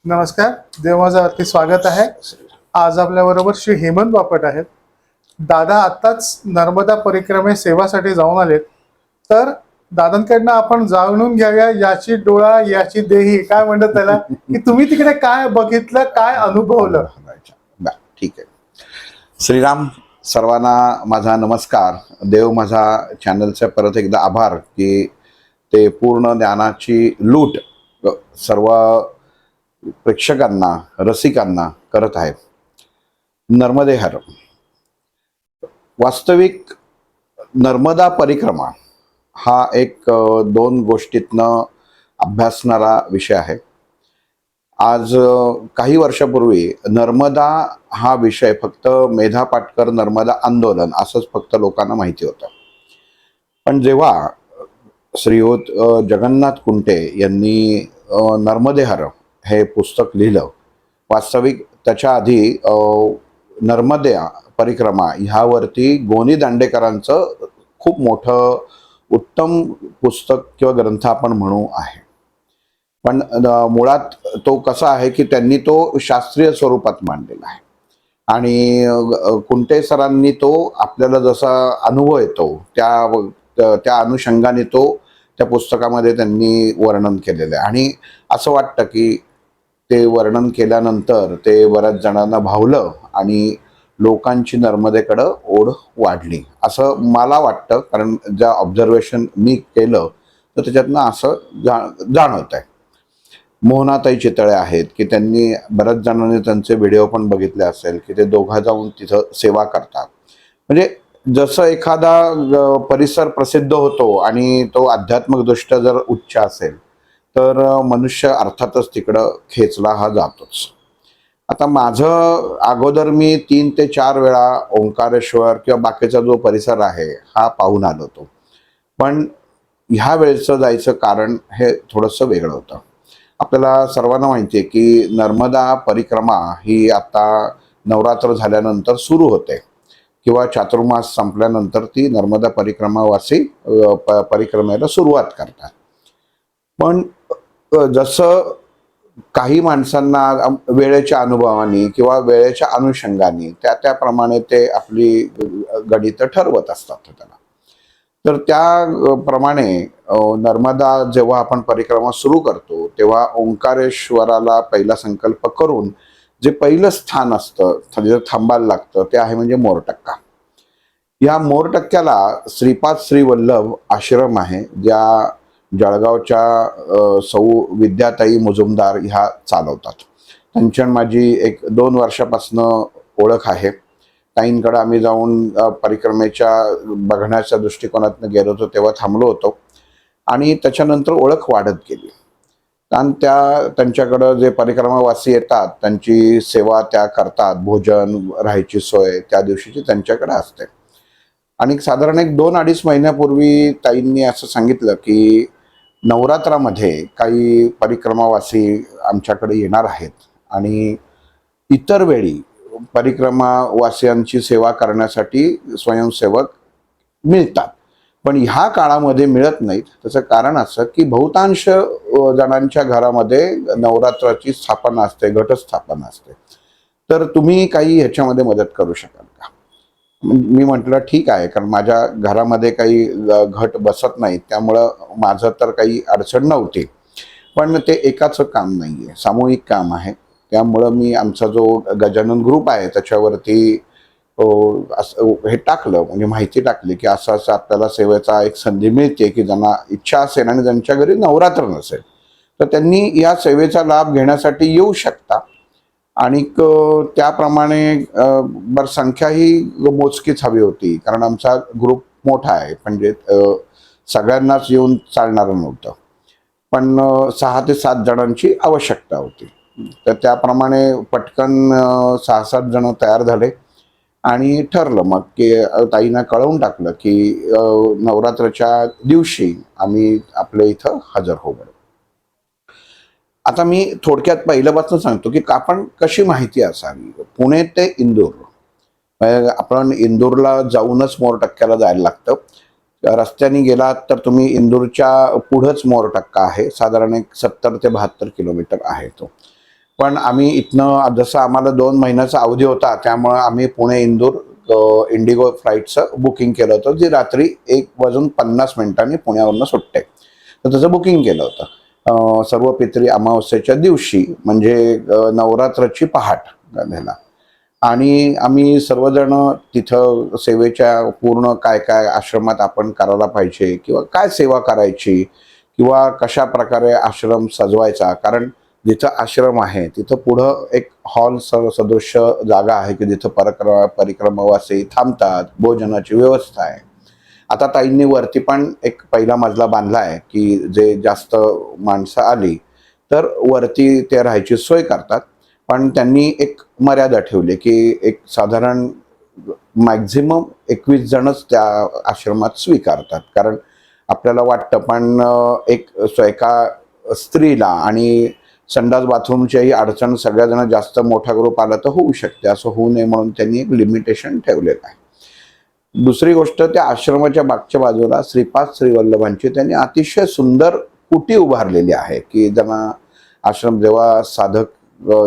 नमस्कार. देव माझं अगदी स्वागत आहे. आज आपल्याबरोबर श्री हेमंत बापट आहेत. दादा आत्ताच नर्मदा परिक्रमे सेवासाठी जाऊन आलेत. तर दादांकडनं आपण जाणून घ्याव्या याची डोळा याची देही काय म्हणतात त्याला, की तुम्ही तिकडे काय बघितलं, काय अनुभवलं? ठीक आहे. श्रीराम. सर्वांना माझा नमस्कार. देव माझा चॅनलचे परत एकदा आभार की ते पूर्ण ज्ञानाची लूट सर्व प्रेक्षकांना रसिकांना करत आहे. नर्मदे हर. वास्तविक नर्मदा परिक्रमा हा एक दोन गोष्टीतनं अभ्यासणारा विषय आहे. आज काही वर्षापूर्वी नर्मदा हा विषय फक्त मेधा पाटकर नर्मदा आंदोलन असंच फक्त लोकांना माहिती होतं. पण जेव्हा श्रीयुत जगन्नाथ कुंटे यांनी नर्मदे हर हे पुस्तक लिहिलं, वास्तविक त्याच्या आधी नर्मदा परिक्रमा ह्यावरती गोनी दांडेकरांचं खूप मोठं उत्तम पुस्तक किंवा ग्रंथ आपण म्हणू आहे. पण मुळात तो कसा आहे की त्यांनी तो शास्त्रीय स्वरूपात मांडलेला आहे आणि कुंटे सरांनी तो आपल्याला जसा अनुभव येतो त्या अनुषंगाने तो त्या पुस्तकामध्ये त्यांनी वर्णन केलेलं आहे. आणि असं वाटतं की ते वर्णन केल्यानंतर ते बऱ्याच जणांना भावलं आणि लोकांची नर्मदेकडं ओढ वाढली असं मला वाटतं. कारण ज्या ऑब्झर्वेशन मी केलं तर त्याच्यातनं असं जाणवत आहे. मोहनाताई चितळे आहेत की त्यांनी बऱ्याच जणांनी त्यांचे व्हिडिओ पण बघितले असेल की ते दोघं जाऊन तिथं सेवा करतात. म्हणजे जसं एखादा परिसर प्रसिद्ध होतो आणि तो आध्यात्मिकदृष्ट्या जर उच्च असेल तर मनुष्य अर्थातच तिकडं खेचला हा जातोच. आता माझं अगोदर मी 3 ते 4 वेळा ओंकारेश्वर किंवा बाकीचा जो परिसर आहे हा पाहून आलो होतो. पण ह्या वेळेचं जायचं कारण हे थोडंसं वेगळं होतं. आपल्याला सर्वांना माहिती आहे की नर्मदा परिक्रमा ही आता नवरात्र झाल्यानंतर सुरू होते किंवा चातुर्मास संपल्यानंतर ती नर्मदा परिक्रमावासी परिक्रमेला सुरुवात करतात. पण जसं काही माणसांना वेळेच्या अनुभवाने किंवा वेळेच्या अनुषंगाने त्याप्रमाणे ते आपली गणितं ठरवत असतात त्याला. तर त्याप्रमाणे नर्मदा जेव्हा आपण परिक्रमा सुरू करतो तेव्हा ओंकारेश्वराला पहिला संकल्प करून जे पहिलं स्थान असतं जिथं थांबायला लागतं ते आहे म्हणजे मोरटक्का. या मोरटक्क्याला श्रीपाद श्री वल्लभ आश्रम आहे, ज्या जळगावच्या सौ विद्याताई मुजुमदार ह्या चालवतात. त्यांच्या माझी 1-2 वर्षापासून ओळख आहे. ताईंकडे आम्ही जाऊन परिक्रमेच्या बघण्याच्या दृष्टिकोनातून गेलो होतो तेव्हा थांबलो होतो आणि त्याच्यानंतर ओळख वाढत गेली. आणि त्यांच्याकडं जे परिक्रमावासी येतात त्यांची सेवा त्या करतात. भोजन राहायची सोय त्या दिवशीची त्यांच्याकडे असते. आणि साधारण 1-2-2.5 महिन्यापूर्वी ताईंनी असं सांगितलं की नवरात्रामध्ये काही परिक्रमावासी आमच्याकडे येणार आहेत आणि इतर वेळी परिक्रमावासियांची सेवा करण्यासाठी स्वयंसेवक मिळतात, पण ह्या काळामध्ये मिळत नाहीत. त्याचं कारण असं की बहुतांश जणांच्या घरामध्ये नवरात्राची स्थापना असते, घटस्थापना असते. तर तुम्ही काही ह्याच्यामध्ये मदत करू शकाल का? मी म्हटलं ठीक आहे, कारण माझ्या घरामध्ये काही घट बसत नाहीत त्यामुळं माझं तर काही अडचण नव्हती. पण ते एकाचं काम नाही आहे, सामूहिक काम आहे. त्यामुळं मी आमचा जो गजानन ग्रुप आहे त्याच्यावरती हे टाकलं, म्हणजे माहिती टाकली की असं असं आपल्याला सेवेचा एक संधी मिळते की ज्यांना इच्छा असेल आणि ज्यांच्या घरी नवरात्र नसेल तर त्यांनी या सेवेचा लाभ घेण्यासाठी येऊ शकता. आणि त्याप्रमाणे संख्या ही मोजकीच हवी होती, कारण आमचा ग्रुप मोठा आहे, म्हणजे सगळ्यांनाच येऊन चालणारं नव्हतं. पण 6 ते 7 जणांची आवश्यकता होती. तर त्याप्रमाणे पटकन 6-7 जण तयार झाले आणि ठरलं मग की ताईंना कळवून टाकलं की नवरात्राच्या दिवशी आम्ही आपल्या इथं हजर होऊ. आता मी थोडक्यात पहिल्यापासून सांगतो की आपण कशी माहिती असावी. पुणे ते इंदूर, आपण इंदूरला जाऊनच मोरटक्क्याला जायला लागतं. रस्त्याने गेलात तर तुम्ही इंदूरच्या पुढंच मोरटक्का आहे, साधारण एक 70 ते 72 किलोमीटर आहे तो. पण आम्ही इथनं जसं आम्हाला 2 महिन्याचा अवधी होता त्यामुळे आम्ही पुणे इंदूर इंडिगो फ्लाईटचं बुकिंग केलं होतं, जी रात्री 1:50 पुण्यावरनं सुटते. तर त्याचं बुकिंग केलं होतं सर्व पितरी अमावस्येच्या दिवशी, म्हणजे नवरात्राची पहाट झालेला. आणि आम्ही सर्वजण तिथं सेवेच्या पूर्ण काय काय आश्रमात आपण करायला पाहिजे किंवा काय सेवा करायची किंवा कशा प्रकारे आश्रम सजवायचा, कारण जिथं आश्रम आहे तिथं पुढं एक हॉल सदृश्य जागा आहे की जिथं परिक्रमावासी थांबतात, भोजनाची व्यवस्था आहे. आता ताईंनी वरती पण एक पहिला मजला बांधला आहे की जे जास्त माणसं आली तर वरती ते राहायची सोय करतात. पण त्यांनी एक मर्यादा ठेवली की एक साधारण मॅक्झिमम 21 जणच त्या आश्रमात स्वीकारतात, कारण आपल्याला वाटतं पण एक एका स्त्रीला आणि संडास बाथरूमच्याही अडचण सगळ्याजण जास्त मोठा ग्रुप आला तर होऊ शकते, असं होऊ नये म्हणून त्यांनी एक लिमिटेशन ठेवलेलं आहे. दुसरी गोष्ट, त्या आश्रमाच्या मागच्या बाजूला श्रीपाद श्रीवल्लभांची त्यांनी अतिशय सुंदर कुटी उभारलेली आहे की ज्यांना आश्रम जेव्हा साधक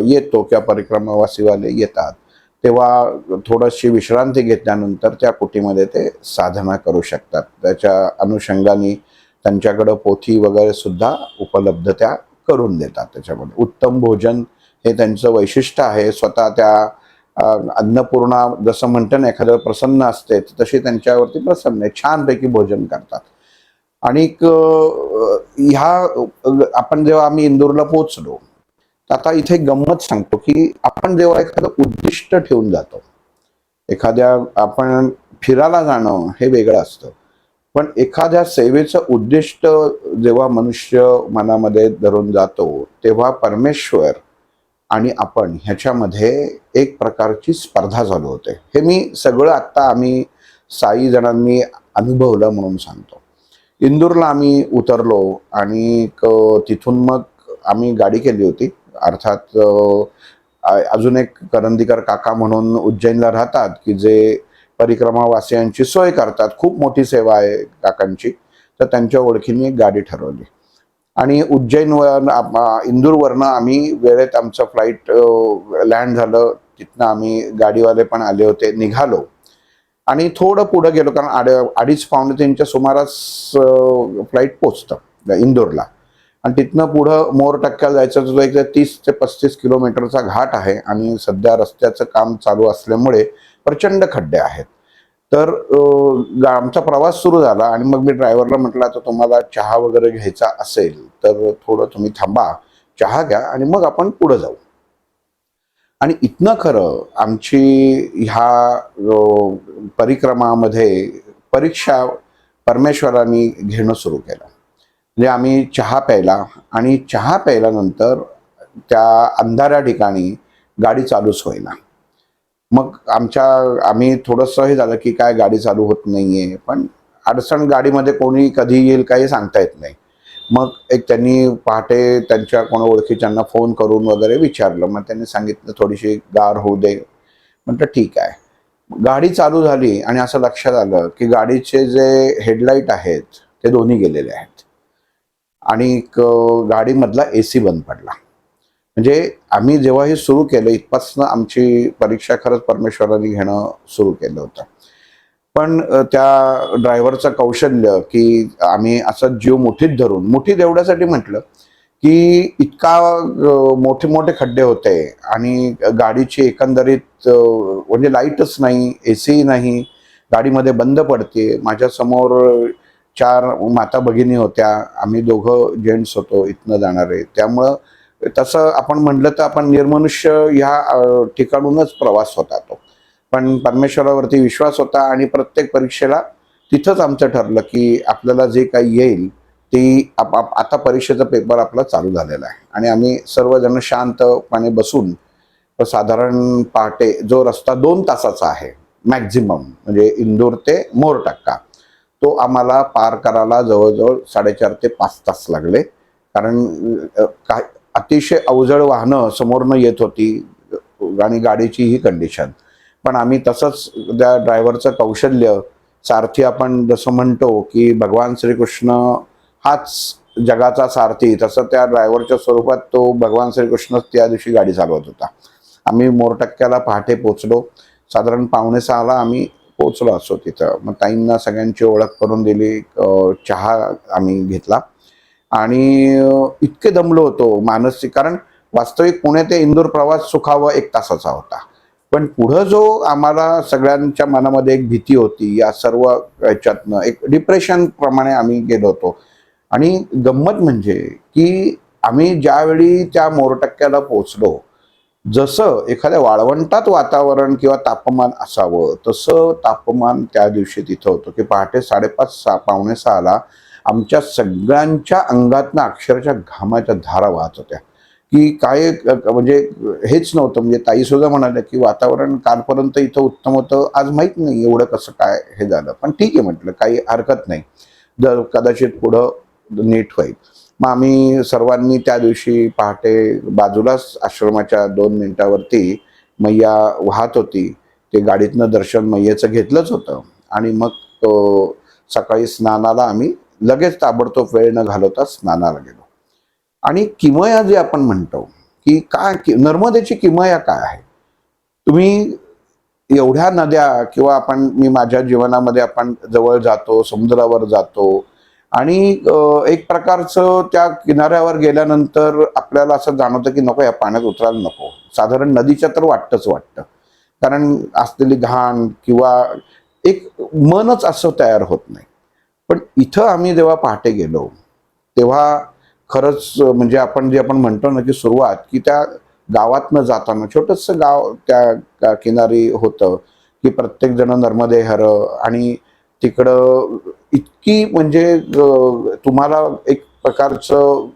येतो किंवा परिक्रमावासीवाले येतात तेव्हा थोडीशी विश्रांती घेतल्यानंतर त्या कुटीमध्ये ते साधना करू शकतात. त्याच्या अनुषंगाने त्यांच्याकडं पोथी वगैरे सुद्धा उपलब्ध त्या करून देतात. त्याच्यामध्ये उत्तम भोजन हे त्यांचं वैशिष्ट्य आहे. स्वतः त्या अन्नपूर्णा जसं म्हणतं ना, एखाद्यावर प्रसन्न असते तशी त्यांच्यावरती प्रसन्न आहे, छानपैकी भोजन करतात. आणि आपण जेव्हा आम्ही इंदूरला पोहोचलो तर आता इथे एक गंमत सांगतो की आपण जेव्हा एखादं उद्दिष्ट ठेवून जातो, एखाद्या आपण फिरायला जाणं हे वेगळं असतं, पण एखाद्या सेवेचं उद्दिष्ट जेव्हा मनुष्य मनामध्ये धरून जातो तेव्हा परमेश्वर आणि आपण ह्याच्यामध्ये एक प्रकारची स्पर्धा चालू होते. हे मी सगळं आत्ता आम्ही 6 जणांनी अनुभवलं म्हणून सांगतो. इंदूरला आम्ही उतरलो आणि तिथून मग आम्ही गाडी केली होती. अर्थात अजून एक करंदीकर काका म्हणून उज्जैनला राहतात की जे परिक्रमावासियांची सोय करतात. खूप मोठी सेवा आहे काकांची. तर त्यांच्या ओळखीने एक गाडी ठरवली आणि इंदूरवरनं आम्ही वेळेत आमचं फ्लाईट लँड झालं. तिथनं आम्ही गाडीवाले पण आले होते, निघालो आणि थोडं पुढं गेलो, कारण 2:30-2:45च्या सुमारास फ्लाईट पोचतं इंदोरला. आणि तिथनं पुढं मोरटक्क्याला जायचं, जो एक 30 ते 35 किलोमीटरचा घाट आहे आणि सध्या रस्त्याचं काम चालू असल्यामुळे प्रचंड खड्डे आहेत. तर आमचा प्रवास सुरू झाला आणि मग मी ड्रायव्हरला म्हटलं, आता तुम्हाला चहा वगैरे घ्यायचा असेल तर थोडं तुम्ही थांबा, चहा घ्या आणि मग आपण पुढं जाऊ. आणि इथनं खरं आमची ह्या परिक्रमामध्ये परीक्षा परमेश्वरांनी घेणं सुरू केलं. म्हणजे आम्ही चहा प्यायला आणि चहा प्यायल्यानंतर त्या अंधाऱ्या ठिकाणी गाडी चालूच होईना. मग आम्ही थोडंसं हे झालं की काय गाडी चालू होत नाहीये, पण अडचण गाडीमध्ये कोणी कधी येईल काही सांगता येत नाही. मग त्यांनी पहाटे त्यांच्या कोणा ओळखीच्यांना फोन करून वगैरे विचारलं. मग त्यांनी सांगितलं थोडीशी गार होऊ दे. म्हटलं ठीक आहे. गाडी चालू झाली आणि असं लक्षात आलं की गाडीचे जे हेडलाईट आहेत ते दोन्ही गेलेले आहेत आणि गाडीमधला AC बंद पडला. म्हणजे आम्ही जेव्हा हे सुरू केलं इथपासनं आमची परीक्षा खरंच परमेश्वरांनी घेणं सुरू केलं होतं. पण त्या ड्रायव्हरचं कौशल्य की आम्ही असं जीव मुठीत धरून, मुठीत एवढ्यासाठी म्हटलं की इतका मोठे मोठे खड्डे होते आणि गाडीची एकंदरीत म्हणजे लाईटच नाही, AC नाही, गाडीमध्ये बंद पडते. माझ्यासमोर 4 माता भगिनी होत्या, आम्ही दोघं जेंट्स होतो इथनं जाणारे. त्यामुळं तसं आपण म्हटलं तर आपण निर्मनुष्य ह्या ठिकाणूनच प्रवास होता तो. पण परमेश्वरावरती विश्वास होता आणि प्रत्येक परीक्षेला तिथंच आमचं ठरलं की आपल्याला जे काही येईल ती आता परीक्षेचा पेपर आपला चालू झालेला आहे. आणि आम्ही सर्वजण शांतपणे बसून साधारण पहाटे जो रस्ता 2 तासाचा आहे मॅक्झिमम, म्हणजे इंदूर ते मोरटक्का, तो आम्हाला पार करायला जवळजवळ 4.5 ते 5 तास लागले. कारण अतिशय अवजड वाहनं समोरनं येत होती आणि गाडीची ही कंडिशन. पण आम्ही तसंच त्या ड्रायव्हरचं कौशल्य, सारथी आपण जसं म्हणतो की भगवान श्रीकृष्ण हाच जगाचा सारथी, तसं त्या ड्रायव्हरच्या स्वरूपात तो भगवान श्रीकृष्ण त्या दिवशी गाडी चालवत होता. आम्ही मोरटक्क्याला पहाटे पोचलो. साधारण 5:45ला आम्ही पोचलो असो तिथं. मग ताईंना सगळ्यांची ओळख करून दिली. चहा आम्ही घेतला आणि इतके दमलो होतो मानसिक, कारण वास्तविक पुणे ते इंदूर प्रवास सुखावा 1 तासाचा होता. पण पुढं जो आम्हाला सगळ्यांच्या मनामध्ये एक भीती होती, या सर्व ह्याच्यातनं एक डिप्रेशन प्रमाणे आम्ही गेलो होतो. आणि गंमत म्हणजे की आम्ही ज्यावेळी त्या मोरटक्क्याला पोचलो, जसं एखाद्या वाळवंटात वातावरण किंवा तापमान असावं तसं तापमान त्या दिवशी तिथं होतं. की पहाटे 5:30 5:45ला आमच्या सगळ्यांच्या अंगातनं अक्षरशः घामाच्या धारा वाहत होत्या. की काय म्हणजे हेच नव्हतं. म्हणजे ताई सुद्धा म्हणाल्या की वातावरण कालपर्यंत इथं उत्तम होतं, आज माहीत नाही एवढं कसं काय हे झालं. पण ठीक आहे म्हटलं, काही हरकत नाही, जर कदाचित पुढं नीट होईल. मग आम्ही सर्वांनी त्या दिवशी पहाटे बाजूलाच आश्रमाच्या 2 मिनिटावरती मैया वाहत होती, ते गाडीतनं दर्शन मैयेचं घेतलंच होतं. आणि मग सकाळी स्नानाला आम्ही लगेच ताबडतोब वेळ न घालवता स्नानाला गेलो. आणि किमया जे आपण म्हणतो की काय नर्मदेची किमया काय आहे, तुम्ही एवढ्या नद्या किंवा मी माझ्या जीवनामध्ये आपण जवळ जातो, समुद्रावर जातो आणि एक प्रकारचं त्या किनाऱ्यावर गेल्यानंतर आपल्याला असं जाणवतं की नको, या पाण्यात उतरायला नको. साधारण नदीच्या तर वाटतं, कारण असलेली घाण किंवा एक मनच असं तयार होत नाही. पण इथं आम्ही जेव्हा पहाटे गेलो तेव्हा खरंच म्हणजे आपण म्हणतो ना की सुरुवात, की त्या गावातनं जाताना छोटंसं गाव त्या किनारी होतं, की प्रत्येक जण नर्मदे हर, आणि तिकडं इतकी म्हणजे तुम्हाला एक प्रकारचं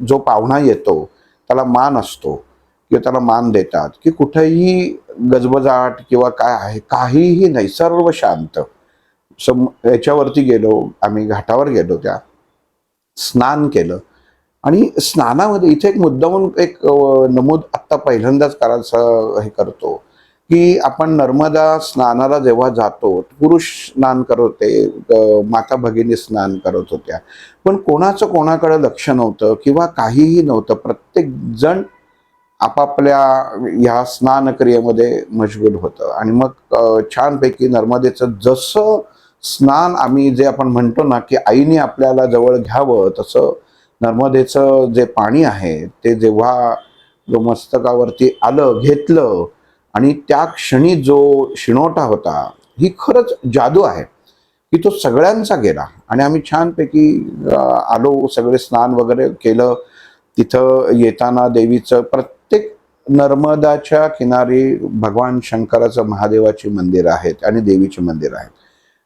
जो पाहुणा येतो त्याला मान असतो किंवा त्याला मान देतात, की कुठेही गजबजाट किंवा काय आहे काहीही नाही, सर्व शांत. याच्यावरती गेलो आम्ही, घाटावर गेलो, त्या स्नान केलं. आणि स्नानामध्ये इथे एक मुद्दामून एक नमूद आत्ता पहिल्यांदाच करायचं हे करतो, की आपण नर्मदा स्नानाला जेव्हा जातो, पुरुष स्नान करत होते, माता भगिनी स्नान करत होत्या, पण कोणाचं कोणाकडे लक्ष नव्हतं किंवा काहीही नव्हतं. प्रत्येक जण आपापल्या ह्या स्नान क्रियेमध्ये मशगूल होतं. आणि मग छानपैकी नर्मदेचं जसं स्नान आम्ही जे आपण म्हणतो ना की आईने आपल्याला जवळ घ्यावं, तसं नर्मदेचं जे पाणी आहे ते जेव्हा मस्तकावरती आलं, घेतलं, आणि त्या क्षणी जो शिणोटा होता, ही खरंच जादू आहे की तो सगळ्यांचा गेला. आणि आम्ही छानपैकी आलो, सगळे स्नान वगैरे केलं. तिथं येताना देवीचं प्रत्येक नर्मदाच्या किनारी भगवान शंकराचं, महादेवाची मंदिर आहेत आणि देवीची मंदिर आहेत.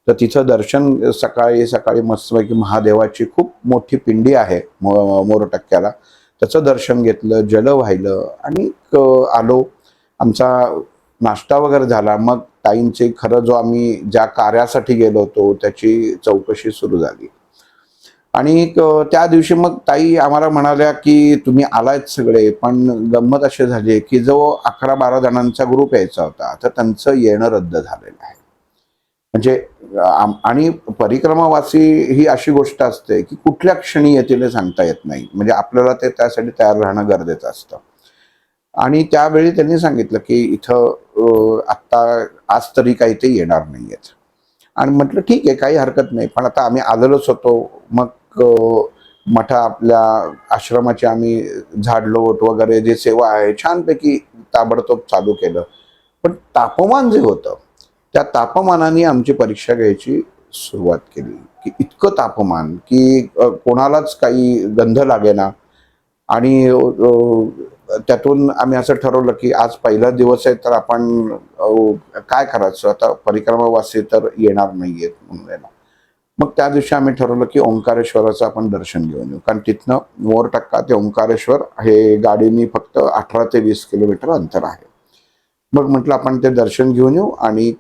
तर तिथं दर्शन सकाळी सकाळी मस्तपैकी महादेवाची खूप मोठी पिंडी आहे मोरटक्क्याला, त्याचं दर्शन घेतलं, जल वाहिलं आणि आलो. आमचा नाश्ता वगैरे झाला. मग ताईंचे खरं जो आम्ही ज्या कार्यासाठी गेलो होतो त्याची चौकशी सुरू झाली. आणि त्या दिवशी मग ताई आम्हाला म्हणाल्या की तुम्ही आलायत सगळे, पण गंमत अशी झाली की जो 11-12 जणांचा ग्रुप यायचा होता तर त्यांचं येणं रद्द झालेलं आहे. म्हणजे आणि परिक्रमावासी ही अशी गोष्ट असते की कुठल्या क्षणी येतील हे सांगता येत नाही. म्हणजे आपल्याला ते त्यासाठी तयार राहणं गरजेचं असतं. आणि त्यावेळी त्यांनी सांगितलं की इथं आत्ता आज तरी काही ते येणार नाहीयेत. आणि म्हटलं ठीक आहे, काही हरकत नाही, पण आता आम्ही आलेलोच होतो. मग मठा आपल्या आश्रमाची आम्ही झाडलोट वगैरे जे सेवा आहे छानपैकी ताबडतोब चालू केलं. पण तापमान जे होतं त्या तापमानाने आमची परीक्षा घ्यायची सुरुवात केली. की इतकं तापमान की कोणालाच काही गंध लागेना. आणि त्यातून आम्ही असं ठरवलं की आज पहिला दिवस आहे तर आपण काय करायचं, आता परिक्रमावासी तर येणार नाहीयेत म्हणून. मग त्या दिवशी आम्ही ठरवलं की ओंकारेश्वराचं आपण दर्शन घेऊन येऊ, कारण तिथनं मोरटक्का ते ओंकारेश्वर हे गाडीनी फक्त 18 ते 20 किलोमीटर अंतर आहे. मग म्हटलं आपण ते दर्शन घेऊन येऊ आणि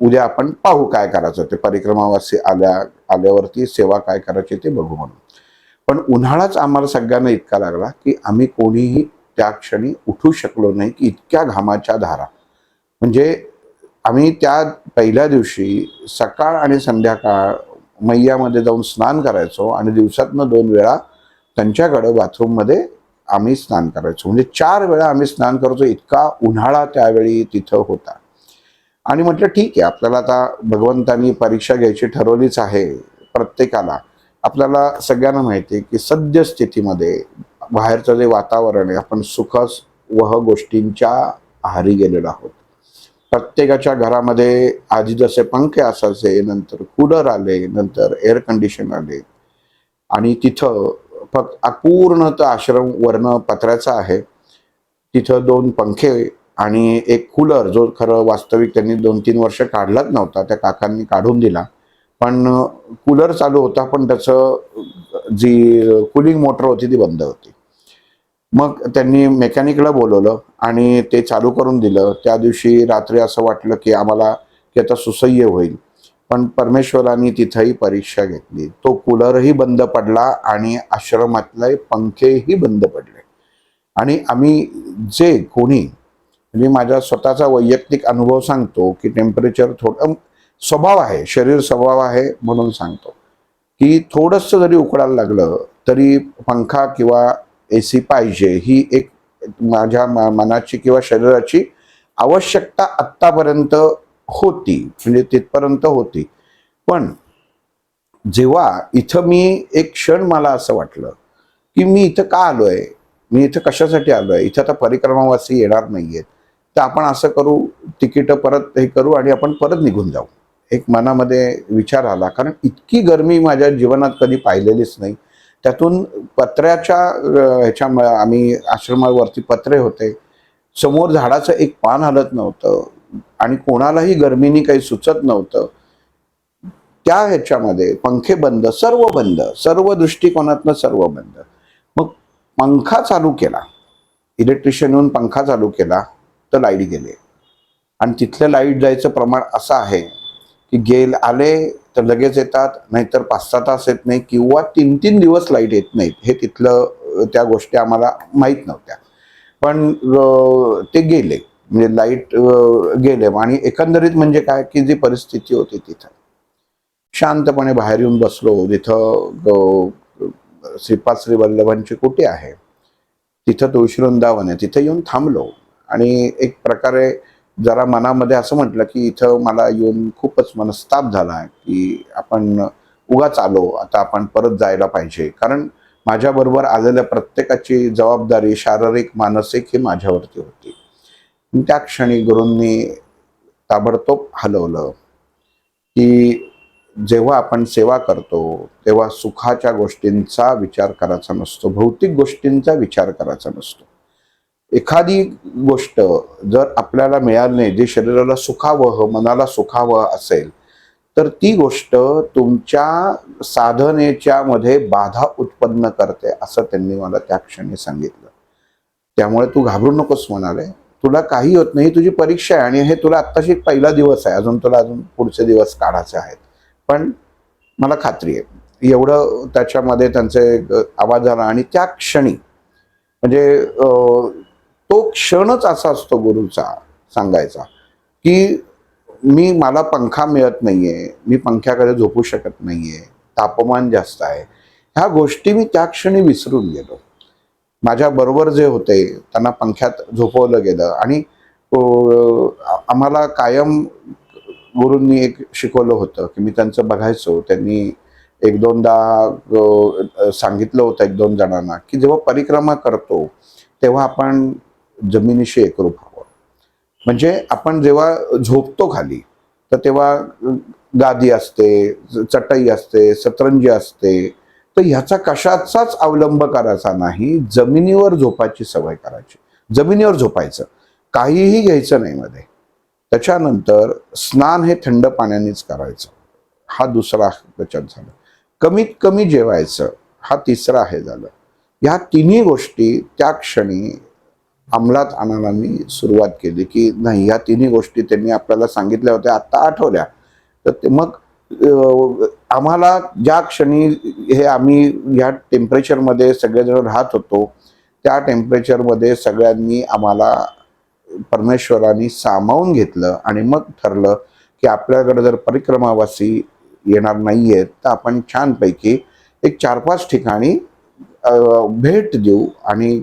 उद्या आपण पाहू काय करायचं, ते परिक्रमावासी आल्यावरती सेवा काय करायची ते बघू म्हणून. पण उन्हाळाच आम्हाला सगळ्यांना इतका लागला की आम्ही कोणीही त्या क्षणी उठू शकलो नाही, की इतक्या घामाच्या धारा. म्हणजे आम्ही त्या पहिल्या दिवशी सकाळ आणि संध्याकाळ मैयामध्ये जाऊन स्नान करायचो आणि दिवसातनं 2 वेळा त्यांच्याकडे बाथरूममध्ये आम्ही स्नान करायचो. म्हणजे 4 वेळा आम्ही स्नान करायचो. इतका उन्हाळा त्यावेळी तिथं होता. आणि म्हटलं ठीक आहे, आपल्याला आता भगवंतानी परीक्षा घ्यायची ठरवलीच आहे प्रत्येकाला. आपल्याला सगळ्यांना माहिती आहे की सद्यस्थितीमध्ये बाहेरचं जे वातावरण आहे, आपण सुखवह गोष्टींच्या आहारी गेलेलो आहोत. प्रत्येकाच्या घरामध्ये आधी जसे पंखे असायचे, नंतर कूलर आले, नंतर एअर कंडिशन आले आणि तिथं फक्त पूर्णतः आश्रम वर्ण पत्र्याचा आहे. तिथं 2 पंखे आणि एक कूलर, जो खरं वास्तविक त्यांनी 2-3 वर्ष काढलाच नव्हता, त्या काकांनी काढून दिला. पण कूलर चालू होता, पण त्याचं जी कूलिंग मोटर होती ती बंद होती. मग त्यांनी मेकॅनिकला बोलवलं आणि ते चालू करून दिलं. त्या दिवशी रात्री असं वाटलं की आम्हाला की आता सुसह्य होईल. पण परमेश्वराने तिथंही परीक्षा घेतली. तो कूलरही बंद पडला आणि आश्रमातले पंखेही बंद पडले. आणि आम्ही जे कोणी, म्हणजे माझा स्वतःचा वैयक्तिक अनुभव सांगतो की टेम्परेचर थोडं स्वभाव आहे, शरीर स्वभाव आहे म्हणून सांगतो की थोडंसं जरी उकडायला लागलं तरी पंखा किंवा AC पाहिजे, ही एक माझ्या मनाची किंवा शरीराची आवश्यकता आत्तापर्यंत होती, म्हणजे तिथपर्यंत होती. पण जेव्हा इथं मी एक क्षण मला असं वाटलं की मी इथं का आलोय, मी इथं कशासाठी आलोय, इथं आता परिक्रमावासी येणार नाहीयेत, तर आपण असं करू, तिकीट परत हे करू आणि आपण परत निघून जाऊ. एक मनामध्ये विचार आला, कारण इतकी गरमी माझ्या जीवनात कधी पाहिलेलीच नाही. त्यातून पत्र्याच्या ह्याच्या आम्ही आश्रमावरती पत्रे होते, समोर झाडाचं एक पान हलत नव्हतं आणि कोणालाही गरमीनी काही सुचत नव्हतं. त्या ह्याच्यामध्ये पंखे बंद, सर्व बंद, सर्व दृष्टिकोनातनं सर्व बंद. मग पंखा चालू केला, इलेक्ट्रिशियन येऊन पंखा चालू केला तर लाईट गेले. आणि तिथलं लाईट जायचं प्रमाण असं आहे की आले तर लगेच येतात, नाहीतर 5-6 तास येत नाही किंवा 3-3 दिवस लाईट येत नाहीत. हे तिथलं त्या गोष्टी आम्हाला माहीत नव्हत्या. पण ते गेले, म्हणजे लाईट गेले. आणि एकंदरीत म्हणजे काय की जी परिस्थिती होती तिथं शांतपणे बाहेर येऊन बसलो. तिथं श्रीपाद श्री वल्लभांची कुटी आहे, तिथं तुळशी वृंदावन आहे, तिथं येऊन थांबलो. आणि एक प्रकारे जरा मनामध्ये असं म्हटलं की इथं मला येऊन खूपच मनस्ताप झाला की आपण उगाच आलो, आता आपण परत जायला पाहिजे. कारण माझ्याबरोबर आलेल्या प्रत्येकाची जबाबदारी शारीरिक मानसिक ही माझ्यावरती होती. त्या क्षणी गुरूंनी ताबडतोब हलवलं की जेव्हा आपण सेवा करतो तेव्हा सुखाच्या गोष्टींचा विचार करायचा नसतो, भौतिक गोष्टींचा विचार करायचा नसतो. एखादी गोष्ट जर आपल्याला मिळाली नाही, जे शरीराला सुखावह, मनाला सुखावह असेल, तर ती गोष्ट तुमच्या साधनेच्या मध्ये बाधा उत्पन्न करते, असं त्यांनी मला त्या क्षणी सांगितलं. त्यामुळे तू घाबरू नकोस म्हणाले, तुला काही होत नाही, तुझी परीक्षा आहे आणि हे तुला आत्ताशी पहिला दिवस आहे, अजून पुढचे दिवस काढायचे आहेत. पण मला खात्री आहे, एवढं त्याच्यामध्ये त्यांचे आवाज आला. आणि त्या क्षणी म्हणजे तो क्षणच असा असतो गुरुचा सांगायचा की मला पंखा मिळत नाहीये, मी पंख्याकडे झोपू शकत नाहीये, तापमान जास्त आहे, ह्या गोष्टी मी त्या क्षणी विसरून गेलो. माझ्या बरोबर जे होते त्यांना पंख्यात झोपवलं गेलं. आणि आम्हाला कायम गुरूंनी एक शिकवलं होतं की मी त्यांचं बघायचो, त्यांनी 1-2दा सांगितलं होतं 1-2 जणांना की जेव्हा परिक्रमा करतो तेव्हा आपण जमिनीशी एकरूप व्हावं. म्हणजे आपण जेव्हा झोपतो खाली तर तेव्हा गादी असते, चटई असते, सतरंजी असते, तर ह्याचा कशाचाच अवलंब करायचा नाही. जमिनीवर झोपायची सवय करायची, जमिनीवर झोपायचं, काहीही घ्यायचं नाही मध्ये. त्याच्यानंतर स्नान हे थंड पाण्यानेच करायचं, हा दुसरा त्याच्यात झाला. कमीत कमी जेवायचं, हा तिसरा हे झालं. ह्या तिन्ही गोष्टी त्या क्षणी अंमलात आणायला मी सुरुवात केली की नाही, ह्या तिन्ही गोष्टी त्यांनी आपल्याला सांगितल्या होत्या, आत्ता आठवल्या. तर ते मग आम्हाला ज्या क्षणी हे आम्ही ह्या टेम्परेचरमध्ये सगळेजण राहत होतो, त्या टेम्परेचरमध्ये सगळ्यांनी आम्हाला परमेश्वरांनी सामावून घेतलं. आणि मग ठरलं की आपल्याकडे जर परिक्रमावासी येणार नाहीयेत तर आपण छानपैकी एक 4-5 ठिकाणी भेट देऊ आणि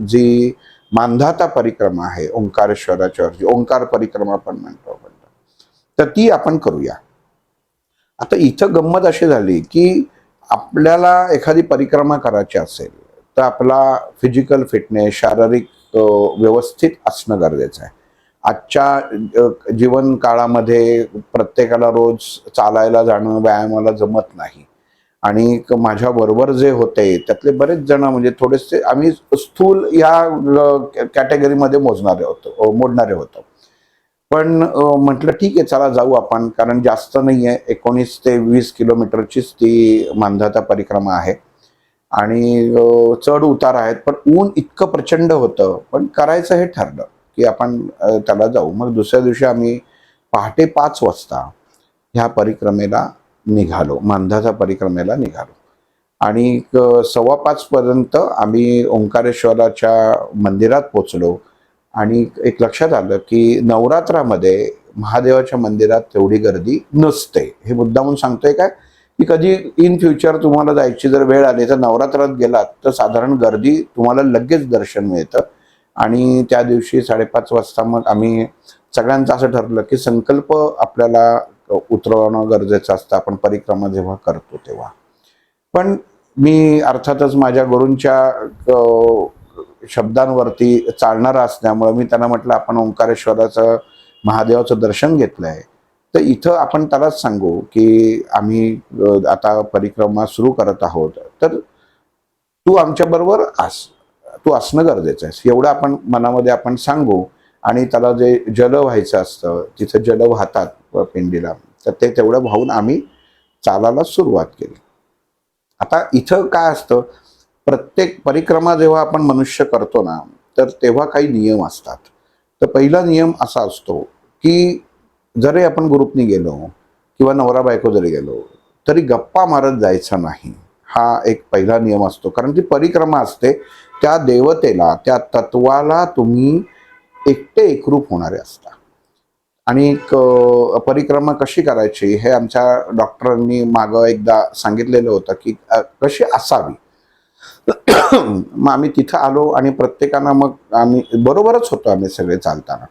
जी मांधाता परिक्रमा आहे ओंकारेश्वराच्या वरची, ओंकार परिक्रमा पण म्हणतो आपण, तर ती आपण करूया. आता इथं गंमत अशी झाली की आपल्याला एखादी परिक्रमा करायची असेल तर आपला फिजिकल फिटनेस, शारीरिक व्यवस्थित असणं गरजेचं आहे. आजच्या जीवन काळामध्ये प्रत्येकाला रोज चालायला जाणं, व्यायामाला जमत नाही. आणि माझ्या बरोबर जे होते त्यातले बरेच जण म्हणजे थोडेसे आम्ही स्थूल या कॅटेगरीमध्ये मोडणारे होतो. पण म्हटलं ठीक आहे, चला जाऊ आपण, कारण जास्त नाही आहे, 19 ते 20 किलोमीटरचीच ती मांधाता परिक्रमा आहे. आणि चढ उतार आहेत, पण ऊन इतकं प्रचंड होतं, पण करायचं हे ठरलं की आपण त्याला जाऊ. मग दुसऱ्या दिवशी आम्ही पहाटे 5 वाजता ह्या परिक्रमेला निघालो, मांधाता परिक्रमेला निघालो. आणि 4:15 पर्यंत आम्ही ओंकारेश्वराच्या मंदिरात पोचलो. आणि एक लक्षात आलं की नवरात्रामध्ये महादेवाच्या मंदिरात तेवढी गर्दी नसते. हे मुद्दामून सांगतोय काय की कधी इन फ्युचर तुम्हाला जायची जर वेळ आली तर नवरात्रात गेलात तर साधारण गर्दी तुम्हाला लगेच दर्शन मिळतं. आणि त्या दिवशी 5:30 वाजता मग आम्ही सगळ्यांचं असं ठरलं की संकल्प आपल्याला उतरवणं गरजेचं असतं आपण परिक्रमा जेव्हा करतो तेव्हा. पण मी अर्थातच माझ्या गुरूंच्या शब्दांवरती चालणारा असल्यामुळे मी त्यांना म्हटलं आपण ओंकारेश्वराचं महादेवाचं दर्शन घेतलंय तर इथं आपण त्यालाच सांगू की आम्ही आता परिक्रमा सुरू करत आहोत, तर तू आमच्या बरोबर तू असणं गरजेचं आहे, एवढं आपण मनामध्ये आपण सांगू. आणि त्याला जे जल व्हायचं असतं तिथं जल वाहतात पिंडीला, तर ते तेवढं वाहून आम्ही चालायला सुरुवात केली. आता इथं काय असतं, प्रत्येक परिक्रमा जेव्हा आपण मनुष्य करतो ना तर तेव्हा काही नियम असतात. तर पहिला नियम असा असतो की जरी आपण ग्रुपनी गेलो किंवा नवरा बायको जरी गेलो तरी गप्पा मारत जायचं नाही. हा एक पहिला नियम असतो, कारण ती परिक्रमा असते, त्या देवतेला, त्या तत्वाला तुम्ही एकटे एकरूप होणारे असता. आणि परिक्रमा कशी करायची हे आमच्या डॉक्टरांनी मागं एकदा सांगितलेलं होतं की कशी असावी. मग आम्ही तिथं आलो आणि प्रत्येकानं मग आम्ही बरोबरच होतो आम्ही सगळे चालताना,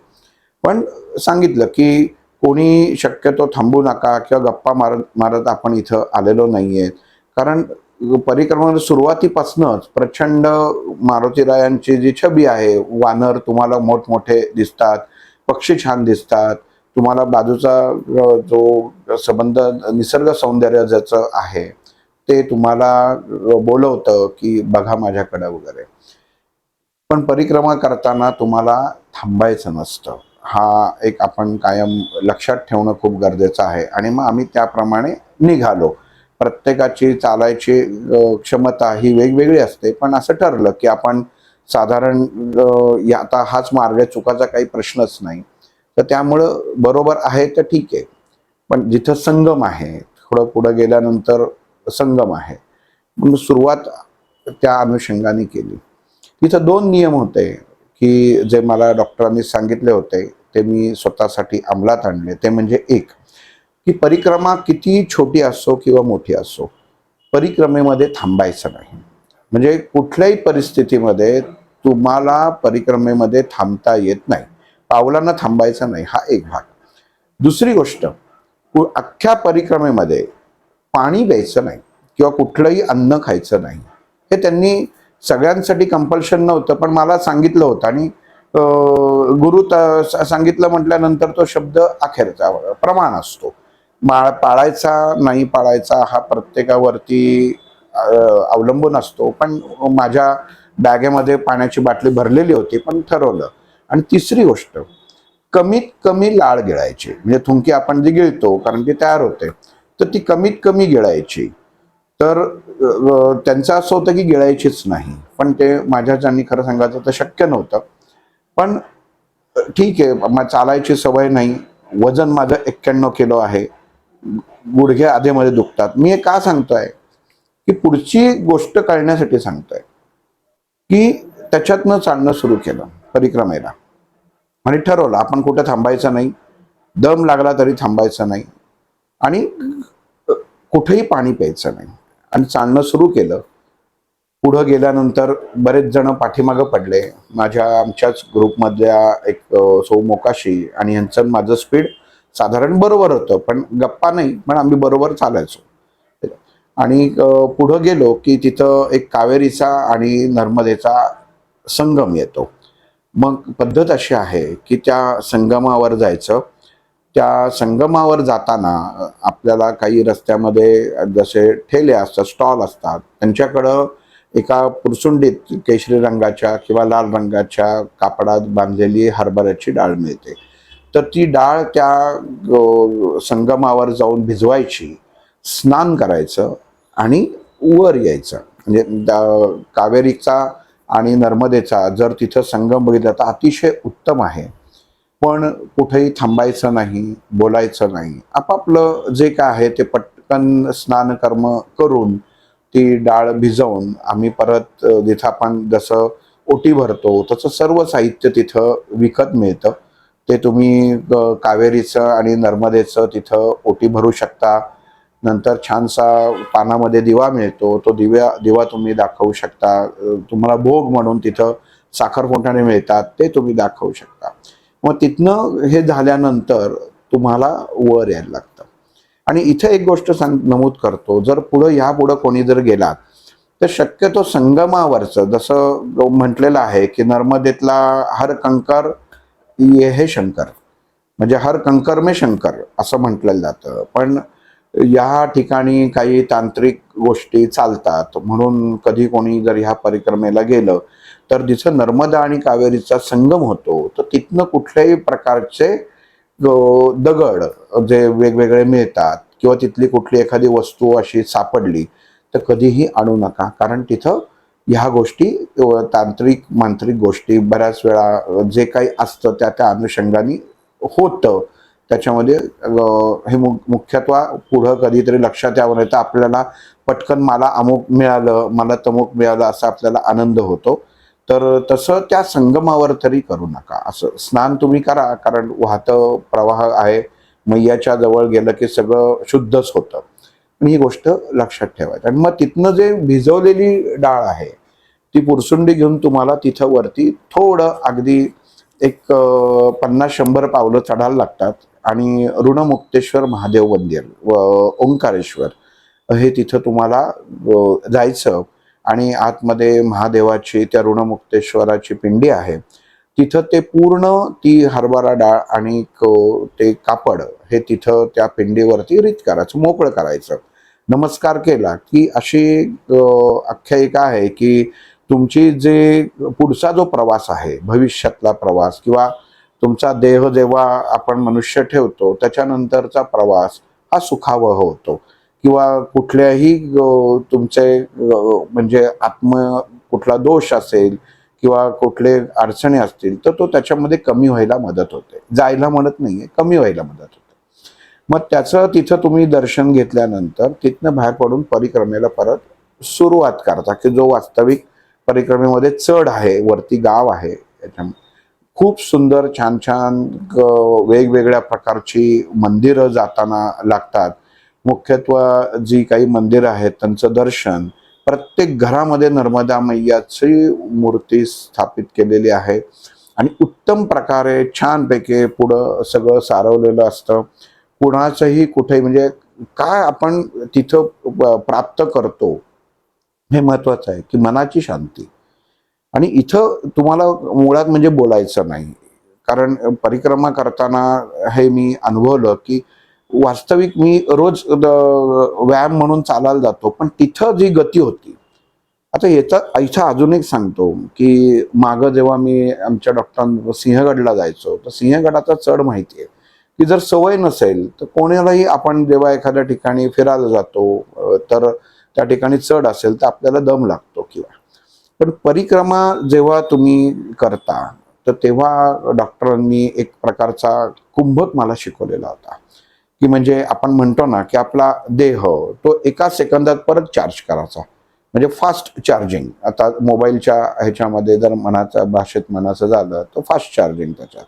पण सांगितलं की कोणी शक्यतो थांबू नका किंवा गप्पा मारत मारत आपण इथं आलेलो नाहीये. कारण परिक्रमा सुरुवातीपासूनच प्रचंड मारुतीरायांची जी छबी आहे, वानर तुम्हाला मोठमोठे दिसतात, पक्षी छान दिसतात, तुम्हाला बाजूचा जो संबंध निसर्ग सौंदर्य ज्याचं आहे ते तुम्हाला बोलवतं की बघा माझ्याकडे वगैरे. पण परिक्रमा करताना तुम्हाला थांबायचं नसतं. हा एक आपण कायम लक्षात ठेवणं खूप गरजेचं आहे. आणि मग आम्ही त्याप्रमाणे निघालो. प्रत्येकाची चालायची क्षमता ही वेगवेगळी असते, पण असं ठरलं की आपण साधारण आता हाच मार्ग आहे, चुकाचा काही प्रश्नच नाही. तर त्यामुळं बरोबर आहे तर ठीक आहे, पण जिथं संगम आहे, थोडं पुढं गेल्यानंतर संगम आहे, मग सुरुवात त्या अनुषंगाने केली. तिथं 2 नियम होते की जे मला डॉक्टरांनी सांगितले होते, ते मी स्वतःसाठी अंमलात आणले. ते म्हणजे एक की परिक्रमा किती छोटी असो किंवा मोठी असो, परिक्रमेमध्ये थांबायचं नाही. म्हणजे कुठल्याही परिस्थितीमध्ये तुम्हाला परिक्रमेमध्ये थांबता येत नाही, पावलांना थांबायचं नाही, हा एक भाग. दुसरी गोष्ट, अख्ख्या परिक्रमेमध्ये पाणी प्यायचं नाही किंवा कुठलंही अन्न खायचं नाही. हे त्यांनी सगळ्यांसाठी कंपल्शन नव्हतं, पण मला सांगितलं होतं. आणि गुरु सांगितलं म्हटल्यानंतर तो शब्द अखेरचा प्रमाण असतो. पाळायचा नाही पाळायचा हा प्रत्येकावरती अवलंबून असतो. पण माझ्या बॅगेमध्ये पाण्याची बाटली भरलेली होती, पण ठरवलं. आणि तिसरी गोष्ट, कमीत कमी लाळ गिळायची. म्हणजे थुंकी आपण जी गिळतो कारण ती तयार होते, तर ती कमीत कमी गिळायची. तर त्यांचं असं होतं की गिळायचीच नाही, पण ते माझ्याच्यानी खरं सांगायचं तर शक्य नव्हतं. पण ठीक आहे, चालायची सवय नाही, वजन माझं 91 किलो आहे, गुडघे आधेमध्ये दुखतात. मी हे का सांगतोय की पुढची गोष्ट कळण्यासाठी सांगतोय की त्याच्यातनं चालणं सुरू केलं परिक्रमेला. आणि ठरवलं आपण कुठे थांबायचं नाही, दम लागला तरी थांबायचं नाही. आणि कुठेही पाणी प्यायचं नाही आणि चालणं सुरू केलं. पुढं गेल्यानंतर बरेच जण पाठीमागं पडले. आमच्याच ग्रुपमधल्या एक सौ मोकाशी आणि यांचं माझं स्पीड साधारण बरोबर होतं, पण गप्पा नाही, पण आम्ही बरोबर चालायचो. आणि पुढं गेलो की तिथं एक कावेरीचा आणि नर्मदेचा संगम येतो. मग पद्धत अशी आहे की त्या संगमावर जायचं. त्या संगमावर जाताना आपल्याला काही रस्त्यामध्ये जसे ठेले असतात, स्टॉल असतात, त्यांच्याकडं एका पुरसुंडीत केशरी रंगाच्या किंवा लाल रंगाच्या कापडात बांधलेली हरभऱ्याची डाळ मिळते. तर ती डाळ त्या संगमावर जाऊन भिजवायची, स्नान करायचं आणि वर यायचं. म्हणजे कावेरीचा आणि नर्मदेचा जर तिथं संगम बघितला तर अतिशय उत्तम आहे. पण कुठेही थांबायचं नाही, बोलायचं नाही. आपापलं जे काय आहे ते पटकन स्नान कर्म करून ती डाळ भिजवून आम्ही परत जिथं आपण जसं ओटी भरतो तसं सर्व साहित्य तिथं विकत मिळतं. ते तुम्ही कावेरीचं आणि नर्मदेचं तिथं ओटी भरू शकता. नंतर छानसा पानामध्ये दिवा मिळतो, तो दिवा तुम्ही दाखवू शकता. तुम्हाला भोग म्हणून तिथं साखर फोंटाणे मिळतात, ते तुम्ही दाखवू शकता. मग तिथनं हे झाल्यानंतर तुम्हाला वर यायला लागतं. आणि इथे एक गोष्ट नमूद करतो, जर पुढं कोणी जर गेलात तर शक्यतो संगमावरचं जसं म्हटलेलं आहे की नर्मदेतला हर कंकर ये हे शंकर, म्हणजे हर कंकर में शंकर असं म्हटलेलं जातं. पण या ठिकाणी काही तांत्रिक गोष्टी चालतात, म्हणून कधी कोणी जर ह्या परिक्रमेला गेलं तर जिथं नर्मदा आणि कावेरीचा संगम होतो तर तिथनं कुठल्याही प्रकारचे दगड जे वेगवेगळे मिळतात किंवा तिथली कुठली एखादी वस्तू अशी सापडली तर कधीही आणू नका. कारण तिथं ह्या गोष्टी तांत्रिक मांत्रिक गोष्टी बऱ्याच वेळा जे काही असतं त्या अनुषंगाने होतं. त्याच्यामध्ये हे मुख्यत्वे पुढं कधीतरी लक्षात यावं, नाही तर आपल्याला पटकन मला अमुक मिळालं, मला तमुक मिळालं असा आपल्याला आनंद होतो. तर तसं त्या संगमावर तरी करू नका. असं स्नान तुम्ही करा, कारण वाहतं प्रवाह आहे. मैयाच्या जवळ गेलं की सगळं शुद्धच होतं. आणि ही गोष्ट लक्षात ठेवायची. आणि मग तिथनं जे भिजवलेली डाळ आहे ती पुरसुंडी घेऊन तुम्हाला तिथं वरती थोडं अगदी एक 50-100 पावलं चढायला लागतात. आणि ऋणमुक्तेश्वर महादेव मंदिर व ओंकारेश्वर हे तिथं तुम्हाला जायचं. आणि आतमध्ये महादेवाची त्या ऋणमुक्तेश्वराची पिंडी आहे. तिथं ते पूर्ण ती हरभरा डाळ आणि ते कापड हे तिथं त्या पिंडीवरती रीत करायचं, मोकळं करायचं. नमस्कार केला की अशी आख्यायिका आहे की तुमची जे पुढचा जो प्रवास आहे, भविष्यातला प्रवास किंवा तुमचा देह जेव्हा आपण मनुष्य ठेवतो त्याच्यानंतरचा प्रवास हा सुखावह होतो. किंवा कुठल्याही तुमचे म्हणजे कुठला दोष असेल किंवा कुठले अडचणी असतील तर तो त्याच्यामध्ये कमी व्हायला मदत होते. जायला म्हणत नाहीये, कमी व्हायला मदत होते. मग त्याचं तिथं तुम्ही दर्शन घेतल्यानंतर तिथनं बाहेर पडून परिक्रमेला परत सुरुवात करता की जो वास्तविक परिक्रमेमध्ये चढ आहे, वरती गाव आहे. खूप सुंदर छान छान वेगवेगळ्या प्रकारची मंदिरं जाताना लागतात. मुख्यत्वे जी काही मंदिरं आहेत त्यांचं दर्शन, प्रत्येक घरामध्ये नर्मदा मैयाची मूर्ती स्थापित केलेली आहे आणि उत्तम प्रकारे छानपैकी पुढं सगळं सारवलेलं असतं. कुणाचंही कुठे म्हणजे काय आपण तिथं प्राप्त करतो हे महत्वाचं आहे की मनाची शांती. आणि इथं तुम्हाला मुळात म्हणजे बोलायचं नाही. कारण परिक्रमा करताना हे मी अनुभवलं की वास्तविक मी रोज व्यायाम म्हणून चालायला जातो, पण तिथं जी गती होती. आता इथं अजून एक सांगतो की मागं जेव्हा मी आमच्या डॉक्टरांना सिंहगडला जायचो तर सिंहगडाचा चढ माहिती आहे की जर सवय नसेल तर कोणालाही आपण जेव्हा एखाद्या ठिकाणी फिरायला जातो तर त्या ठिकाणी चढ असेल तर आपल्याला दम लागतो किंवा. पण परिक्रमा जेव्हा तुम्ही करता तर तेव्हा डॉक्टरांनी एक प्रकारचा कुंभक मला शिकवलेला होता की म्हणजे आपण म्हणतो ना की आपला देह तो एका सेकंदात परत चार्ज करायचा, म्हणजे फास्ट चार्जिंग. आता मोबाईलच्या ह्याच्यामध्ये जर भाषेत म्हणायचं झालं तर फास्ट चार्जिंग त्याच्यात.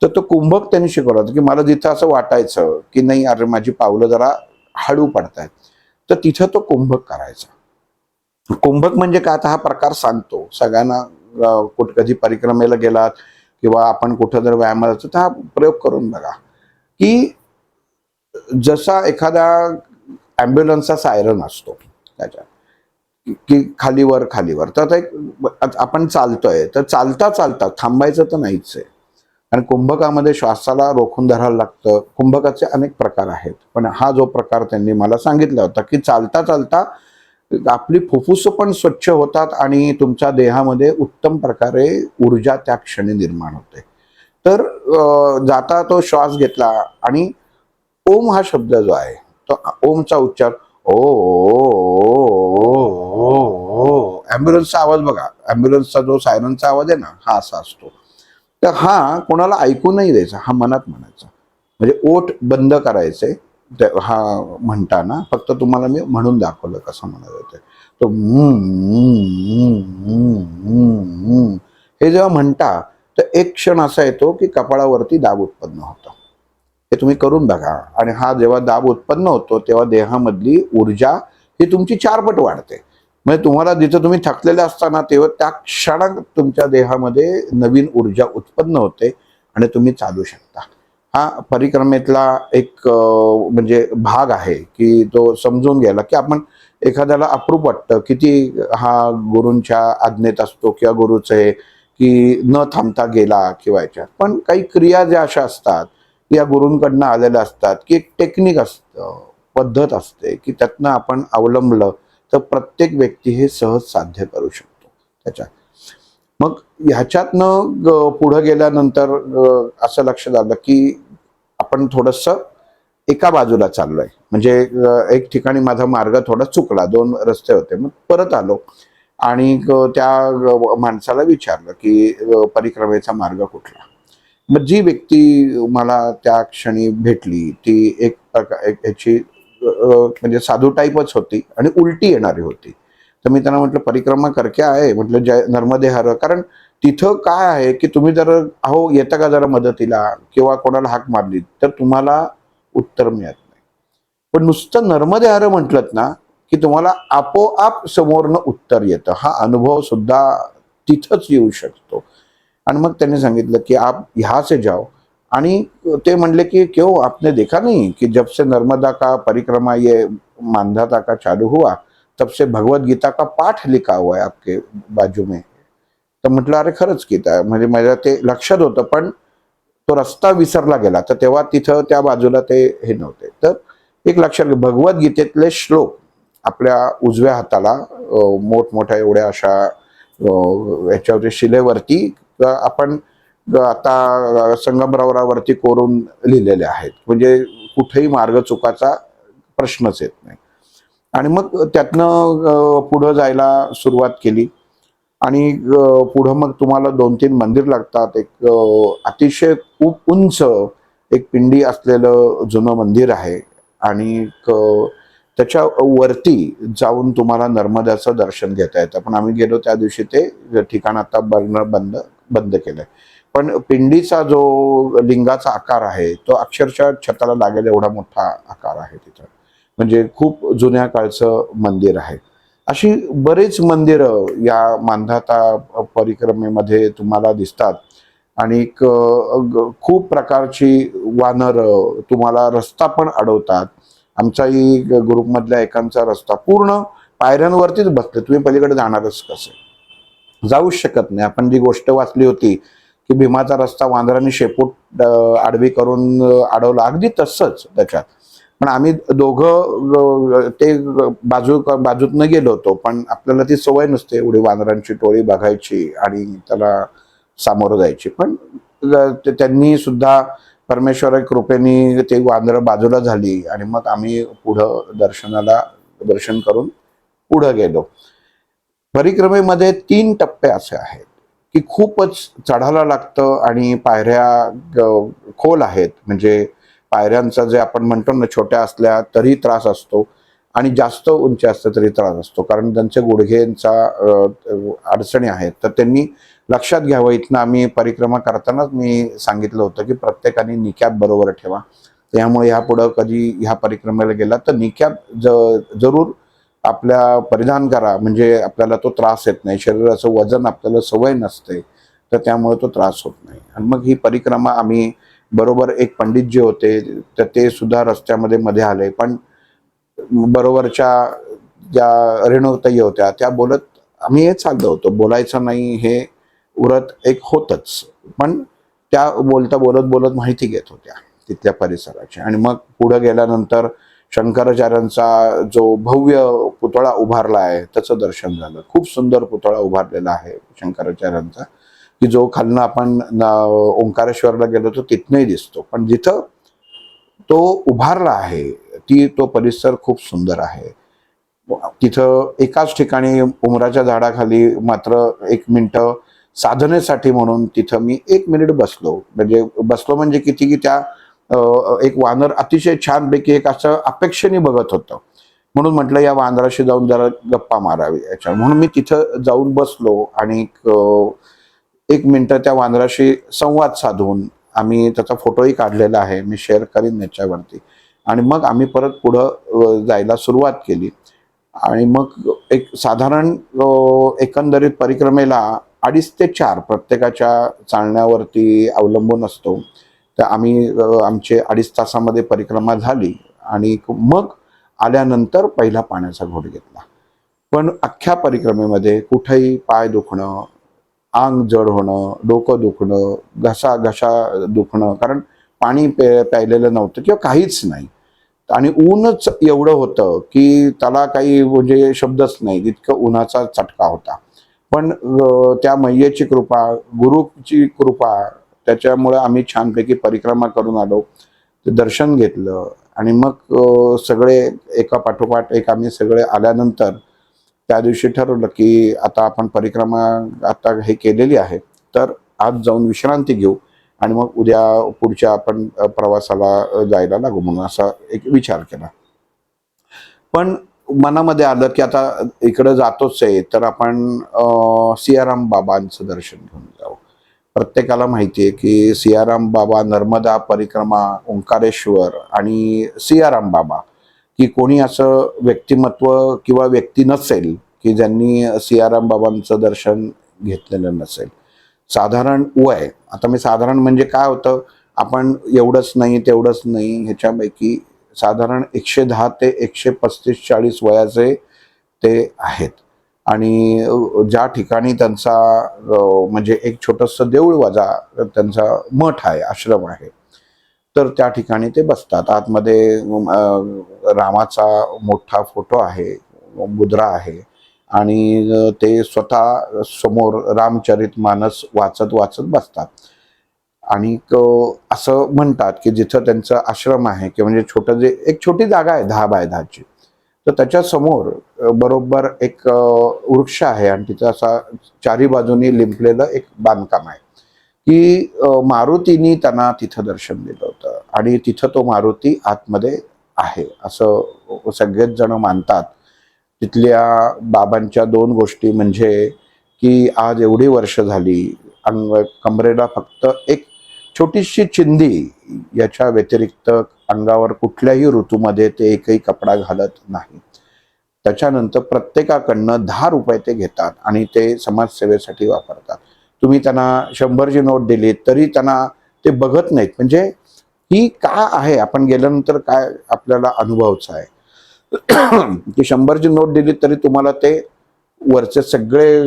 तर तो कुंभक त्यांनी शिकवला होता की मला जिथं असं वाटायचं की नाही अरे माझी पावलं जरा हळू पडतायत तर तिथं तो कुंभक करायचा. कुंभक म्हणजे काय, आता हा प्रकार सांगतो सगळ्यांना. कुठं कधी परिक्रमेला गेलात किंवा आपण कुठं जर व्यायामाला तर हा प्रयोग करून बघा, की जसा एखादा ॲम्ब्युलन्सचा सायरन असतो त्याच्यात, की खालीवर खालीवर, तर आता एक आपण चालतोय तर चालता चालता थांबायचं तर नाहीच आहे. आणि कुंभकामध्ये श्वासाला रोखून धरायला लागतं. कुंभकाचे अनेक प्रकार आहेत, पण हा जो प्रकार त्यांनी मला सांगितला होता, की चालता चालता आपली फुफ्फुसं पण स्वच्छ होतात आणि तुमच्या देहामध्ये उत्तम प्रकारे ऊर्जा त्या क्षणी निर्माण होते. तर जाता तो श्वास घेतला आणि ओम हा शब्द जो आहे तो ओमचा उच्चार ओ, ॲम्ब्युलन्सचा आवाज बघा, ॲम्ब्युलन्सचा जो सायरनचा आवाज आहे ना, हा असा असतो. तर हा कोणाला ऐकू नाही द्यायचा, हा मनात म्हणायचा. म्हणजे ओठ बंद करायचे हा म्हणताना. फक्त तुम्हाला मी म्हणून दाखवलं कसं म्हणायचं ते. तो हे जेव्हा म्हणता तर एक क्षण असा येतो की कपाळावरती दाब उत्पन्न होतं. हे तुम्ही करून बघा. आणि हा जेव्हा दाब उत्पन्न होतो तेव्हा देहामधली ऊर्जा ही तुमची 4 पट वाढते. म्हणजे तुम्हाला जिथं तुम्ही थकलेले असताना तेव्हा त्या क्षणात तुमच्या देहामध्ये नवीन ऊर्जा उत्पन्न होते आणि तुम्ही चालू शकता. हा परिक्रमेतला एक म्हणजे भाग आहे की तो समजून घ्यायला, की आपण एखाद्याला अप्रूप वाटतं किती हा गुरूंच्या आज्ञेत असतो किंवा गुरुचे, की न थांबता गेला किंवा याच्यात. पण काही क्रिया ज्या अशा असतात या गुरूंकडनं आलेल्या असतात, की एक टेक्निक असतं, पद्धत असते, की त्यातनं आपण अवलंबलं तर प्रत्येक व्यक्ती हे सहज साध्य करू शकतो त्याच्यात. मग ह्याच्यातनं पुढे गेल्यानंतर असं लक्षात आलं की आपण थोडंसं एका बाजूला चाललोय. म्हणजे एक ठिकाणी माझा मार्ग थोडा चुकला, 2 रस्ते होते. मग परत आलो आणि त्या माणसाला विचारलं की परिक्रमेचा मार्ग कुठला. मग जी व्यक्ती मला त्या क्षणी भेटली ती एक ह्याची म्हणजे साधू टाईपच होती आणि उलटी येणारी होती. तर मी त्यांना म्हटलं, परिक्रमा करके आहे म्हटलं, जय नर्मदे हर. कारण तिथं काय आहे की तुम्ही जर अहो येता का जरा मदतीला किंवा कोणाला हाक मारली तर तुम्हाला उत्तर मिळत नाही. पण नुसतं नर्मदे हर म्हटलं ना की तुम्हाला आपोआप समोरनं उत्तर येतं. हा अनुभव सुद्धा तिथंच येऊ शकतो. आणि मग त्यांनी सांगितलं की आप यहाँ से जाओ. आणि ते म्हणले की क्यों आपने देखा नहीं कि जब से नर्मदा का परिक्रमा ये मानधाता का चालू हुआ तब से भगवत गीता का पाठ लिखा हुआ है आपके बाजू में. तर म्हटलं अरे खरंच की, म्हणजे माझ्या ते लक्षात होतं पण तो रस्ता विसरला गेला. तर तेव्हा तिथं त्या बाजूला ते हे नव्हते. तर एक लक्षात घे, भगवद्गीतेतले श्लोक आपल्या उजव्या हाताला मोठमोठ्या एवढ्या अशा याच्यावरती शिलेवरती आपण आता संगमरवरावरती कोरून लिहिलेले आहेत. म्हणजे कुठेही मार्ग चुकाचा प्रश्नच येत नाही. आणि मग त्यातनं पुढं जायला सुरुवात केली. आणि पुढं मग तुम्हाला 2-3 मंदिर लागतात. एक अतिशय खूप उंच एक पिंडी असलेलं जुनं मंदिर आहे. आणि त्याच्या वरती जाऊन तुम्हाला नर्मदाचं दर्शन घेता येतं. पण आम्ही गेलो त्या दिवशी ते ठिकाण आता बंद केलंय. पण पिंडीचा जो लिंगाचा आकार आहे तो अक्षरशः छताला लागेल एवढा मोठा आकार आहे तिथं. म्हणजे खूप जुन्या काळचं मंदिर आहे. अशी बरेच मंदिरं या मानधाता परिक्रमेमध्ये तुम्हाला दिसतात. आणि खूप प्रकारची वानर तुम्हाला रस्ता पण अडवतात. आमचाही ग्रुपमधल्या एकांचा रस्ता पूर्ण पायऱ्यांवरतीच बसले. तुम्ही पलीकडे जाणारच कसे, जाऊच शकत नाही. आपण जी गोष्ट वाचली होती की भीमाचा रस्ता वानरांनी शेपूट आडवी करून अडवला, अगदी तसंच त्याच्यात. पण आम्ही दोघं ते बाजूतनं गेलो होतो. पण आपल्याला ती सवय नसते एवढी वानरांची टोळी बघायची आणि त्याला सामोरं जायची. पण त्यांनी सुद्धा परमेश्वर कृपेने ते वानरं बाजूला झाली आणि मग आम्ही पुढं दर्शन करून पुढं गेलो. परिक्रमेमध्ये 3 टप्पे असे आहेत की खूपच चढायला लागतं आणि पायऱ्या खोल आहेत. म्हणजे पायऱ्यांचा जे आपण म्हणतो ना, छोट्या असल्या तरी त्रास असतो आणि जास्त उंची असतं तरी त्रास असतो. कारण त्यांच्या गुडघ्यांचा अडचणी आहेत. तर त्यांनी लक्षात घ्यावं. इथनं आम्ही परिक्रमा करतानाच मी सांगितलं होतं की प्रत्येकाने निकॅप बरोबर ठेवा. त्यामुळे ह्यापुढं कधी ह्या परिक्रमेला गेला तर निकॅप जरूर आपल्या परिधान करा, म्हणजे आपल्याला तो त्रास येत नाही. शरीराचं वजन आपल्याला सवय नसते, तर त्यामुळे तो त्रास होत नाही. आणि मग ही परिक्रमा आम्ही बरोबर, एक पंडित जे होते तर ते सुद्धा रस्त्यामध्ये मध्ये आले, पण बरोबरच्या ज्या रेणुताई होत्या त्या बोलत, आम्ही हे चाललो होतो, बोलायचं नाही हे व्रत एक होतच, पण त्या बोलता बोलत बोलत माहिती घेत होत्या तिथल्या परिसराची. आणि मग पुढे गेल्यानंतर शंकराचार्यांचा जो भव्य पुतळा उभारला आहे त्याचं दर्शन झालं. खूप सुंदर पुतळा उभारलेला आहे शंकराचार्यांचा, की जो खालनं आपण ओंकारेश्वरला गेलो तर तिथनंही दिसतो, पण जिथं तो उभारला आहे तो परिसर खूप सुंदर आहे. तिथं एकाच ठिकाणी उमराच्या झाडाखाली मात्र 1 मिनिट साधनेसाठी म्हणून तिथं मी 1 मिनिट बसलो. म्हणजे किती, की त्या एक वानर अतिशय छानपैकी एक असं अपेक्षेने बघत होतं, म्हणून म्हटलं या वानराशी जाऊन जरा गप्पा मारावी याच्या, म्हणून मी तिथं जाऊन बसलो. आणि 1 मिनिट त्या वानराशी संवाद साधून आम्ही त्याचा फोटोही काढलेला आहे, मी शेअर करीन याच्यावरती. आणि मग आम्ही परत पुढं जायला सुरुवात केली. आणि मग एक साधारण एकंदरीत परिक्रमेला 2.5 ते 4 प्रत्येकाच्या चालण्यावरती अवलंबून असतो. तर आम्ही आमचे 2.5 तासामध्ये परिक्रमा झाली. आणि मग आल्यानंतर पहिला पाण्याचा घोट घेतला. पण अख्ख्या परिक्रमेमध्ये कुठेही पाय दुखणं, अंग जड होणं, डोकं दुखणं, घसा दुखणं, कारण पाणी प्यायलेलं नव्हतं किंवा काहीच नाही. आणि ऊनच एवढं होतं की त्याला काही म्हणजे शब्दच नाही, इतकं उन्हाचा चटका होता. पण त्या मैयेची कृपा, गुरुची कृपा, त्याच्यामुळे आम्ही छानपैकी परिक्रमा करून आलो. ते दर्शन घेतलं. आणि मग सगळे एका पाठोपाठ एक आम्ही सगळे आल्यानंतर त्या दिवशी ठरवलं की आता आपण परिक्रमा आता हे केलेली आहे, तर आज जाऊन विश्रांती घेऊ आणि मग उद्या पुढच्या आपण प्रवासाला जायला लागू, म्हणून असा एक विचार केला. पण मनामध्ये आलं की आता इकडे जातोच आहे तर आपण सियाराम बाबांचं दर्शन घेऊन जाऊ. प्रत्येकाला माहिती आहे की सियाराम बाबा, नर्मदा परिक्रमा, ओंकारेश्वर आणि सियाराम बाबा, की कोणी असं व्यक्तिमत्व किंवा व्यक्ती नसेल की ज्यांनी सियाराम बाबांचं दर्शन घेतलेलं नसेल. साधारण वय, आता मी साधारण म्हणजे काय होतं, आपण एवढंच नाही तेवढंच नाही ह्याच्यापैकी साधारण 110 ते 135-40 वयाचे ते आहेत. आणि ज्या ठिकाणी त्यांचा म्हणजे एक छोटंसं देऊळ वजा त्यांचा मठ आहे, आश्रम आहे, तर त्या ठिकाणी ते बसतात. आतमध्ये रामाचा मोठा फोटो आहे, मुद्रा आहे. आणि ते स्वतः समोर रामचरितमानस वाचत वाचत बसतात. आणि असं म्हणतात की जिथं त्यांचं आश्रम आहे, की म्हणजे छोटं जे एक छोटी जागा आहे 10 बाय 10 ची, तर त्याच्या समोर बरोबर एक वृक्ष आहे आणि तिथं असा चारी बाजूनी लिंपलेलं एक बांधकाम आहे, की मारुतीनी त्यांना तिथं दर्शन दिलं होतं आणि तिथं तो मारुती आतमध्ये आहे असं सगळेच जण मानतात. तिथल्या बाबांच्या 2 गोष्टी म्हणजे की आज एवढी वर्ष झाली, कमरेला फक्त एक छोटीशी चिंधी, याच्या व्यतिरिक्त अंगावर कुठल्याही ऋतूमध्ये ते एकही कपडा घालत नाही. त्याच्यानंतर प्रत्येकाकडनं 10 रुपये ते घेतात आणि ते समाजसेवेसाठी वापरतात. तुम्ही त्यांना 100ची नोट दिली तरी त्यांना ते बघत नाहीत, म्हणजे ही का आहे, आपण गेल्यानंतर काय आपल्याला अनुभवचं आहे. की 100ची नोट दिली तरी तुम्हाला ते वरचे सगळे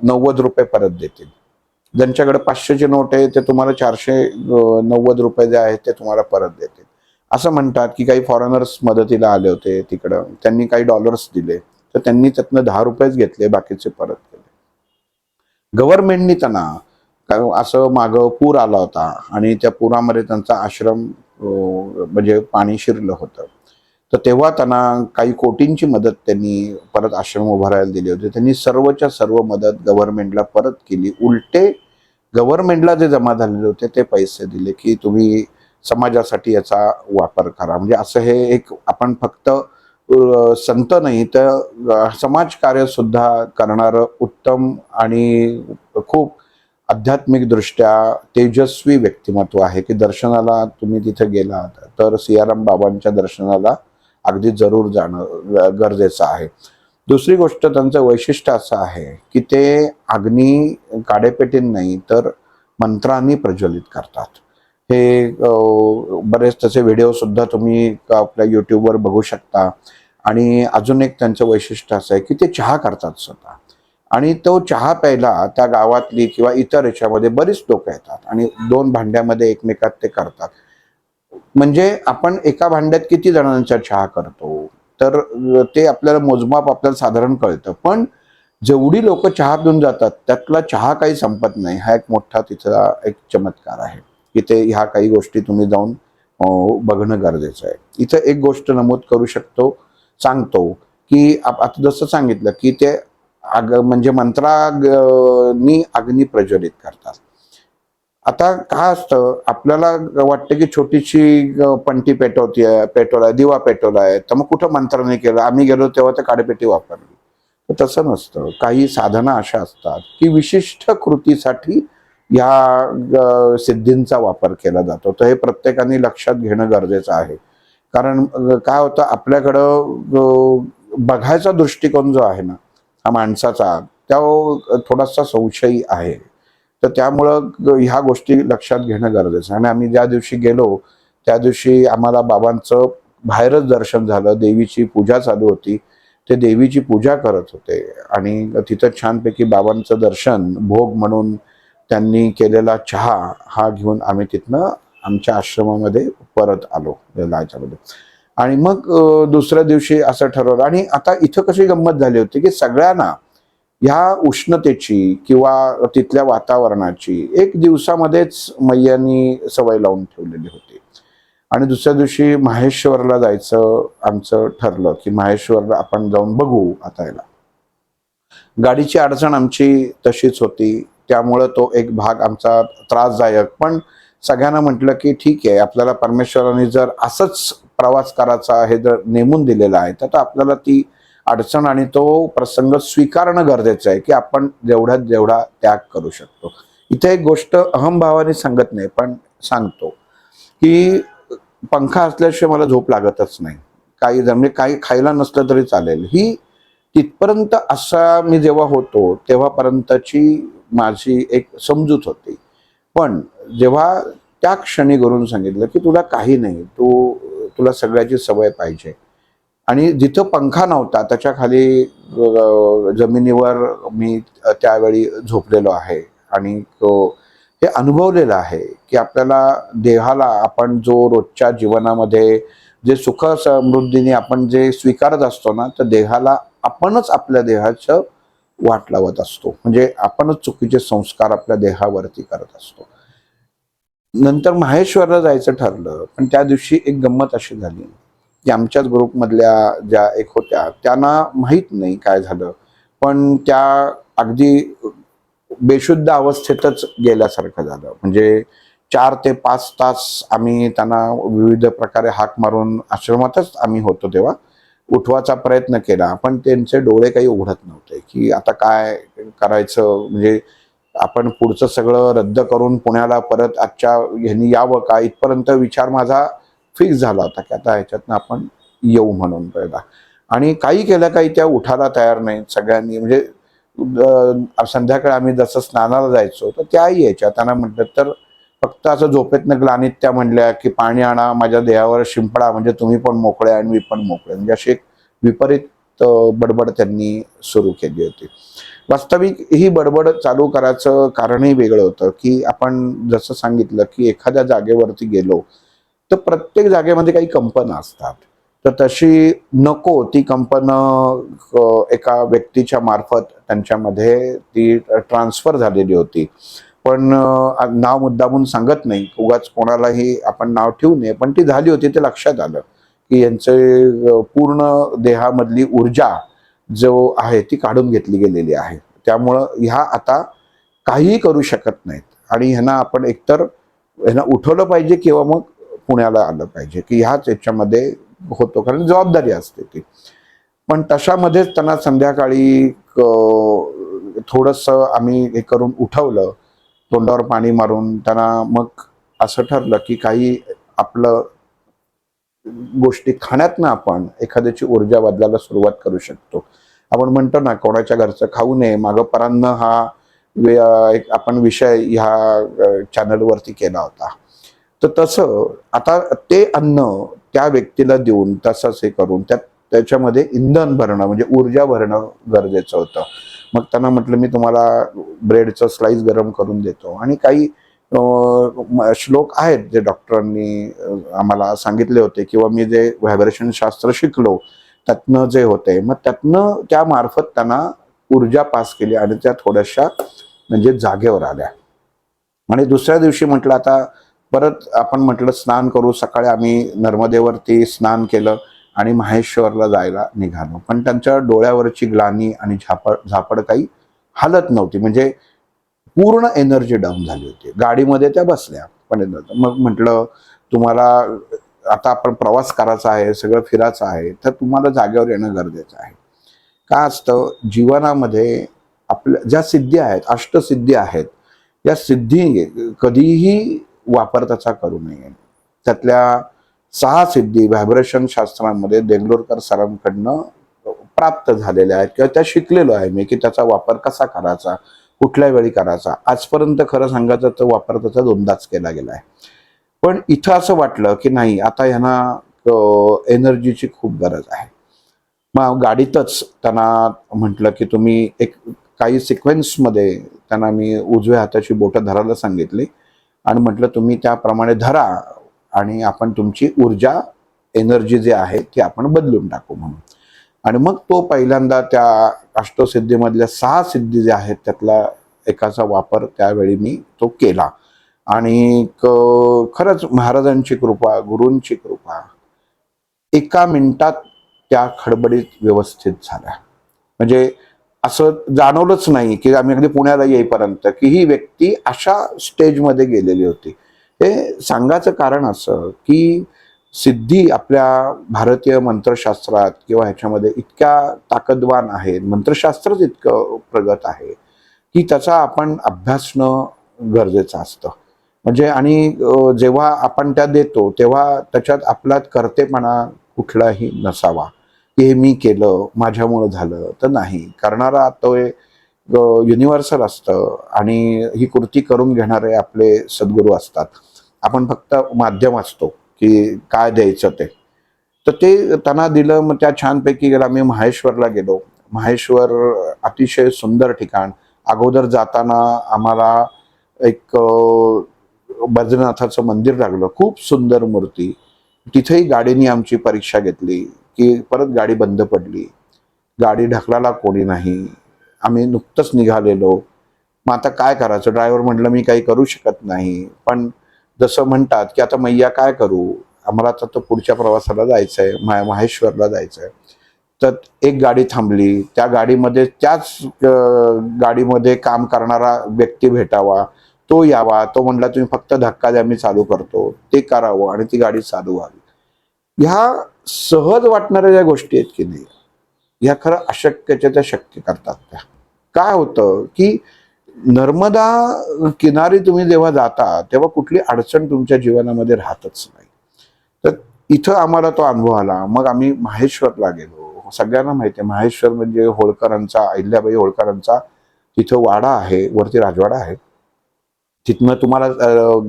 90 रुपये परत देतील. ज्यांच्याकडे 500ची नोट आहे ते तुम्हाला 490 रुपये जे आहेत ते तुम्हाला परत देतील. असं म्हणतात की काही फॉरेनर्स मदतीला आले होते तिकडं, त्यांनी काही डॉलर्स दिले, तर त्यांनी त्यातनं 10 रुपयेच घेतले, बाकीचे परत केले. गव्हर्नमेंटनी त्यांना असं मागं पूर आला होता आणि त्या पुरामध्ये त्यांचा आश्रम म्हणजे पाणी शिरलं होतं, तर तेव्हा त्यांना काही कोटींची मदत त्यांनी परत आश्रम उभारायला दिली होती. त्यांनी सर्वच्या सर्व मदत गव्हर्नमेंटला परत केली. उलटे गव्हर्नमेंटला जे जमा झालेले होते ते पैसे दिले की तुम्ही समाजासाठी याचा वापर करा. म्हणजे असं हे एक आपण फक्त संत नाही तर समाजकार्य सुद्धा करणारं उत्तम आणि खूप आध्यात्मिक दृष्ट्या तेजस्वी व्यक्तिमत्व आहे की दर्शनाला तुम्ही तिथे गेलात तर सियाराम बाबांच्या दर्शनाला अगदी जरूर जाणं गरजेचं आहे. दुसरी गोष्ट त्यांचं वैशिष्ट्य असं आहे की ते अग्नी काडेपेटीन नाही तर मंत्रांनी प्रज्वलित करतात. हे बरेच त्याचे व्हिडिओ सुद्धा तुम्ही आपल्या यूट्यूबवर बघू शकता. आणि अजून एक त्यांचं वैशिष्ट्य असं आहे की ते चहा करतात स्वतः आणि तो चहा प्यायला त्या गावातली किंवा इतर याच्यामध्ये बरीच लोक येतात आणि 2 भांड्यामध्ये एकमेकात ते करतात. म्हणजे आपण एका भांड्यात किती जणांचा चहा करतो तर ते आपल्याला मोजमाप आपल्याला साधारण कळतं. पण जेवढी लोक चहा पिऊन जातात त्यातला चहा काही संपत नाही. हा एक मोठा तिथला एक चमत्कार आहे की ते ह्या काही गोष्टी तुम्ही जाऊन बघणं गरजेचं आहे. इथं एक गोष्ट नमूद करू सांगतो की आता जसं सांगितलं की ते म्हणजे मंत्राग्नी अग्नी प्रज्वलित करतात. आता काय असतं आपल्याला वाटतं की छोटीशी पंटी पेटवलाय दिवा पेटवलाय तर मग कुठं मंत्राने केलं, आम्ही गेलो तेव्हा ते काडेपेटी वापरली. तर तसं नसतं. काही साधना अशा असतात की विशिष्ट कृतीसाठी या सिद्धींचा वापर केला जातो. तर हे प्रत्येकाने लक्षात घेणं गरजेचं आहे. कारण काय होतं आपल्याकडं बघायचा दृष्टिकोन जो आहे ना हा माणसाचा तो थोडासा संशयी आहे. तर त्यामुळं ह्या गोष्टी लक्षात घेणं गरजेचं आहे. आणि आम्ही ज्या दिवशी गेलो त्या दिवशी आम्हाला बाबांचं बाहेरच दर्शन झालं. देवीची पूजा चालू होती. ते देवीची पूजा करत होते आणि तिथं छानपैकी बाबांचं दर्शन भोग म्हणून त्यांनी केलेला चहा हा घेऊन आम्ही तिथनं आमच्या आश्रमामध्ये परत आलो याच्यामध्ये. आणि मग दुसऱ्या दिवशी असं ठरवलं. आणि आता इथं कशी गंमत झाली होती की सगळ्यांना ह्या उष्णतेची किंवा तिथल्या वातावरणाची एक दिवसामध्येच मैयांनी सवय लावून ठेवलेली होती. आणि दुसऱ्या दिवशी माहेश्वरला जायचं आमचं ठरलं की माहेश्वरला आपण जाऊन बघू. आता याला गाडीची अडचण आमची तशीच होती त्यामुळं तो एक भाग आमचा त्रासदायक. पण सगळ्यांना म्हटलं की ठीक आहे आपल्याला परमेश्वराने जर असंच प्रवास करायचा आहे जर नेमून दिलेला आहे तर आपल्याला ती अडचण आणि तो प्रसंग स्वीकारणं गरजेचं आहे की आपण जेवढा त्याग करू शकतो. इथे एक गोष्ट अहमभावाने सांगत नाही पण सांगतो की पंखा असल्याशिवाय मला झोप लागतच नाही. म्हणजे काही खायला नसलं तरी चालेल. ही तिथपर्यंत असा मी जेव्हा होतो तेव्हापर्यंतची माझी एक समजूत होती. पण जेव्हा त्या क्षणी करून सांगितलं की तुला काही नाही, तुला सगळ्याची सवय पाहिजे. आणि जिथं पंखा नव्हता त्याच्या खाली जमिनीवर मी त्यावेळी झोपलेलो आहे आणि हे अनुभवलेलं आहे की आपल्याला देहाला आपण जो रोजच्या जीवनामध्ये जे सुख समृद्धीने आपण जे स्वीकारत असतो ना तर देहाला आपणच आपल्या देहाचं वाट लावत असतो. म्हणजे आपणच चुकीचे संस्कार आपल्या देहावरती करत असतो. नंतर माहेश्वरला जायचं ठरलं. पण त्या दिवशी एक गंमत अशी झाली की आमच्याच ग्रुपमधल्या ज्या एक होत्या त्यांना माहीत नाही काय झालं पण त्या अगदी बेशुद्ध अवस्थेतच गेल्यासारखं झालं. म्हणजे 4 ते 5 तास आम्ही त्यांना विविध प्रकारे हाक मारून आश्रमातच आम्ही होतो तेव्हा उठवायचा प्रयत्न केला पण त्यांचे डोळे काही उघडत नव्हते की आता काय करायचं. म्हणजे आपण पुढचं सगळं रद्द करून पुण्याला परत आजच्या ह्यांनी यावं का इथपर्यंत विचार माझा फिक्स झाला होता की आता ह्याच्यातनं आपण येऊ म्हणून पहिला. आणि काही केलं काही त्या उठायला तयार नाही सगळ्यांनी. म्हणजे संध्याकाळी आम्ही जसं स्नानाला जायचो तर त्याही यायच्या. त्यांना म्हटलं तर फक्त असं झोपेतनं ग्लानीत त्या म्हणल्या की पाणी आणा माझ्या देहावर शिंपडा म्हणजे तुम्ही पण मोकळे आणि मी पण मोकळे. म्हणजे अशी एक विपरीत बडबड त्यांनी सुरू केली होती. वास्तविक ही बडबड चालू करायचं कारणही वेगळं होतं की आपण जसं सांगितलं की एखाद्या जागेवरती गेलो तर प्रत्येक जागेमध्ये काही कंपनं असतात. तर तशी नको ती कंपनं एका व्यक्तीच्या मार्फत त्यांच्यामध्ये ती ट्रान्सफर झालेली होती. पण नाव मुद्दामून सांगत नाही उगाच कोणालाही आपण नाव ठेवू नये. पण ती झाली होती ते लक्षात आलं की यांचे पूर्ण देहामधली ऊर्जा जो आहे ती काढून घेतली गेलेली आहे. त्यामुळं ह्या आता काहीही करू शकत नाहीत आणि ह्यांना आपण एकतर ह्यांना उठवलं पाहिजे किंवा मग पुण्याला आलं पाहिजे की ह्याच याच्यामध्ये होतो कारण जबाबदारी असते ती. पण तशामध्येच त्यांना संध्याकाळी थोडंसं आम्ही हे करून उठवलं तोंडावर पाणी मारून त्यांना मग असं ठरलं की काही आपलं गोष्टी खाण्यातनं आपण एखाद्याची ऊर्जा बदलायला सुरुवात करू शकतो. आपण म्हणतो ना, कोणाच्या घरचं खाऊ नये मागं परान्न हा एक आपण विषय ह्या चॅनलवरती केला होता. तर तसं आता ते अन्न त्या व्यक्तीला देऊन तसंच हे करून त्याच्यामध्ये इंधन भरणं म्हणजे ऊर्जा भरणं गरजेचं होतं. मग त्यांना म्हटलं मी तुम्हाला ब्रेडचं स्लाइस गरम करून देतो आणि काही श्लोक आहेत जे डॉक्टरांनी आम्हाला सांगितले होते किंवा मी जे व्हायब्रेशन शास्त्र शिकलो त्यातनं जे होते, मग त्यातनं त्या मार्फत त्यांना ऊर्जा पास केली आणि त्या थोड्याशा म्हणजे जागेवर आल्या. आणि दुसऱ्या दिवशी म्हटलं आता परत आपण म्हटलं स्नान करू. सकाळी आम्ही नर्मदेवरती स्नान केलं आणि माहेश्वरला जायला निघालो. पण त्यांच्या डोळ्यावरची ग्लानी आणि झापड काही हालत नव्हती. म्हणजे पूर्ण एनर्जी डाऊन झाली होती. गाडीमध्ये त्या बसल्या पण मग म्हटलं तुम्हाला आता आपण प्रवास करायचा आहे, सगळं फिरायचं आहे, तर तुम्हाला जागेवर येणं गरजेचं आहे. का असतं जीवनामध्ये आपल्या ज्या सिद्धी आहेत, अष्टसिद्धी आहेत, या सिद्धी कधीही वापर त्याचा करू नये. त्यातल्या 6 सिद्धी व्हायब्रेशन शास्त्रामध्ये देगलूरकर सरांकडनं प्राप्त झालेल्या आहेत किंवा त्या शिकलेलो आहे मी की त्याचा वापर कसा करायचा, कुठल्या वेळी करायचा. आजपर्यंत खरं सांगायचं तर वापर त्याचा 2दाच केला गेला आहे. पण इथं असं वाटलं की नाही आता यांना एनर्जीची खूप गरज आहे. मग गाडीतच त्यांना म्हटलं की तुम्ही एक काही सिक्वेन्समध्ये त्यांना मी उजव्या हाताची बोटं धरायला सांगितली आणि म्हटलं तुम्ही त्याप्रमाणे धरा आणि आपण तुमची ऊर्जा एनर्जी जी आहे ती आपण बदलून टाकू म्हणून. आणि मग तो पहिल्यांदा त्या अष्टसिद्धीमधल्या 6 सिद्धी ज्या आहेत त्यातला एकाचा वापर त्यावेळी मी तो केला. आणि खरंच महाराजांची कृपा, गुरूंची कृपा, एका मिनिटात त्या खडबडीत व्यवस्थित झाल्या. म्हणजे असं जाणवलंच नाही की आम्ही अगदी पुण्याला येईपर्यंत की ही व्यक्ती अशा स्टेजमध्ये गेलेली होती. हे सांगायचं कारण असं की सिद्धी आपल्या भारतीय मंत्रशास्त्रात किंवा ह्याच्यामध्ये इतक्या ताकदवान आहेत, मंत्रशास्त्रच इतकं प्रगत आहे की त्याचा आपण अभ्यासणं गरजेचं असतं. म्हणजे आणि जेव्हा आपण त्या देतो तेव्हा त्याच्यात आपला कर्तेपणा कुठलाही नसावा की हे मी केलं माझ्यामुळं झालं, तर नाही. करणारा तो युनिव्हर्सल असतं आणि ही कृती करून घेणारे आपले सद्गुरू असतात. आपण फक्त माध्यम असतो की काय द्यायचं ते. तर ते त्यांना दिलं. मग त्या छानपैकी गेला. आम्ही माहेश्वरला गेलो. माहेश्वर अतिशय सुंदर ठिकाण. अगोदर जाताना आम्हाला एक बद्रीनाथाचं मंदिर लागलं. खूप सुंदर मूर्ती. तिथेही गाडीने आमची परीक्षा घेतली की परत गाडी बंद पडली. गाडी ढकलायला कोणी नाही. आम्ही नुकतंच निघालेलो. मग आता काय करायचं? ड्रायव्हर म्हटलं मी काही करू शकत नाही. पण जसं म्हणतात की आता मैया काय करू? आम्हाला आता पुढच्या प्रवासाला जायचंय, माहेश्वरला जायचंय. तर एक गाडी थांबली. त्या गाडीमध्ये त्याच गाडीमध्ये काम करणारा व्यक्ती भेटावा, तो यावा. तो म्हणला तुम्ही फक्त धक्का द्या मी चालू करतो. ते करावं आणि ती गाडी चालू व्हावी. ह्या सहज वाटणाऱ्या ज्या गोष्टी आहेत की नाही, ह्या खरं अशक्यच्या त्या शक्य करतात. त्या काय होतं की नर्मदा किनारी तुम्ही जेव्हा जाता तेव्हा कुठली अडचण तुमच्या जीवनामध्ये राहतच नाही. तर इथं आम्हाला तो अनुभव आला. मग आम्ही माहेश्वरला गेलो. सगळ्यांना माहिती आहे माहेश्वर म्हणजे होळकरांचा, अहिल्याबाई होळकरांचा तिथं वाडा आहे, वरती राजवाडा आहे. तिथनं तुम्हाला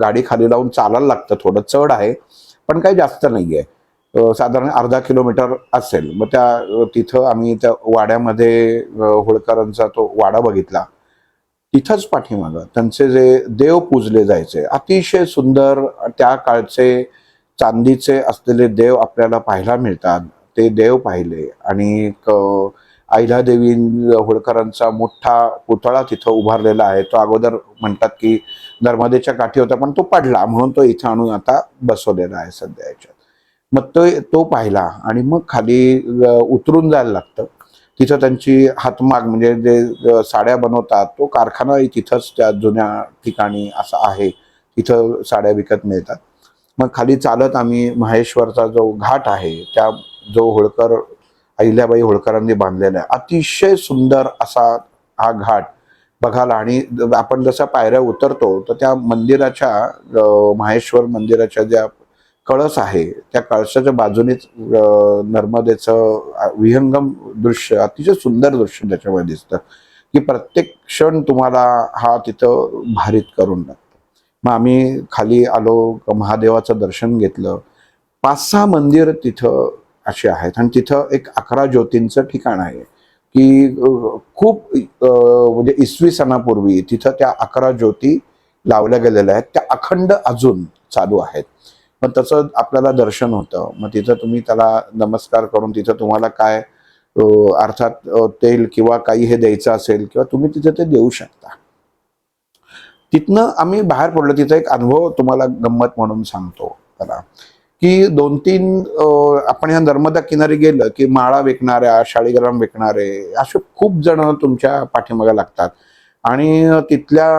गाडी खाली लावून चालायला लागतं. थोडं चढ आहे पण काही जास्त नाहीये. साधारण अर्धा किलोमीटर असेल. मग तिथं आम्ही त्या वाड्यामध्ये होळकरांचा तो वाडा बघितला. तिथंच पाठीमागं त्यांचे जे देव पूजले जायचे अतिशय सुंदर त्या काळचे चांदीचे असलेले देव आपल्याला पाहायला मिळतात. ते देव पाहिले आणि अहिल्यादेवी होळकरांचा मोठा पुतळा तिथं उभारलेला आहे. तो अगोदर म्हणतात की नर्मदेच्या काठी होता पण तो पडला म्हणून तो इथं आणून आता बसवलेला आहे सध्या याच्यात. मग तो पाहिला आणि मग खाली उतरून जायला लागतं. तिथं त्यांची हातमाग म्हणजे जे साड्या बनवतात तो कारखानाही तिथंच त्या जुन्या ठिकाणी असा आहे. तिथं साड्या विकत मिळतात. मग खाली चालत आम्ही माहेश्वरचा जो घाट आहे त्या जो अहिल्याबाई होळकरांनी बांधलेला आहे अतिशय सुंदर असा हा घाट. बघायला. आणि आपण जसा पायऱ्या उतरतो तर त्या मंदिराच्या माहेश्वर मंदिराच्या ज्या कळस आहे त्या कळसाच्या बाजूनेच नर्मदेचं विहंगम दृश्य, अतिशय सुंदर दृश्य त्याच्यामध्ये दिसतं की प्रत्येक क्षण तुम्हाला हा तिथं भारित करून टाकतो. मग आम्ही खाली आलो, महादेवाचं दर्शन घेतलं. 5-6 मंदिर तिथं अशी आहेत आणि तिथं एक 11 ज्योतींचं ठिकाण आहे की खूप म्हणजे इसवी सणापूर्वी तिथं त्या 11 ज्योती लावल्या गेलेल्या आहेत, त्या अखंड अजून चालू आहेत. मग तसं आपल्याला दर्शन होतं. मग तिथं तुम्ही त्याला नमस्कार करून तिथं तुम्हाला काय अर्थात तेल किंवा काही हे द्यायचं असेल किंवा तुम्ही तिथं ते देऊ शकता. तिथनं आम्ही बाहेर पडलो. तिथं एक अनुभव तुम्हाला गंमत म्हणून सांगतो त्याला, की 2-3 आपण ह्या नर्मदा किनारी गेलं की माळा विकणाऱ्या, शाळीग्राम विकणारे असे खूप जण तुमच्या पाठीमागे लागतात. आणि तिथल्या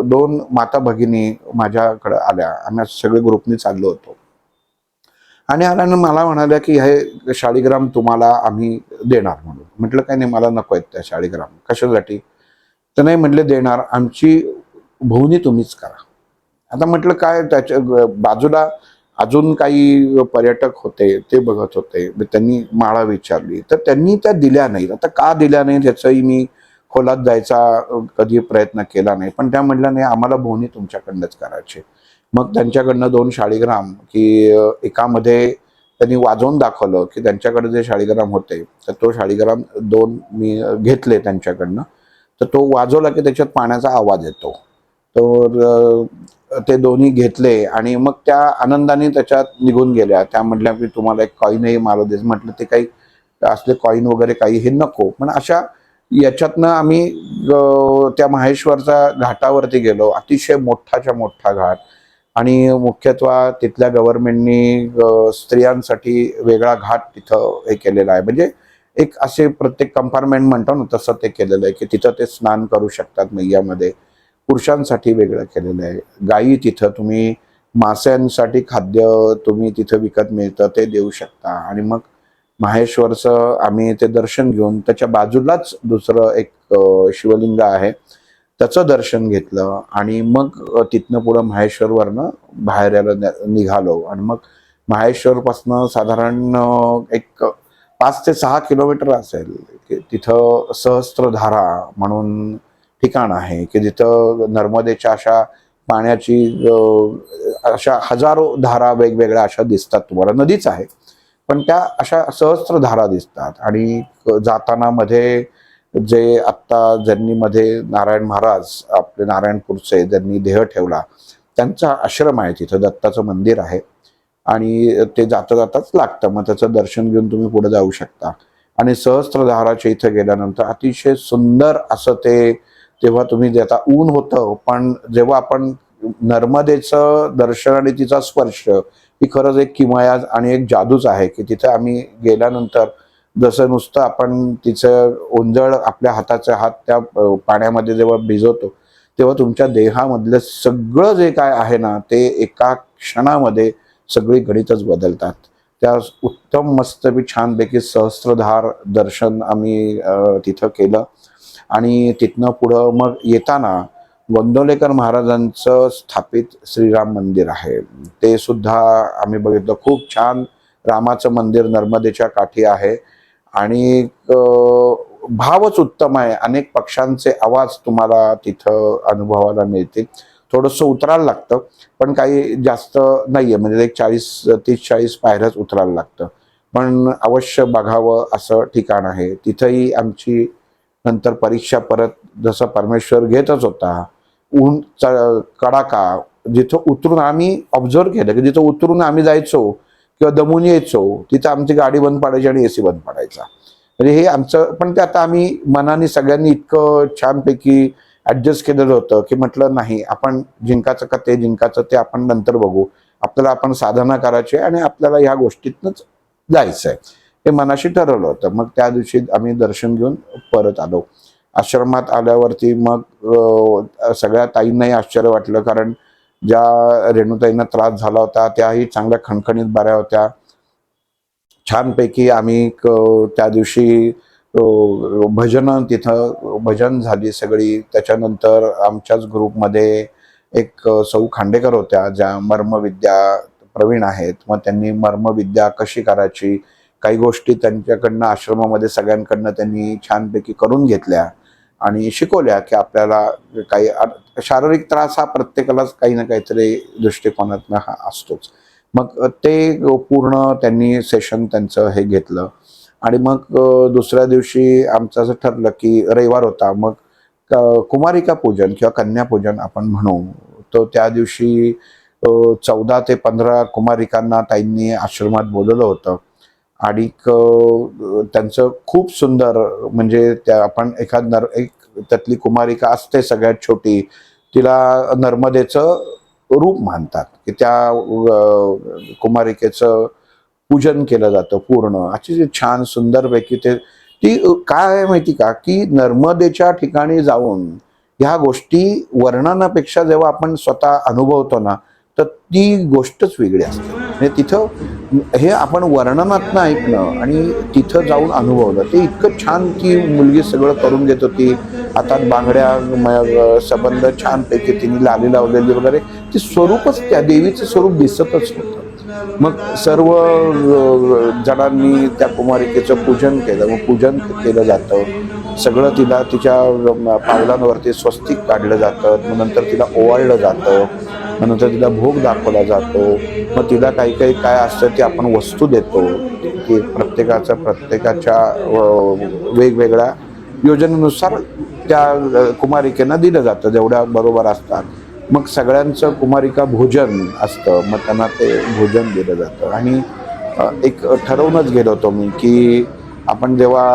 2 माता भगिनी माझ्याकडे आल्या. आम्ही सगळे ग्रुपनी चाललो होतो आणि आल्यानं मला म्हणाल्या की हे शाळीग्राम तुम्हाला आम्ही देणार म्हणून. म्हटलं काही नाही, मला नको आहेत त्या शाळीग्राम. कशासाठी? तर नाही म्हटले, देणार, आमची भोवनी तुम्हीच करा. आता म्हटलं काय, त्याच्या बाजूला अजून काही पर्यटक होते, ते बघत होते. त्यांनी माळा विचारली तर त्यांनी त्या दिल्या नाहीत. आता का दिल्या नाही त्याचाही मी खोलात जायचा कधी प्रयत्न केला नाही, पण त्या म्हटल्या नाही, आम्हाला भोवनी तुमच्याकडनंच करायची. मग त्यांच्याकडनं 2 शाळीग्राम की एकामध्ये त्यांनी वाजवून दाखवलं की त्यांच्याकडे जे शाळीग्राम होते तर तो शाळीग्राम 2 मी घेतले त्यांच्याकडनं. तर तो वाजवला की त्याच्यात पाण्याचा आवाज येतो. तर ते दोन्ही घेतले आणि मग त्या आनंदाने त्याच्यात निघून गेल्या. त्या म्हटल्या की तुम्हाला एक कॉईनही मला देस. म्हटलं ते काही असले कॉईन वगैरे काही हे नको. पण अशा याच्यातनं आम्ही त्या माहेश्वरच्या घाटावरती गेलो. अतिशय मोठाच्या मोठा घाट आणि मुख्यत्वे तिथल्या गव्हर्नमेंटनी स्त्रियांसाठी वेगळा घाट तिथं हे केलेला आहे. म्हणजे एक असे प्रत्येक कंपार्टमेंट म्हणतो ना तसं ते केलेलं आहे की तिथं ते स्नान करू शकतात मैयामध्ये. पुरुषांसाठी वेगळं केलेलं आहे. गायी तिथं तुम्ही, माशांसाठी खाद्य तुम्ही तिथं विकत मिळतं ते देऊ शकता. आणि मग माहेश्वरचं आम्ही ते दर्शन घेऊन त्याच्या बाजूलाच दुसरं एक शिवलिंग आहे, त्याचं दर्शन घेतलं आणि मग तिथनं पुढं माहेश्वरवरनं बाहेर यायला निघालो. आणि मग माहेश्वरपासनं साधारण एक 5 ते 6 किलोमीटर असेल तिथं सहस्त्रधारा म्हणून ठिकाण आहे की जिथं नर्मदेच्या अशा पाण्याची अशा हजारो धारा वेगवेगळ्या अशा दिसतात तुम्हाला. नदीच आहे पण त्या अशा सहस्त्रधारा दिसतात. आणि जाताना मध्ये जे आत्ता ज्यांनी मध्ये नारायण महाराज आपले नारायणपूरचे ज्यांनी देह ठेवला त्यांचा आश्रम आहे तिथं, दत्ताचं मंदिर आहे आणि ते जाता जाताच लागतं. मग त्याचं दर्शन घेऊन तुम्ही पुढे जाऊ शकता. आणि सहस्त्रधाराच्या इथं गेल्यानंतर अतिशय सुंदर असं ते, तेव्हा तुम्ही आता ऊन होतं पण जेव्हा आपण नर्मदेचं दर्शन आणि तिचा स्पर्श ही खरंच एक किमया आणि एक जादूच आहे की तिथे आम्ही गेल्यानंतर जसं नुसतं आपण तिचं ओंजळ आपल्या हाताचे हात त्या पाण्यामध्ये जेव्हा भिजवतो तेव्हा तुमच्या देहामधलं सगळं जे काय आहे ना ते एका क्षणामध्ये सगळी गणितच बदलतात. त्या उत्तम मस्तपैकी छानपैकी सहस्त्रधार दर्शन आम्ही तिथं केलं. आणि तिथनं पुढं मग येताना गोंदवलेकर महाराजांचं स्थापित श्रीराम मंदिर आहे, ते सुद्धा आम्ही बघितलं. खूप छान रामाचं मंदिर नर्मदेच्या काठी आहे आणि भावच उत्तम आहे. अनेक पक्ष्यांचे आवाज तुम्हाला तिथं अनुभवायला मिळतील. थोडंसं उतरायला लागतं पण काही जास्त नाहीये, म्हणजे एक 30-40 पायऱ्याच उतरायला लागतं. पण अवश्य बघावं असं ठिकाण आहे. तिथंही आमची नंतर परीक्षा परत जसं परमेश्वर घेतच होता. ऊन कडाका, जिथं उतरून आम्ही ऑब्झर्व केलं की जिथं उतरून आम्ही जायचो किंवा दमून यायचो तिथं आमची गाडी बंद पडायची आणि एसी बंद पडायचा. म्हणजे हे आमचं, पण ते आता आम्ही मनाने सगळ्यांनी इतकं छानपैकी ऍडजस्ट केलेलं होतं की म्हटलं नाही, आपण जिंकायचं का ते जिंकायचं ते आपण नंतर बघू. आपल्याला आपण साधना करायची आणि आपल्याला ह्या गोष्टीतनंच जायचंय हे मनाशी ठरवलं होतं. मग त्या दिवशी आम्ही दर्शन घेऊन परत आलो. आश्रमात आल्यावरती मग सगळ्या ताईंनाही आश्चर्य वाटलं, कारण ज्या रेणुताईंना त्रास झाला होता त्याही चांगल्या खणखणीत बऱ्या होत्या. छानपैकी आम्ही त्या दिवशी भजन तिथं भजन झाली सगळी. त्याच्यानंतर आमच्याच ग्रुपमध्ये एक सौ खांडेकर होत्या, ज्या मर्मविद्या प्रवीण आहेत. मग त्यांनी मर्मविद्या कशी करायची, काही गोष्टी त्यांच्याकडनं आश्रमामध्ये सगळ्यांकडनं त्यांनी छानपैकी करून घेतल्या आणि शिकवल्या की आपल्याला काही शारीरिक त्रास हा प्रत्येकालाच काही ना काहीतरी दृष्टिकोनातनं हा असतोच. मग ते पूर्ण त्यांनी सेशन त्यांचं हे घेतलं आणि मग दुसऱ्या दिवशी आमचं असं ठरलं की रविवार होता, मग कुमारिका पूजन किंवा कन्यापूजन आपण म्हणू. तो त्या दिवशी 14 ते 15 कुमारिकांना ताईंनी आश्रमात बोलवलं होतं आणि त्यांचं खूप सुंदर, म्हणजे त्या आपण एक त्यातली कुमारिका असते सगळ्यात छोटी, तिला नर्मदेचं रूप मानतात की त्या कुमारिकेचं पूजन केलं जातं पूर्ण. अशी छान सुंदरपैकी ती काय आहे माहिती का, की नर्मदेच्या ठिकाणी जाऊन ह्या गोष्टी वर्णनापेक्षा जेव्हा आपण स्वतः अनुभवतो ना, तर ती गोष्टच वेगळी असते. म्हणजे तिथं हे आपण वर्णनातनं ऐकणं आणि तिथं जाऊन अनुभवलं, ते इतकं छान. ती मुलगी सगळं करून घेत होती, हातात बांगड्या, संबंध छानपैकी तिने लाली लावलेली वगैरे. ते स्वरूपच त्या देवीचं स्वरूप दिसतच होतं. मग सर्व जणांनी त्या कुमारिकेचं पूजन केलं. मग पूजन केलं जातं सगळं. तिला तिच्या पावलांवरती स्वस्तिक काढलं जातं. मग नंतर तिला ओवाळलं जातं. मग नंतर तिला भोग दाखवला जातो. मग तिला काही काही काय असतं ते आपण वस्तू देतो, की प्रत्येकाच्या वेगवेगळ्या योजनेनुसार त्या कुमारिकेनं दिलं जातं, जेवढ्या बरोबर असतात. मग सगळ्यांचं कुमारिका भोजन असतं, मग त्यांना ते भोजन दिलं जातं. आणि एक ठरवूनच गेलो होतो मी की आपण जेव्हा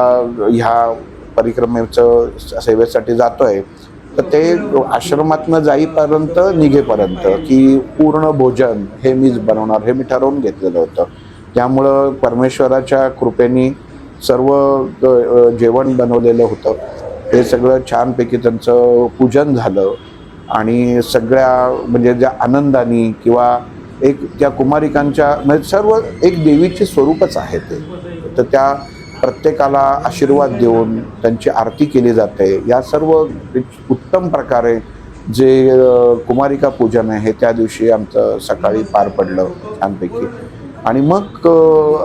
ह्या परिक्रमेचं सेवेसाठी जातोय, तर ते आश्रमातनं जाईपर्यंत निघेपर्यंत की पूर्ण भोजन हे मीच बनवणार, हे मी ठरवून घेतलेलं होतं. त्यामुळं परमेश्वराच्या कृपेने सर्व जेवण बनवलेलं होतं. ते सगळं छानपैकी त्यांचं पूजन झालं आणि सगळ्या म्हणजे ज्या आनंदाने किंवा एक त्या कुमारिकांच्या म्हणजे सर्व एक देवीचे स्वरूपच आहे ते. तर त्या प्रत्येकाला आशीर्वाद देऊन त्यांची आरती केली जाते. या सर्व उत्तम प्रकारे जे कुमारिका पूजन आहे त्या दिवशी आमचं सकाळी पार पडलं छानपैकी. आणि मग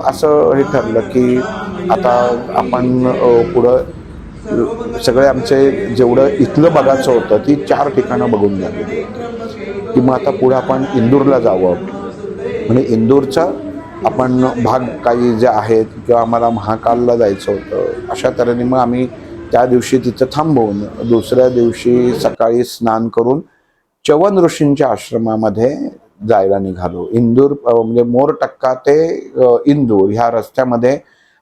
असं हे ठरलं की आता आपण पुढं सगळे आमचे जेवढं इथलं बघायचं होतं ती 4 ठिकाणं बघून झालेली होती, की मग आता पुढे आपण इंदूरला जावं. म्हणजे इंदूरचा आपण भाग काही जे आहेत, किंवा आम्हाला महाकालला जायचं होतं, अशा तऱ्हेने मग आम्ही त्या दिवशी तिथं थांबवून दुसऱ्या दिवशी सकाळी स्नान करून च्यवन ऋषींच्या आश्रमामध्ये जायला निघालो. इंदूर म्हणजे मोरटक्का ते इंदूर ह्या रस्त्यामध्ये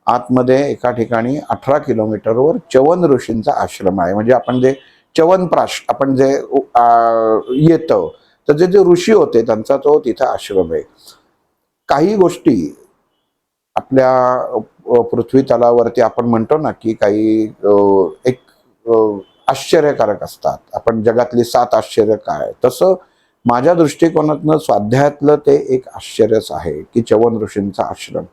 आतमध्ये एका ठिकाणी 18 किलोमीटरवर च्यवन ऋषींचा आश्रम आहे. म्हणजे आपण जे च्यवनप्राश आपण जे येतं, तर जे ऋषी होते त्यांचा तो तिथं आश्रम आहे. काही गोष्टी आपल्या पृथ्वी तलावरती आपण म्हणतो ना की काही एक आश्चर्यकारक असतात. आपण जगातली 7 आश्चर्य काय, तसं माझ्या दृष्टिकोनातनं स्वाध्यायातलं ते एक आश्चर्यच आहे की च्यवन ऋषींचा आश्रम.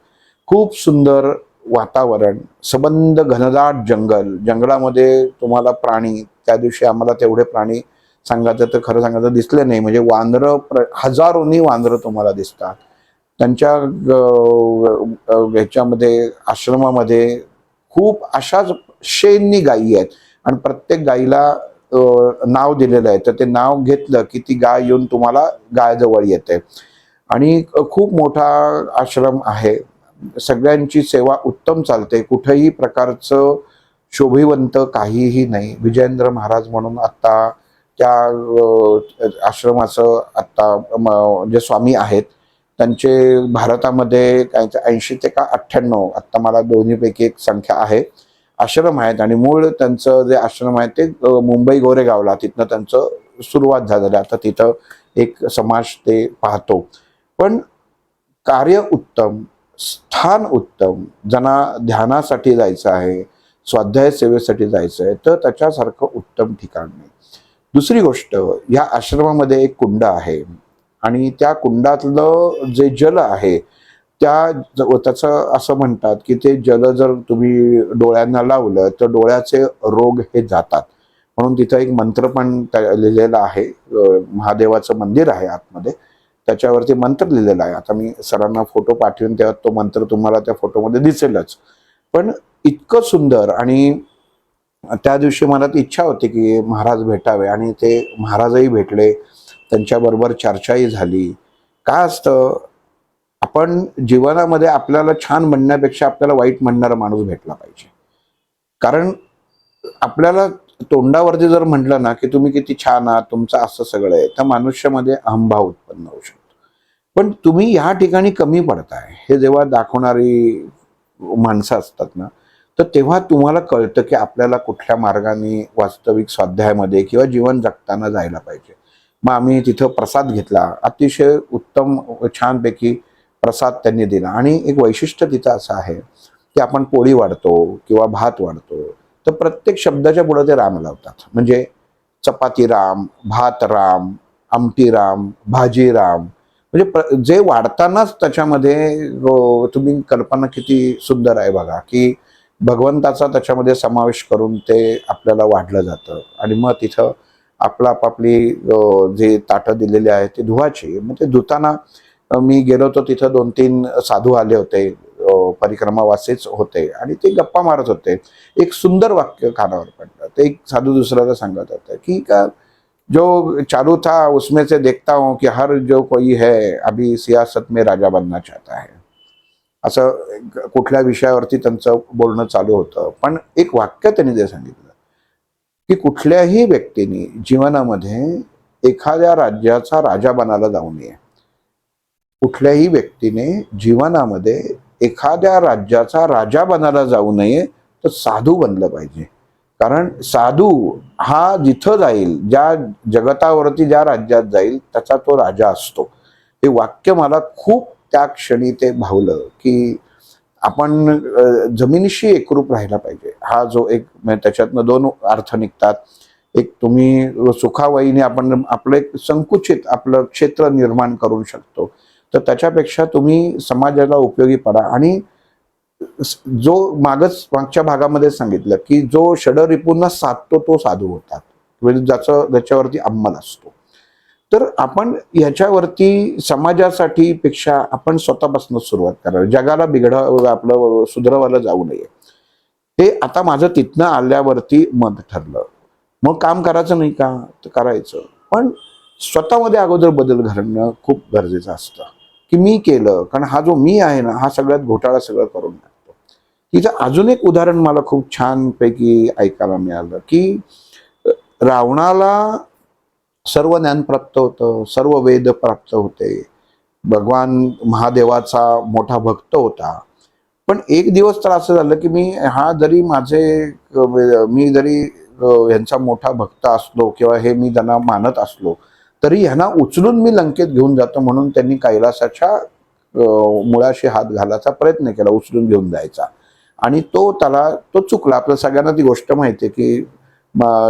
खूप सुंदर वातावरण, सबंध घनदाट जंगलामध्ये तुम्हाला प्राणी, त्या दिवशी आम्हाला तेवढे प्राणी सांगायचं तर खरं सांगायचं दिसले नाही. म्हणजे वानरं हजारोनी वानरं तुम्हाला दिसतात त्यांच्या ह्याच्यामध्ये आश्रमामध्ये. खूप अशाच शेनी गायी आहेत आणि प्रत्येक गायीला नाव दिलेलं आहे. तर ते नाव घेतलं की ती गाय येऊन तुम्हाला गायजवळ येते. आणि खूप मोठा आश्रम आहे. सगळ्यांची सेवा उत्तम चालते. कुठेही प्रकारचं शोभिवंत काहीही नाही. विजयेंद्र महाराज म्हणून आत्ता त्या आश्रमाचं आत्ता जे स्वामी आहेत, त्यांचे भारतामध्ये काय 80 ते का 98, आत्ता मला दोन्हीपैकी एक संख्या आहे, आश्रम आहेत. आणि मूळ त्यांचं जे आश्रम आहे ते मुंबई गोरेगावला, तिथनं त्यांचं सुरुवात झालेलं. आता तिथं एक समाज ते पाहतो. पण कार्य उत्तम, स्थान उत्तम. ज्यांना ध्यानासाठी जायचं आहे, स्वाध्याय सेवेसाठी जायचं आहे, तर त्याच्यासारखं उत्तम ठिकाण नाही. दुसरी गोष्ट, या आश्रमामध्ये एक कुंड आहे आणि त्या कुंडातलं जे जल आहे त्याचं असं म्हणतात की ते जल जर तुम्ही डोळ्यांना लावलं तर डोळ्याचे रोग हे जातात. म्हणून तिथं एक मंत्र पण लिहिलेला आहे. महादेवाचं मंदिर आहे आतमध्ये, त्याच्यावरती मंत्र लिहिलेला आहे. आता मी सरांना फोटो पाठवून तेव्हा तो मंत्र तुम्हाला त्या फोटोमध्ये दिसेलच. पण इतकं सुंदर, आणि त्या दिवशी मनात इच्छा होती की महाराज भेटावे, आणि ते महाराजही भेटले, त्यांच्याबरोबर चर्चाही झाली. काय असतं, आपण जीवनामध्ये आपल्याला छान म्हणण्यापेक्षा आपल्याला वाईट म्हणणारा माणूस भेटला पाहिजे. कारण आपल्याला तोंडावरती जर म्हटलं ना की तुम्ही किती छान आहात, तुमचं असं सगळं आहे, तर मनुष्यामध्ये अहंभाव उत्पन्न होऊ शकतो. पण तुम्ही ह्या ठिकाणी कमी पडताय हे जेव्हा दाखवणारी माणसं असतात ना, तर तेव्हा तुम्हाला कळतं की आपल्याला कुठल्या मार्गाने वास्तविक स्वाध्यायामध्ये किंवा जीवन जगताना जायला पाहिजे. मग आम्ही तिथं प्रसाद घेतला, अतिशय उत्तम छानपैकी प्रसाद त्यांनी दिला. आणि एक वैशिष्ट्य तिथं असं आहे की आपण पोळी वाढतो किंवा भात वाढतो, तर प्रत्येक शब्दाच्या पुढे ते राम लावतात. म्हणजे चपाती राम, भात राम, आमटी राम, भाजी राम. म्हणजे जे वाढतानाच त्याच्यामध्ये तुम्ही कल्पना किती सुंदर आहे बघा, की भगवंताचा त्याच्यामध्ये समावेश करून ते आपल्याला वाढलं जातं. आणि मग तिथं आपलं आपापली जे ताटं दिलेली आहेत ती धुवायची. मग ते धुताना मी गेलो होतो तिथं 2-3 साधू आले होते, परिक्रमावासीच होते, आणि ते गप्पा मारत होते. एक सुंदर वाक्य कानावर पडलं. ते एक साधू दुसऱ्याला सांगत होते की का जो चालू था उसमें से देखता हूं कि हर जो कोई है अभी सियासत में राजा बनना चाहता है. असं कुठल्या विषयावरती त्यांचं बोलणं चालू होतं. पण एक वाक्य त्यांनी ते सांगितलं की कुठल्याही व्यक्तीने जीवनामध्ये एखाद्या राज्याचा राजा बनायला जाऊ नये. कुठल्याही व्यक्तीने जीवनामध्ये एखाद्या राज्याचा राजा बनायला जाऊ नये, तर साधू बनलं पाहिजे. कारण साधू हा जिथं जाईल, ज्या जगतावरती ज्या राज्यात जाईल, त्याचा तो राजा असतो. हे वाक्य मला खूप त्या क्षणी ते भावलं की आपण जमिनीशी एकरूप राहायला पाहिजे. हा जो एक म्हणजे त्याच्यातनं 2 अर्थ निघतात. एक तुम्ही सुखावईने आपण आपलं एक संकुचित आपलं क्षेत्र निर्माण करू शकतो, तर त्याच्यापेक्षा तुम्ही समाजाला उपयोगी पडा. आणि जो मागच्या भागामध्ये सांगितलं की जो षडरिपूंना साधतो तो साधू होतात, म्हणजे ज्याच्यावरती अंमल असतो. तर आपण याच्यावरती समाजासाठी पेक्षा आपण स्वतःपासून सुरुवात करावी. जगाला आपलं सुधरवायला जाऊ नये. हे आता माझं तिथनं आल्यावरती मत ठरलं. मग काम करायचं नाही का, तर करायचं, पण स्वतःमध्ये अगोदर बदल घडणं खूप गरजेचं असतं. की मी केलं, कारण हा जो मी आहे ना, हा सगळ्यात घोटाळा सगळं करून टाकतो. तिचं अजून एक उदाहरण मला खूप छानपैकी ऐकायला मिळालं की रावणाला सर्व ज्ञान प्राप्त होतं, सर्व वेद प्राप्त होते, भगवान महादेवाचा मोठा भक्त होता. पण एक दिवस तर असं झालं की मी जरी यांचा मोठा भक्त असलो किंवा हे मी त्यांना मानत असलो, तरी ह्यांना उचलून मी लंकेत घेऊन जातो, म्हणून त्यांनी कैलासाच्या मुळाशी हात घालायचा प्रयत्न केला, उचलून घेऊन जायचा. आणि तो चुकला. आपल्या सगळ्यांना ती गोष्ट माहिती आहे की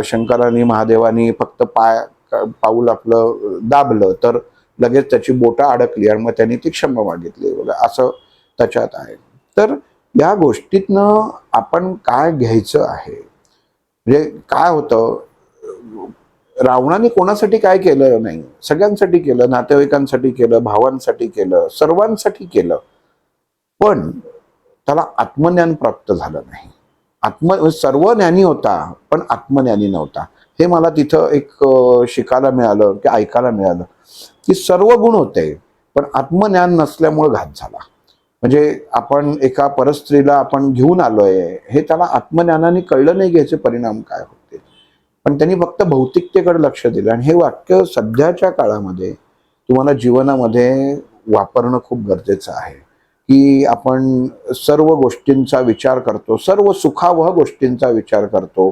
शंकरांनी महादेवानी फक्त पाऊल आपलं दाबलं तर लगेच त्याची बोटं अडकली, आणि मग त्यांनी ती क्षमा मागितली, असं त्याच्यात आहे. तर या गोष्टीतनं आपण काय घ्यायचं आहे, म्हणजे काय होतं, रावणाने कोणासाठी काय केलं नाही, सगळ्यांसाठी केलं, नातेवाईकांसाठी केलं, भावांसाठी केलं, सर्वांसाठी केलं. पण त्याला आत्मज्ञान प्राप्त झालं नाही. सर्व ज्ञानी होता पण आत्मज्ञानी नव्हता. हे मला तिथं एक शिकायला मिळालं की ऐकायला मिळालं की सर्व गुण होते, पण आत्मज्ञान नसल्यामुळे घात झाला. म्हणजे आपण एका परस्त्रीला आपण घेऊन आलोय, हे त्याला आत्मज्ञानाने कळलं नाही की याचे परिणाम काय होते. पण त्यांनी फक्त भौतिकतेकडे लक्ष दिलं. आणि हे वाक्य सध्याच्या काळामध्ये तुम्हाला जीवनामध्ये वापरणं खूप गरजेचं आहे की आपण सर्व गोष्टींचा विचार करतो, सर्व सुखावह गोष्टींचा विचार करतो,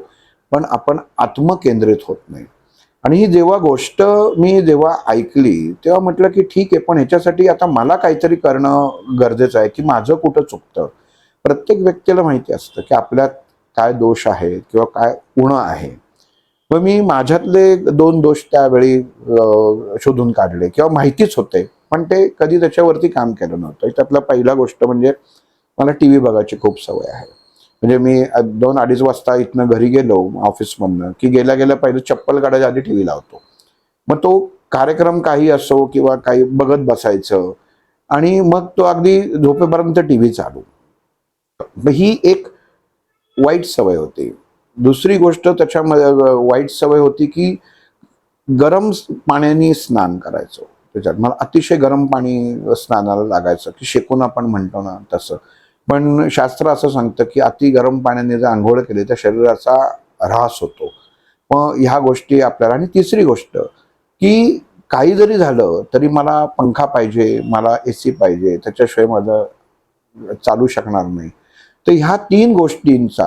पण आपण आत्मकेंद्रित होत नाही. आणि ही गोष्ट मी जेव्हा ऐकली तेव्हा म्हटलं की ठीक आहे, पण ह्याच्यासाठी आता मला काहीतरी करणं गरजेचं आहे की माझं कुठं चुकतं. प्रत्येक व्यक्तीला माहिती असतं की आपल्यात काय दोष आहे किंवा काय उणं आहे. मग मी माझ्यातले 2 दोष त्यावेळी शोधून काढले, किंवा माहितीच होते पण ते कधी त्याच्यावरती काम केलं नव्हतं. त्यातला पहिला गोष्ट म्हणजे मला टीव्ही बघायची खूप सवय आहे. म्हणजे मी 2-2:30 वाजता इथनं घरी गेलो ऑफिसमधनं की गेल्या गेल्या पहिलं चप्पल काढायच्या आधी टीव्ही लावतो. मग तो कार्यक्रम काही असो किंवा काही बघत बसायचं आणि मग तो अगदी झोपेपर्यंत टीव्ही चालू. मग ही एक वाईट सवय होती. दुसरी गोष्ट त्याच्यामध्ये वाईट सवय होती की गरम पाण्याने स्नान करायचो. त्याच्यात मला अतिशय गरम पाणी स्नानाला लागायचं की शेकून आपण म्हणतो ना तसं. पण शास्त्र असं सांगतं की अति गरम पाण्याने जर अंघोळ केली तर शरीराचा ऱ्हास होतो. मग ह्या गोष्टी आपल्याला आणि तिसरी गोष्ट की काही जरी झालं तरी मला पंखा पाहिजे, मला एसी पाहिजे, त्याच्याशिवाय माझं चालू शकणार नाही. तर ह्या 3 गोष्टींचा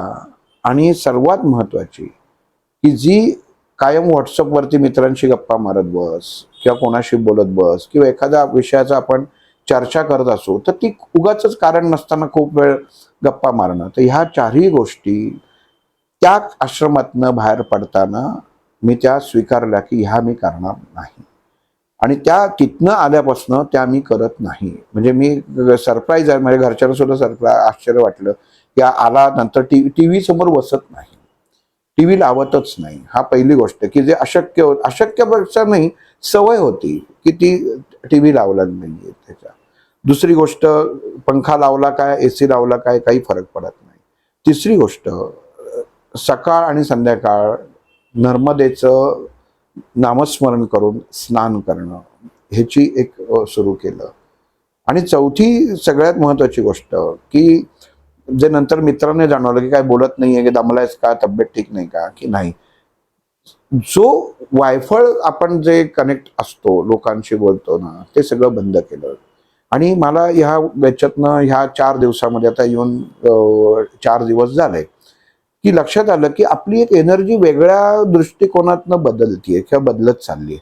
आणि सर्वात महत्त्वाची की जी कायम व्हॉट्सअपवरती मित्रांशी गप्पा मारत बस किंवा कोणाशी बोलत बस किंवा एखाद्या विषयाचा आपण चर्चा करत असू तर ती उगाचच कारण नसताना खूप वेळ गप्पा मारणं. तर ह्या चारही गोष्टी त्या आश्रमातनं बाहेर पडताना मी त्या स्वीकारल्या की ह्या मी करणार नाही. आणि त्या तिथनं आल्यापासनं त्या मी करत नाही. म्हणजे मी सरप्राईज आहे, माझ्या घरच्यांना सुद्धा आश्चर्य वाटलं की आला नंतर टीव्ही समोर बसत नाही, टीव्ही लावतच नाही. हा पहिली गोष्ट की जे अशक्यपेक्षा नाही सवय होती की ती टीव्ही लावला नाहीये त्याच्या. दुसरी गोष्ट पंखा लावला काय एसी लावला काय काही फरक पडत नाही. तिसरी गोष्ट सकाळ आणि संध्याकाळ नर्मदेचं नामस्मरण करून स्नान करणं ह्याची एक सुरू केलं. आणि चौथी सगळ्यात महत्वाची गोष्ट की जे नंतर मित्रांनी जाणवलं की काय बोलत नाहीये की दमलायस का, तब्येत ठीक नाही का, की नाही. जो वायफळ आपण जे कनेक्ट असतो लोकांशी बोलतो ना ते सगळं बंद केलं. आणि मला ह्या याच्यातनं ह्या 4 दिवसामध्ये आता येऊन 4 दिवस झाले की लक्षात आलं की आपली एक एनर्जी वेगळ्या दृष्टिकोनातनं बदलतीये किंवा बदलत चालली.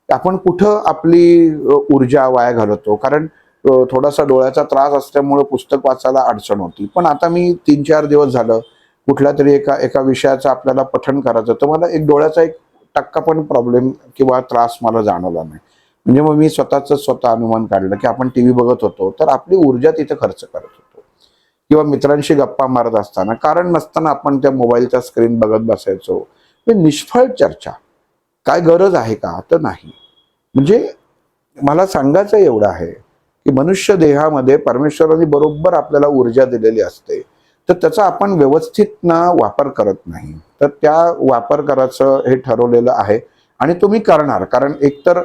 आपण कुठं आपली ऊर्जा वाया घालवतो. कारण थोडासा डोळ्याचा त्रास असल्यामुळे पुस्तक वाचायला अडचण होती. पण आता मी 3-4 दिवस झालं कुठल्या तरी एका विषयाचं आपल्याला पठण करायचं तर मला एक डोळ्याचा 1% पण प्रॉब्लेम किंवा त्रास मला जाणवला नाही. म्हणजे मग मी स्वतः अनुमान काढलं की आपण टीव्ही बघत होतो तर आपली ऊर्जा तिथे खर्च करत होतो किंवा मित्रांशी गप्पा मारत असताना कारण नसताना आपण त्या मोबाईलच्या स्क्रीन बघत बसायचो. निष्फळ चर्चा. काय गरज आहे का, तर नाही. म्हणजे मला सांगायचं एवढं आहे की मनुष्य देहामध्ये परमेश्वराने बरोबर आपल्याला ऊर्जा दिलेली असते. तर त्याचा आपण व्यवस्थित ना वापर करत नाही. तर त्या वापर करायचं हे ठरवलेलं आहे आणि तुम्ही करणार. कारण एकतर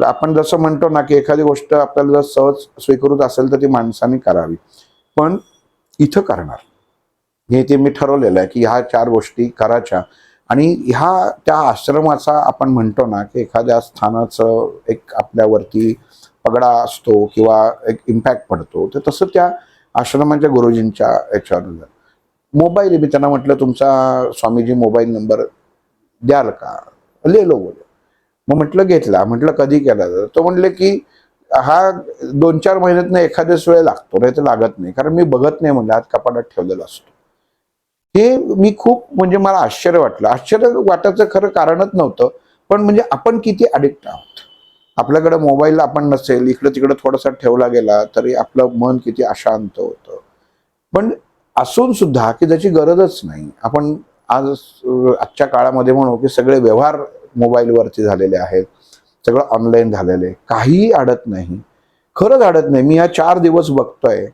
आपण जसं म्हणतो ना की एखादी गोष्ट आपल्याला जर सहज स्वीकृत असेल तर ती माणसाने करावी. पण इथं करणार. हे ते मी ठरवलेलं आहे की ह्या 4 गोष्टी करायच्या. आणि ह्या त्या आश्रमाचा आपण म्हणतो ना की एखाद्या स्थानाचं एक आपल्यावरती पगडा असतो किंवा एक इम्पॅक्ट पडतो. तर तसं त्या आश्रमाच्या गुरुजींच्या याच्यावर मोबाईल मी त्यांना म्हटलं तुमचा स्वामीजी मोबाईल नंबर द्याल का. लिहिलो बोले. मग म्हटलं घेतला. म्हटलं कधी केला तो म्हणले की हा 2-4 महिन्यातनं एखाद्याच वेळ लागतो नाही तर लागत नाही. कारण मी बघत नाही म्हणलं हात कपाटात ठेवलेला असतो. हे मी खूप म्हणजे मला आश्चर्य वाटलं. आश्चर्य वाटायचं खरं कारणच नव्हतं. पण म्हणजे आपण किती अडिक्ट आहोत. आपल्याकडे मोबाईल आपण नसेल इकडे तिकडे थोडासा ठेवला गेला तरी आपलं मन किती अशांत होतं. पण असून सुद्धा की त्याची गरजच नाही. आपण आजच्या काळामध्ये म्हणू की सगळे व्यवहार मोबाईलवरती झालेले आहेत. सगळं ऑनलाईन झालेलं आहे. काहीही अडत नाही. खरंच अडत नाही. मी या 4 दिवस बघतोय.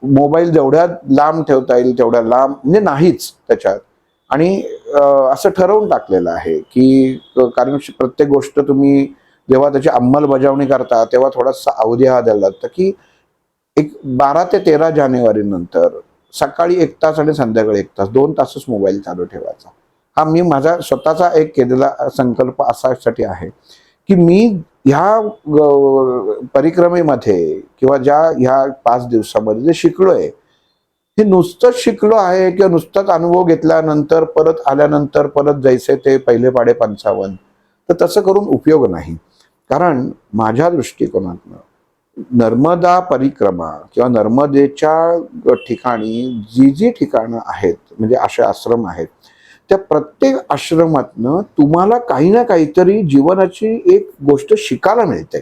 मोबाईल जेवढ्या लांब ठेवता येईल तेवढ्या लांब म्हणजे नाहीच त्याच्यात. आणि असं ठरवून टाकलेलं आहे की कारण प्रत्येक गोष्ट तुम्ही जेव्हा त्याची अंमलबजावणी करता तेव्हा थोडासा अवधी हा द्यायला लागतं की एक 12 ते 13 जानेवारी नंतर सकाळी 1 तास आणि संध्याकाळी 1 तास 2 तासच मोबाईल चालू ठेवायचा. हा मी माझा स्वतःचा एक केलेला संकल्प असासाठी आहे की मी ह्या परिक्रमेमध्ये किंवा ह्या 5 दिवसामध्ये जे शिकलोय हे नुसतंच शिकलो आहे किंवा नुसताच अनुभव घेतल्यानंतर परत आल्यानंतर परत जैसे ते पहिले पाढे 55 तर तसं करून उपयोग नाही. कारण माझ्या दृष्टिकोनातनं नर्मदा परिक्रमा किंवा नर्मदेच्या ठिकाणी जी ठिकाणं आहेत म्हणजे असे आश्रम आहेत त्या प्रत्येक आश्रमातनं तुम्हाला काही ना काहीतरी जीवनाची एक गोष्ट शिकायला मिळते.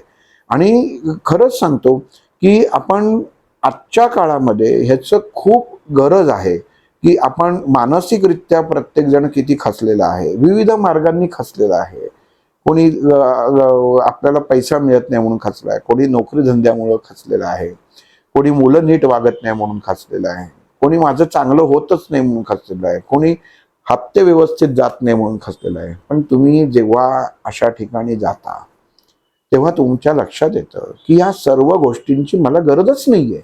आणि खरंच सांगतो की आपण आजच्या काळामध्ये ह्याचं खूप गरज आहे की आपण मानसिकरित्या प्रत्येक जण किती खचलेला आहे, विविध मार्गांनी खचलेला आहे. कोणी आपल्याला पैसा मिळत नाही म्हणून खचलाय, कोणी नोकरी धंद्यामुळं खचलेला आहे, कोणी मुलं नीट वागत नाही म्हणून खचलेलं आहे, कोणी माझं चांगलं होतच नाही म्हणून खचलेलं आहे, कोणी हप्ते व्यवस्थित जात नाही म्हणून खचलेलं आहे. पण तुम्ही जेव्हा अशा ठिकाणी जाता तेव्हा तुमच्या लक्षात येतं की या सर्व गोष्टींची मला गरजच नाहीये.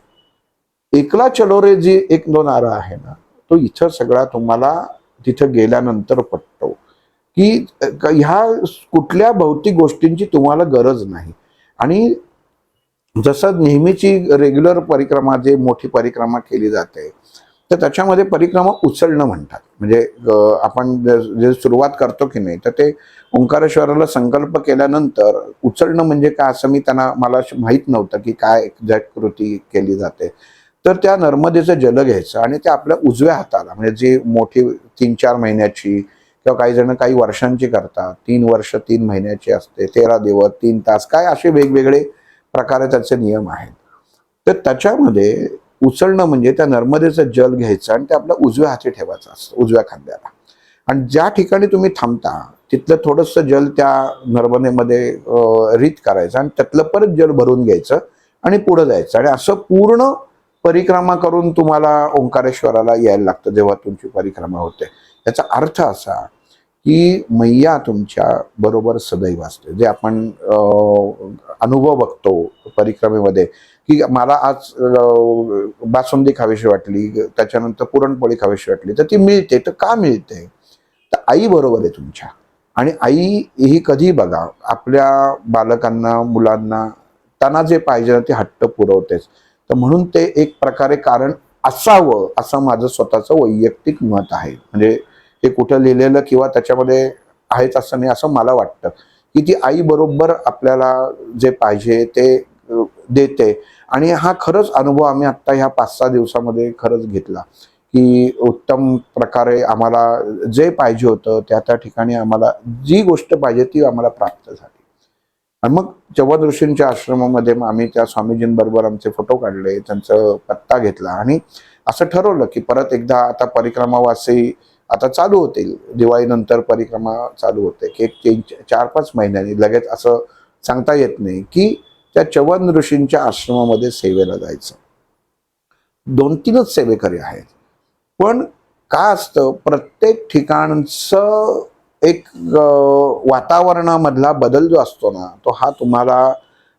एकला चलो रे जी एक दोन आरा आहे ना, तो इथं सगळा तुम्हाला तिथं गेल्यानंतर पटतो की ह्या कुठल्या भौतिक गोष्टींची तुम्हाला गरज नाही. आणि जसं नेहमीची रेग्युलर परिक्रमा जे मोठी परिक्रमा केली जाते तर त्याच्यामध्ये परिक्रमा उचलणं म्हणतात. म्हणजे आपण जे सुरुवात करतो की नाही तर ते ओंकारेश्वराला संकल्प केल्यानंतर उचलणं म्हणजे काय असं मला माहीत नव्हतं की काय एक्झॅक्ट कृती केली जाते. तर त्या नर्मदेचं जल घ्यायचं आणि ते आपल्या उजव्या हाताला, म्हणजे जी मोठी 3-4 महिन्याची किंवा काही जण काही वर्षांची करतात, 3 वर्ष 3 महिन्याची असते, 13 दिवस 3 तास, काय असे वेगवेगळे प्रकारे त्याचे नियम आहेत. तर त्याच्यामध्ये उचलणं म्हणजे त्या नर्मदेचं जल घ्यायचं आणि ते आपल्या उजव्या हाती ठेवायचं असतं, उजव्या खांद्याला. आणि ज्या ठिकाणी तुम्ही थांबता तिथलं थोडंसं जल त्या नर्मदेमध्ये रीत करायचं आणि त्यातलं परत जल भरून घ्यायचं आणि पुढे जायचं. आणि असं पूर्ण परिक्रमा करून तुम्हाला ओंकारेश्वराला यायला लागतं जेव्हा तुमची परिक्रमा होते. याचा अर्थ असा की मैया तुमच्या बरोबर सदैव असते. जे आपण अनुभव बघतो परिक्रमेमध्ये की मला आज बासुंदी खावीशी वाटली, त्याच्यानंतर पुरणपोळी खावीशी वाटली, तर ती मिळते. तर का मिळते? तर आई बरोबर आहे तुमच्या. आणि आई ही कधी बघा आपल्या बालकांना, मुलांना त्यांना जे पाहिजे ना ते हट्ट पुरवतेच. तर म्हणून ते एक प्रकारे कारण असावं असं माझं स्वतःचं वैयक्तिक मत आहे. म्हणजे हे कुठं लिहिलेलं किंवा त्याच्यामध्ये आहेच असं नाही, असं मला वाटतं की ती आई बरोबर आपल्याला जे पाहिजे ते देते. आणि हा खरंच अनुभव आम्ही आता ह्या 5-6 दिवसामध्ये खरंच घेतला की उत्तम प्रकारे आम्हाला जे पाहिजे होतं त्या ठिकाणी आम्हाला जी गोष्ट पाहिजे ती आम्हाला प्राप्त झाली. आणि मग चव्हाण ऋषींच्या आश्रमामध्ये मग आम्ही त्या स्वामीजींबरोबर आमचे फोटो काढले, त्यांचा पत्ता घेतला आणि असं ठरवलं की परत एकदा आता परिक्रमावासी आता चालू होतील. दिवाळीनंतर परिक्रमा चालू होते की एक 4-5 महिन्यांनी, लगेच असं सांगता येत नाही की त्या चव्हाण ऋषींच्या आश्रमामध्ये सेवेला जायचं. 2-3च सेवेकरी आहेत. पण काय असतं प्रत्येक ठिकाणचं एक वातावरणामधला बदल जो असतो ना तो हा तुम्हाला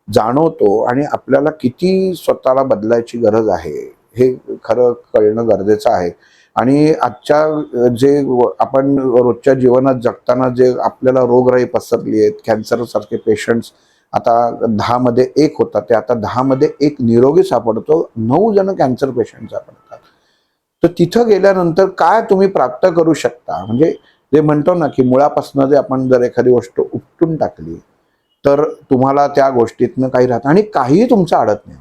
जाणवतो आणि आपल्याला किती स्वतःला बदलायची गरज आहे हे खरं कळणं गरजेचं आहे. आणि आजच्या जे आपण रोजच्या जीवनात जगताना जे आपल्याला रोगराई पसरली आहेत, कॅन्सर सारखे पेशंट्स आता 10 मध्ये 1 होतात, ते आता 10 मध्ये 1 निरोगी सापडतो, 9 जण कॅन्सर पेशंट सापडतात. तर तिथं गेल्यानंतर काय तुम्ही प्राप्त करू शकता, म्हणजे जे म्हणतो ना की मुळापासून जे आपण जर एखादी गोष्ट उपटून टाकली तर तुम्हाला त्या गोष्टीतनं काही राहतं आणि काहीही तुमचं अडत नाही.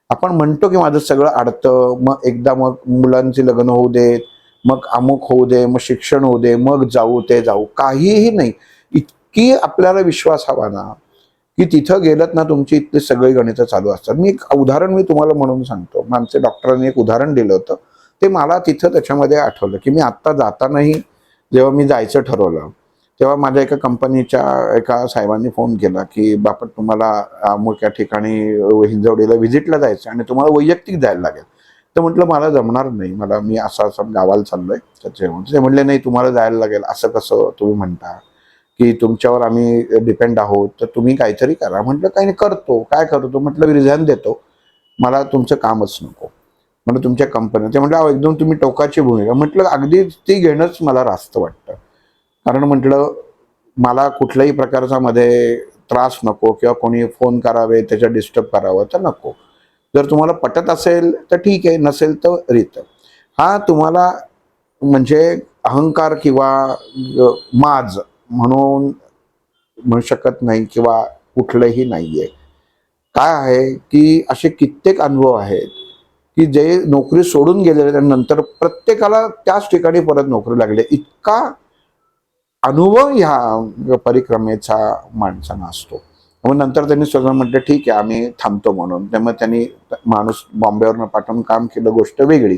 आपण म्हणतो की माझं सगळं अडतं, मग एकदा मग मुलांची लग्न होऊ देत, मग अमुक होऊ दे, मग शिक्षण होऊ दे, मग जाऊ ते जाऊ, काहीही नाही. इतकी आपल्याला विश्वास हवा ना की तिथं गेलत ना तुमची इथली सगळी गणितं चालू असतात. मी एक उदाहरण मी तुम्हाला म्हणून सांगतो. आमच्या डॉक्टरांनी एक उदाहरण दिलं होतं, ते मला तिथं त्याच्यामध्ये आठवलं की मी आत्ता जातानाही जेव्हा मी जायचं ठरवलं तेव्हा माझ्या एका कंपनीच्या एका साहेबांनी फोन केला की बापट तुम्हाला अमुक या ठिकाणी हिंजवडीला व्हिजिटला जायचं आणि तुम्हाला वैयक्तिक जायला लागेल. तर म्हटलं मला जमणार नाही, मी असं गावाला चाललोय. ते म्हणले नाही तुम्हाला जायला लागेल. असं कसं तुम्ही म्हणता की तुमच्यावर आम्ही डिपेंड आहोत, तर तुम्ही काहीतरी करा. म्हटलं काही नाही, करतो. काय करतो? म्हटलं मी रिझाईन देतो, मला तुमचं कामच नको. म्हटलं तुमच्या कंपनी. ते म्हटलं एकदम तुम्ही टोकाची भूमिका. म्हटलं अगदी ती घेणंच मला रास्त वाटतं. कारण म्हटलं मला कुठल्याही प्रकारचा मध्ये त्रास नको किंवा कोणी फोन करावे त्याच्या डिस्टर्ब करावं तर नको. जर तुम्हाला पटत असेल तर ठीक आहे, नसेल तर रीत. हा तुम्हाला म्हणजे अहंकार किंवा माज म्हणून म्हणू शकत नाही किंवा कुठलंही नाहीये. काय आहे की असे कित्येक अनुभव आहेत की जे नोकरी सोडून गेलेले नंतर प्रत्येकाला त्याच ठिकाणी परत नोकरी लागली. इतका अनुभव ह्या परिक्रमेचा माणसांना असतो. मग नंतर त्यांनी सगळं म्हटलं ठीक आहे आम्ही थांबतो म्हणून. त्यामुळे त्यांनी माणूस बॉम्बेवरनं पाठवून काम केलं, गोष्ट वेगळी.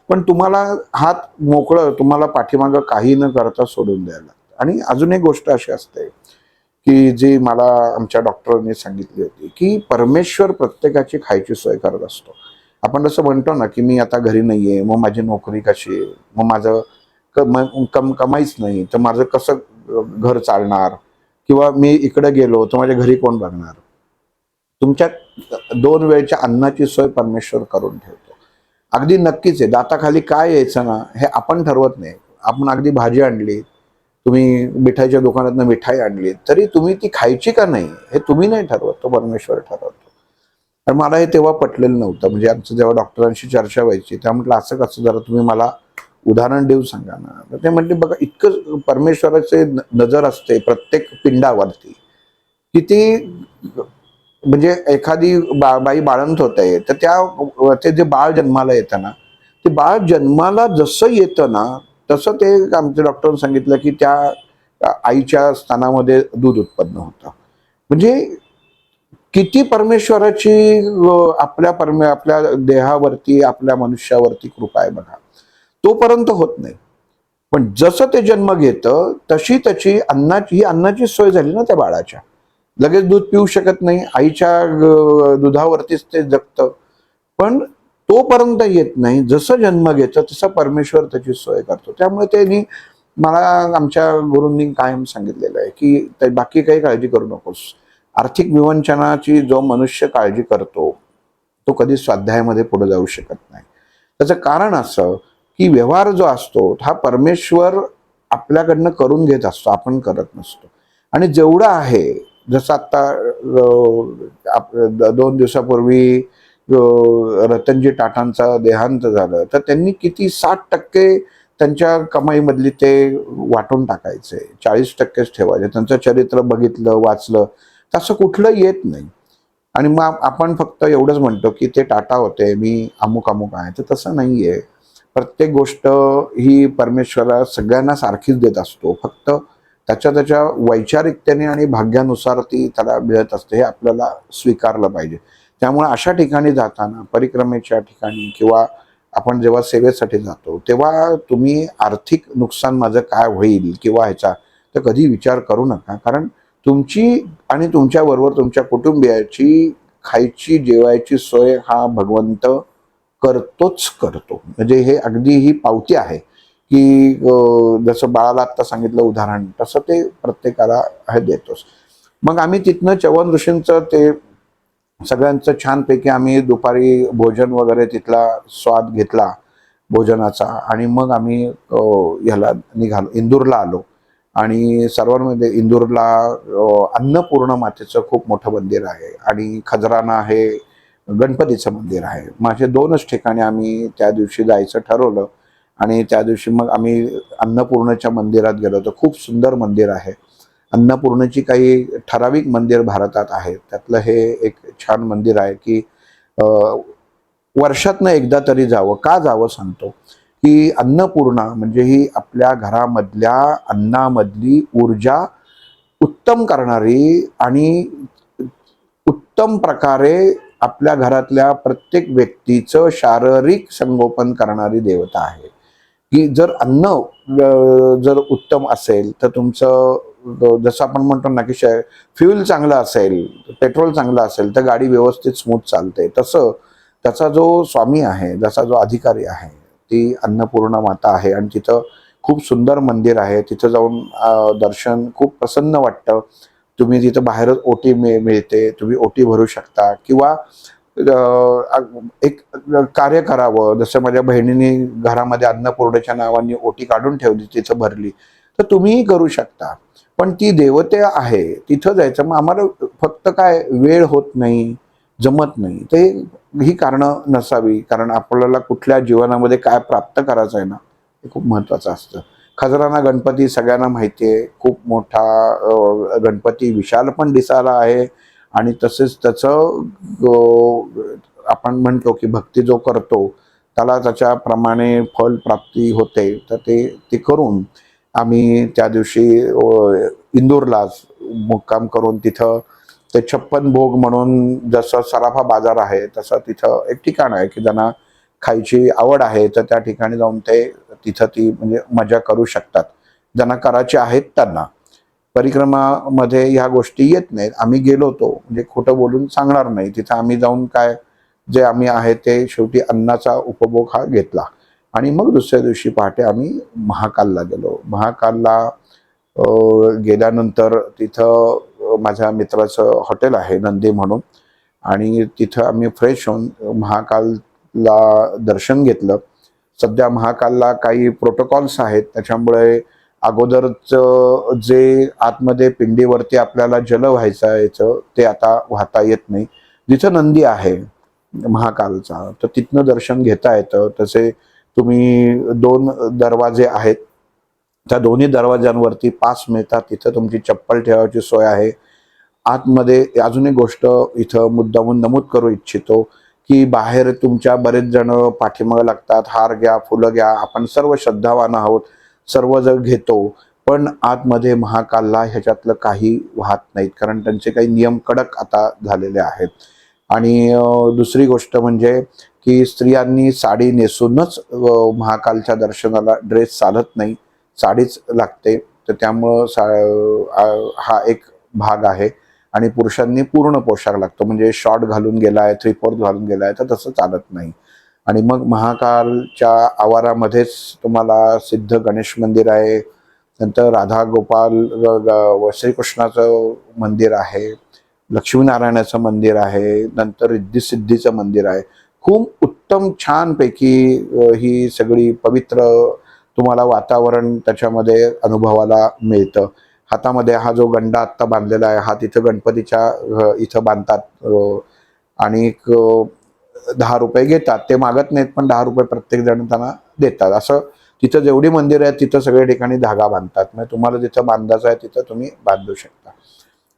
पण तुम्हाला हात मोकळं, तुम्हाला पाठीमागं काही न करता सोडून द्यायला लागतं. आणि अजून एक गोष्ट अशी असते की जी मला आमच्या डॉक्टरांनी सांगितली होती की परमेश्वर प्रत्येकाची खायची सोय करत असतो. आपण जसं म्हणतो ना की मी आता घरी नाहीये, मग माझी नोकरी कशी आहे, मग माझं कमाईच नाही तर माझं कसं घर चालणार, किंवा मी इकडे गेलो तर माझ्या घरी कोण बघणार. तुमच्या 2 वेळच्या अन्नाची सोय परमेश्वर करून ठेवतो. अगदी नक्कीच आहे, दाताखाली काय यायचं ना हे आपण ठरवत नाही. आपण अगदी भाजी आणली, तुम्ही मिठाईच्या दुकानातनं मिठाई आणली, तरी तुम्ही ती खायची का नाही हे तुम्ही नाही ठरवत, तो परमेश्वर ठरवतो. तर मला हे तेव्हा पटलेलं नव्हतं. म्हणजे आमचं जेव्हा डॉक्टरांशी चर्चा व्हायची तेव्हा म्हटलं असं कसं, जरा तुम्ही मला उदाहरण देऊ सांगा ना. तर ते म्हटले बघा इतकं परमेश्वराचे नजर असते प्रत्येक पिंडावरती, की ती म्हणजे एखादी बाई बाळंत होत आहे तर ते जे बाळ जन्माला येतं ना, ते बाळ जन्माला जसं येतं ना तसं ते आमच्या डॉक्टरांनी सांगितलं की त्या आईच्या स्तनामध्ये दूध उत्पन्न होतं. म्हणजे किती परमेश्वराची आपल्या देहावरती, आपल्या मनुष्यावरती कृपा आहे बघा. तोपर्यंत होत नाही. पण जसं ते जन्म घेतं तशी त्याची ही अन्नाची सोय झाली ना त्या बाळाच्या. लगेच दूध पिऊ शकत नाही, आईच्या दुधावरतीच ते जगतं. पण तोपर्यंत येत नाही, जसं जन्म घेतं तसं परमेश्वर त्याची सोय करतो. त्यामुळे त्यांनी मला, आमच्या गुरूंनी कायम सांगितलेलं आहे की बाकी काही काळजी करू नकोस. आर्थिक विवंचनाची जो मनुष्य काळजी करतो तो कधी स्वाध्यायामध्ये पुढे जाऊ शकत नाही. त्याचं कारण असं की व्यवहार जो असतो हा परमेश्वर आपल्याकडनं करून घेत असतो, आपण करत नसतो. आणि जेवढं आहे, जसं आता 2 दिवसापूर्वी रतनजी टाटांचा देहांत झालं, तर त्यांनी किती 60% त्यांच्या कमाईमधली ते वाटून टाकायचे, 40%च ठेवायचे. त्यांचं चरित्र बघितलं, वाचलं, तसं कुठलं येत नाही. आणि मग आपण फक्त एवढंच म्हणतो की ते टाटा होते, मी अमुक अमुक आहे. तर तसं नाहीये. प्रत्येक गोष्ट ही परमेश्वरा सगळ्यांना सारखीच देत असतो. फक्त त्याच्या वैचारिकतेने आणि भाग्यानुसार ती त्याला मिळत असते, हे आपल्याला स्वीकारलं पाहिजे. त्यामुळे अशा ठिकाणी जाताना, परिक्रमेच्या ठिकाणी किंवा आपण जेव्हा सेवेसाठी जातो तेव्हा तुम्ही आर्थिक नुकसान माझं काय होईल किंवा ह्याचा तर कधी विचार करू नका. कारण तुमची आणि तुमच्याबरोबर तुमच्या कुटुंबियाची खायची, जेवायची सोय हा भगवंत करतोच करतो. म्हणजे हे अगदी ही पावती आहे की जसं बाळाला आत्ता सांगितलं उदाहरण, तसं ते प्रत्येकाला हे देतोच. मग आम्ही तिथनं चव्हाण ऋषींचं ते सगळ्यांचं छानपैकी आम्ही दुपारी भोजन वगैरे तिथला स्वाद घेतला भोजनाचा. आणि मग आम्ही ह्याला निघालो, इंदूरला आलो. आणि सर्वांमध्ये इंदूरला अन्नपूर्णा मातेचं खूप मोठं मंदिर आहे आणि खजराना हे गणपतीचं मंदिर आहे. माझे 2च ठिकाणी आम्ही त्या दिवशी जायचं ठरवलं. आणि त्या दिवशी मग आम्ही अन्नपूर्णेच्या मंदिरात गेलो. तर खूप सुंदर मंदिर आहे. अन्नपूर्णेची काही ठराविक मंदिर भारतात आहे, त्यातलं हे एक छान मंदिर आहे की वर्षातनं एकदा तरी जावं. का जावं सांगतो, की अन्नपूर्णा म्हणजे ही आपल्या घरामधल्या अन्नामधली ऊर्जा उत्तम करणारी आणि उत्तम प्रकारे आपल्या घरातल्या प्रत्येक व्यक्तीचं शारीरिक संगोपन करणारी देवता आहे. की जर अन्न जर उत्तम असेल तर तुमचं जसं आपण म्हणतो ना की फ्युल चांगलं असेल, पेट्रोल चांगलं असेल तर गाडी व्यवस्थित स्मूथ चालते. तसं त्याचा जो स्वामी आहे, जसा जो अधिकारी आहे, ती अन्नपूर्णा माता आहे. आणि तिथं खूप सुंदर मंदिर आहे. तिथं जाऊन दर्शन खूप प्रसन्न वाटतं. तुम्ही तिथं बाहेरच ओटी मिळते, तुम्ही ओटी भरू शकता किंवा एक कार्य करावं. जसं माझ्या बहिणीने घरामध्ये अन्नपूर्णेच्या नावाने ओटी काढून ठेवली, तिथं भरली, तर तुम्हीही करू शकता. पण ती देवते आहे तिथं जायचं. मग आम्हाला फक्त काय वेळ होत नाही, जमत नाही, ते ही कारणं नसावी. कारण आपल्याला कुठल्या जीवनामध्ये काय प्राप्त करायचं आहे ना, हे खूप महत्त्वाचं असतं. खजराना गणपती सगळ्यांना माहिती आहे, खूप मोठा गणपती, विशाल पण दिसायला आहे. आणि तसेच त्याचं आपण म्हणतो की भक्ती जो करतो त्याला त्याच्याप्रमाणे फल प्राप्ती होते. तर ते करून आम्ही त्या दिवशी इंदूरलाच मुक्काम करून तिथं ते 56 भोग म्हणून जसं सराफा बाजार आहे तसं तिथं एक ठिकाण आहे की ज्यांना खायची आवड आहे तर त्या ठिकाणी जाऊन ते तिथं ती म्हणजे मजा करू शकतात. ज्यांना करायचे आहेत त्यांना. परिक्रमामध्ये ह्या गोष्टी येत नाहीत. आम्ही गेलो होतो म्हणजे खोटं बोलून सांगणार नाही. तिथं आम्ही जाऊन काय जे आम्ही आहे ते शेवटी अन्नाचा उपभोग हा घेतला आणि मग दुसऱ्या दिवशी पहाटे आम्ही महाकालला गेलो. महाकालला गेल्यानंतर तिथं माझ्या मित्राचं हॉटेल आहे नंदी म्हणून आणि तिथं आम्ही फ्रेश होऊन महाकालला दर्शन घेतलं. सध्या महाकालला काही प्रोटोकॉल्स आहेत त्याच्यामुळे अगोदरच जे आतमध्ये पिंडीवरती आपल्याला जल व्हायचं यायचं ते आता वाहता येत नाही. जिथं नंदी आहे महाकालचा तर तिथनं दर्शन घेता येतं. तसे तुम्ही 2 दरवाजे आहेत. त्या दोन्ही दरवाज्यांवरती पास मिळतात. तिथं तुमची चप्पल ठेवायची सोय आहे. आतमध्ये अजून एक गोष्ट इथं मुद्दामून नमूद करू इच्छितो की बाहेर तुमच्या बरेच जण पाठीमागे लागतात. हार घ्या, फुलं घ्या. आपण सर्व श्रद्धावान आहोत. सर्वजण घेतो. पण आतमध्ये महाकालला ह्याच्यातलं काही वाहत नाहीत कारण त्यांचे काही नियम कडक आता झालेले आहेत. आणि दुसरी गोष्ट म्हणजे की स्त्रियांनी साडी नेसूनच महाकालच्या दर्शनाला ड्रेस चालत नाही. साडीच लागते. तर त्यामुळं हा एक भाग आहे आणि पुरुषांनी पूर्ण पोशाख लागतो म्हणजे शॉर्ट घालून गेलाय, 3/4 घालून गेलाय तर तसं चालत नाही. आणि मग महाकालच्या आवारामध्येच तुम्हाला सिद्ध गणेश मंदिर आहे. नंतर राधा गोपाल श्रीकृष्णाचं मंदिर आहे. लक्ष्मीनारायणाचं मंदिर आहे. नंतर रिद्धी सिद्धीचं मंदिर आहे. खूप उत्तम छानपैकी ही सगळी पवित्र तुम्हाला वातावरण त्याच्यामध्ये अनुभवाला मिळतं. हातामध्ये हा जो गंडा आत्ता बांधलेला आहे हा तिथं गणपतीच्या इथं बांधतात आणि 10 रुपये घेतात. ते मागत नाहीत पण 10 रुपये प्रत्येक जण त्यांना देतात. असं तिथं जेवढी मंदिर आहेत तिथं सगळ्या ठिकाणी धागा बांधतात. म्हणजे तुम्हाला जिथं बांधायचं आहे तिथं तुम्ही बांधू शकता.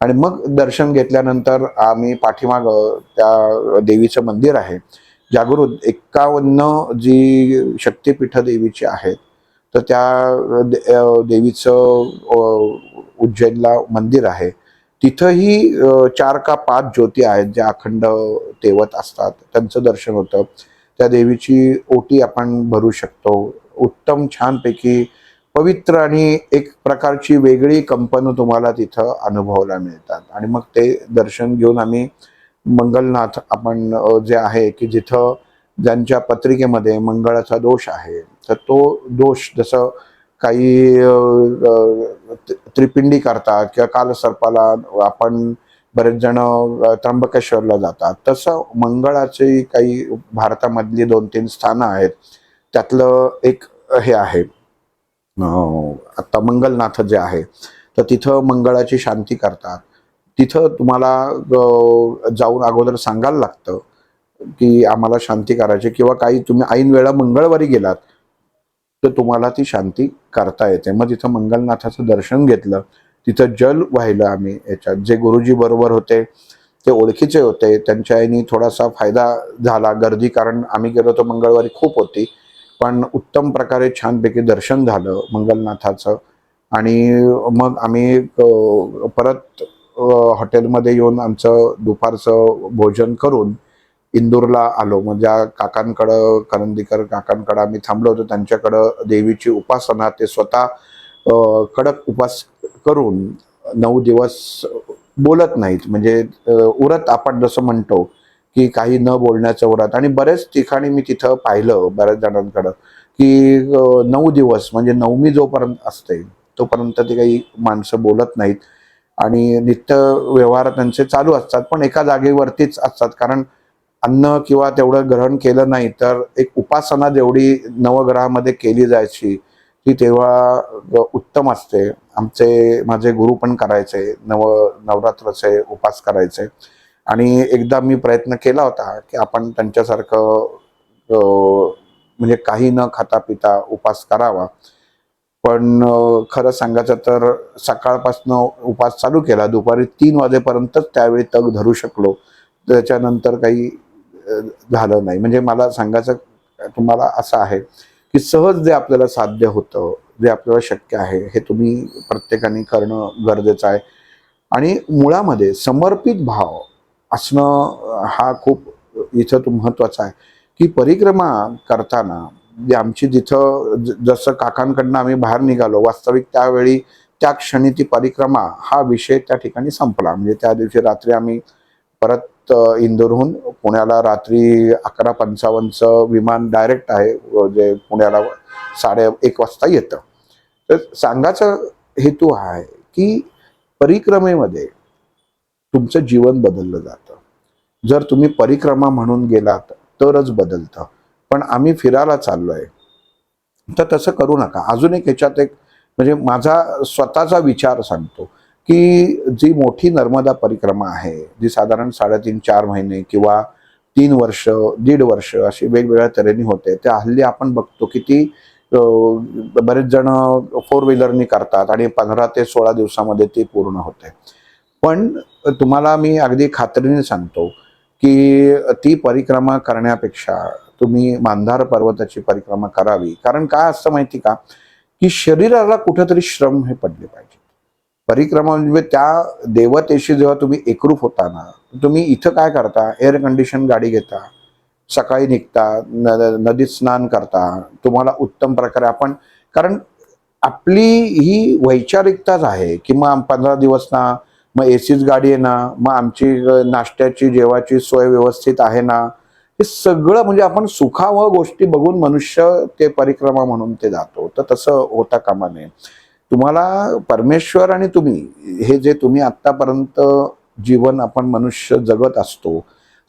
आणि मग दर्शन घेतल्यानंतर आम्ही पाठीमाग त्या देवीचं मंदिर आहे. जागृत 51 जी शक्तिपीठ देवीची आहेत तर त्या देवीचं उज्जैनला मंदिर आहे. तिथंही 4 का 5 ज्योती आहेत ज्या अखंड तेवत असतात. त्यांचं दर्शन होतं. त्या देवीची ओटी आपण भरू शकतो. उत्तम छानपैकी पवित्र आणि एक प्रकारची वेगळी कंपन तुम्हाला तिथं अनुभवायला मिळतात. आणि मग ते दर्शन घेऊन आम्ही मंगलनाथ आपण जे आहे की जिथं ज्यांच्या पत्रिकेमध्ये मंगळाचा दोष आहे तर तो दोष जसं काही त्रिपिंडी करतात किंवा कालसर्पाला आपण बरेच जण त्र्यंबकेश्वरला जातात तसं मंगळाची काही भारतामधली 2-3 स्थानं आहेत. त्यातलं एक हे आहे आता मंगलनाथ जे आहे तर तिथं मंगळाची शांती करतात. तिथं तुम्हाला जाऊन अगोदर सांगायला लागतं की आम्हाला शांती करायची किंवा काही तुम्ही ऐन वेळा मंगळवारी गेलात तर तुम्हाला ती शांती करता येते. मग तिथं मंगलनाथाचं दर्शन घेतलं. तिथं जल वाहिलं आम्ही याच्यात. जे गुरुजी बरोबर होते ते ओळखीचे होते. त्यांच्या आईनी थोडासा फायदा झाला. गर्दी कारण आम्ही गेलो तर मंगळवारी खूप होती. पण उत्तम प्रकारे छानपैकी दर्शन झालं मंगलनाथाचं. आणि मग आम्ही परत हॉटेलमध्ये येऊन आमचं दुपारचं भोजन करून इंदूरला आलो. म्हणजे काकांकडं करंदीकर काकांकडं आम्ही थांबलो होतो. त्यांच्याकडं देवीची उपासना ते स्वतः कडक उपास करून 9 दिवस बोलत नाहीत. म्हणजे व्रत आपण जसं म्हणतो की काही न बोलण्याचं व्रत. आणि बरेच ठिकाणी मी तिथं पाहिलं बऱ्याच जणांकडं की 9 दिवस म्हणजे नवमी जोपर्यंत असते तोपर्यंत ते काही माणसं बोलत नाहीत आणि नित्य व्यवहार त्यांचे चालू असतात पण एका जागेवरतीच असतात. कारण अन्न किंवा तेवढं ग्रहण केलं नाही तर एक उपासना जेवढी नवग्रहामध्ये केली जायची ती तेव्हा उत्तम असते. माझे गुरु पण करायचे नवरात्राचे उपास करायचे आणि एकदा मी प्रयत्न केला होता की आपण त्यांच्यासारखं म्हणजे काही न खाता पिता उपास करावा. पण खरं सांगायचं तर सकाळपासून उपास चालू केला. दुपारी 3 वाजेपर्यंतच त्यावेळी तग धरू शकलो. त्याच्यानंतर काही झालं नाही. म्हणजे मला सांगायचं तुम्हाला असं आहे की सहज जे आपल्याला साध्य होतं जे आपल्याला शक्य आहे हे तुम्ही प्रत्येकाने करणं गरजेचं आहे. आणि मुळामध्ये समर्पित भाव असणं हा खूप इथं महत्वाचा आहे. की परिक्रमा करताना जे आमची जिथं जसं काकांकडनं आम्ही बाहेर निघालो, वास्तविक त्यावेळी त्या क्षणी ती परिक्रमा हा विषय त्या ठिकाणी संपला. म्हणजे त्या दिवशी रात्री आम्ही परत इंदोरहून पुण्याला रात्री 11:55चं विमान डायरेक्ट आहे, जे पुण्याला 1:30 वाजता येतं. तर सांगायचा हेतू हा आहे की परिक्रमेमध्ये तुमचं जीवन बदललं जातं. जर तुम्ही परिक्रमा म्हणून गेलात तरच बदलतं. पण आम्ही फिरायला चाललोय तर तसं करू नका. अजून एक ह्याच्यात एक म्हणजे माझा स्वतःचा विचार सांगतो की जी मोठी नर्मदा परिक्रमा आहे, जी साधारण 3.5-4 महिने किंवा 3 वर्ष, 1.5 वर्ष अशी वेगवेगळ्या तऱ्हेने होते. त्या हल्ली आपण बघतो की ती बरेच जण 4 व्हीलरनी करतात आणि 15 ते 16 दिवसामध्ये ती पूर्ण होते. पण तुम्हाला मी अगदी खात्रीने सांगतो की ती परिक्रमा करण्यापेक्षा तुम्ही मांधार पर्वताची परिक्रमा करावी. कारण काय असतं माहिती का, की शरीराला कुठेतरी श्रम हे पडले पाहिजे. परिक्रमा म्हणजे त्या देवतेशी जेव्हा तुम्ही एकरूप होता ना, तुम्ही इथं काय करता, एअर कंडिशन गाडी घेता, सकाळी निघता, नदीत स्नान करता, तुम्हाला उत्तम प्रकारे आपण, कारण आपली ही वैचारिकताच आहे की मग 15 दिवस ना, मग एसीच गाडी आहे ना, मग आमची नाश्त्याची जेवाची सोय व्यवस्थित आहे ना, हे सगळं म्हणजे आपण सुखावह गोष्टी बघून मनुष्य ते परिक्रमा म्हणून ते जातो. तर तसं होता कामा नये. तुम्हाला परमेश्वर आणि तुम्ही हे जे तुम्ही आतापर्यंत जीवन आपण मनुष्य जगत असतो,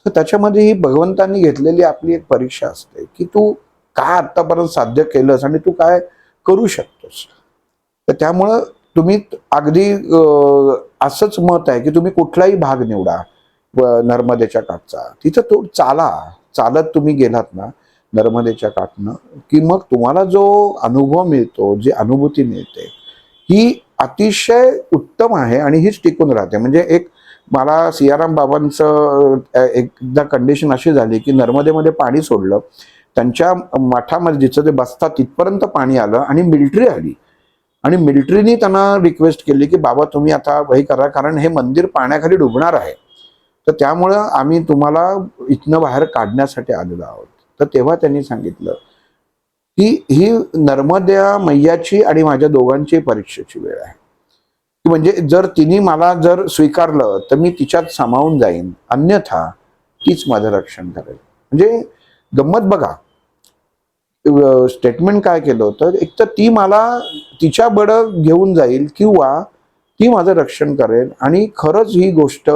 तर त्याच्यामध्ये ही भगवंतांनी घेतलेली आपली एक परीक्षा असते की तू काय आतापर्यंत साध्य केलंस आणि तू काय करू शकतोस. तर त्यामुळं तुम्ही अगदी असंच मत आहे की तुम्ही कुठलाही भाग निवडा नर्मदेच्या काठचा, तिथं तो चालत तुम्ही गेलात ना नर्मदेच्या काठनं, की मग तुम्हाला जो अनुभव मिळतो, जी अनुभूती मिळते, ही अतिशय उत्तम आहे आणि हीच टिकून राहते. म्हणजे एक मला सियाराम बाबांचं एकदा कंडिशन अशी झाली की नर्मदेमध्ये पाणी सोडलं, त्यांच्या मठामध्ये जिथं ते बसतात तिथपर्यंत पाणी आलं आणि मिलिटरी आली आणि मिलिटरीनी त्यांना रिक्वेस्ट केली की बाबा तुम्ही आता वही करा, कारण हे मंदिर पाण्याखाली डुबणार आहे, तर त्यामुळं आम्ही तुम्हाला इथनं बाहेर काढण्यासाठी आलेलो आहोत. तर तेव्हा त्यांनी सांगितलं की ही नर्मदा मैयाची आणि माझ्या दोघांची परीक्षेची वेळ आहे. की म्हणजे जर तिने मला जर स्वीकारलं तर मी तिच्यात सामावून जाईन, अन्यथा तीच माझं रक्षण करेल. म्हणजे गंमत बघा, स्टेटमेंट काय केलं होतं, एक तर ती मला तिच्या बडं घेऊन जाईल किंवा ती माझं रक्षण करेल. आणि खरंच ही गोष्ट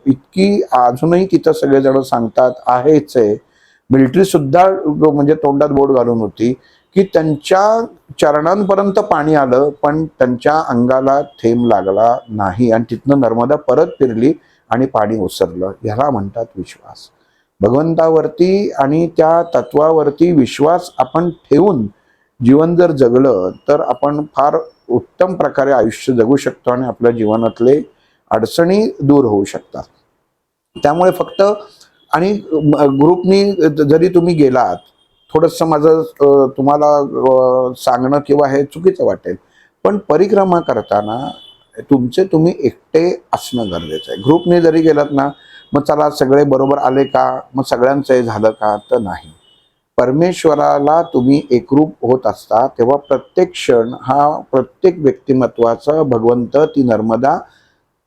इतकी अजूनही तिथं सगळेजण सांगतात आहेच आहे. मिलिटरी सुद्धा म्हणजे तोंडात बोट घालून होती की त्यांच्या चरणांपर्यंत पाणी आलं पण त्यांच्या अंगाला थेंब लागला नाही आणि तिथनं नर्मदा परत फिरली आणि पाणी ओसरलं. ह्याला म्हणतात विश्वास. भगवंतावरती आणि त्या तत्वावरती विश्वास आपण ठेवून जीवन जर जगलं तर आपण फार उत्तम प्रकारे आयुष्य जगू शकतो आणि आपल्या जीवनातले अडचणी दूर होऊ शकतात. त्यामुळे फक्त आणि ग्रुपनी जरी तुम्ही गेलात, थोडंसं माझं तुम्हाला सांगणं किंवा हे चुकीचं वाटेल, पण परिक्रमा करताना तुमचे तुम्ही एकटे असणं गरजेचं आहे. ग्रुपने जरी गेलात ना, मग चला सगळे बरोबर आले का, मग सगळ्यांचं हे झालं का, तर नाही. परमेश्वराला तुम्ही एकरूप होत असता तेव्हा प्रत्येक क्षण हा प्रत्येक व्यक्तिमत्वाचा भगवंत ती नर्मदा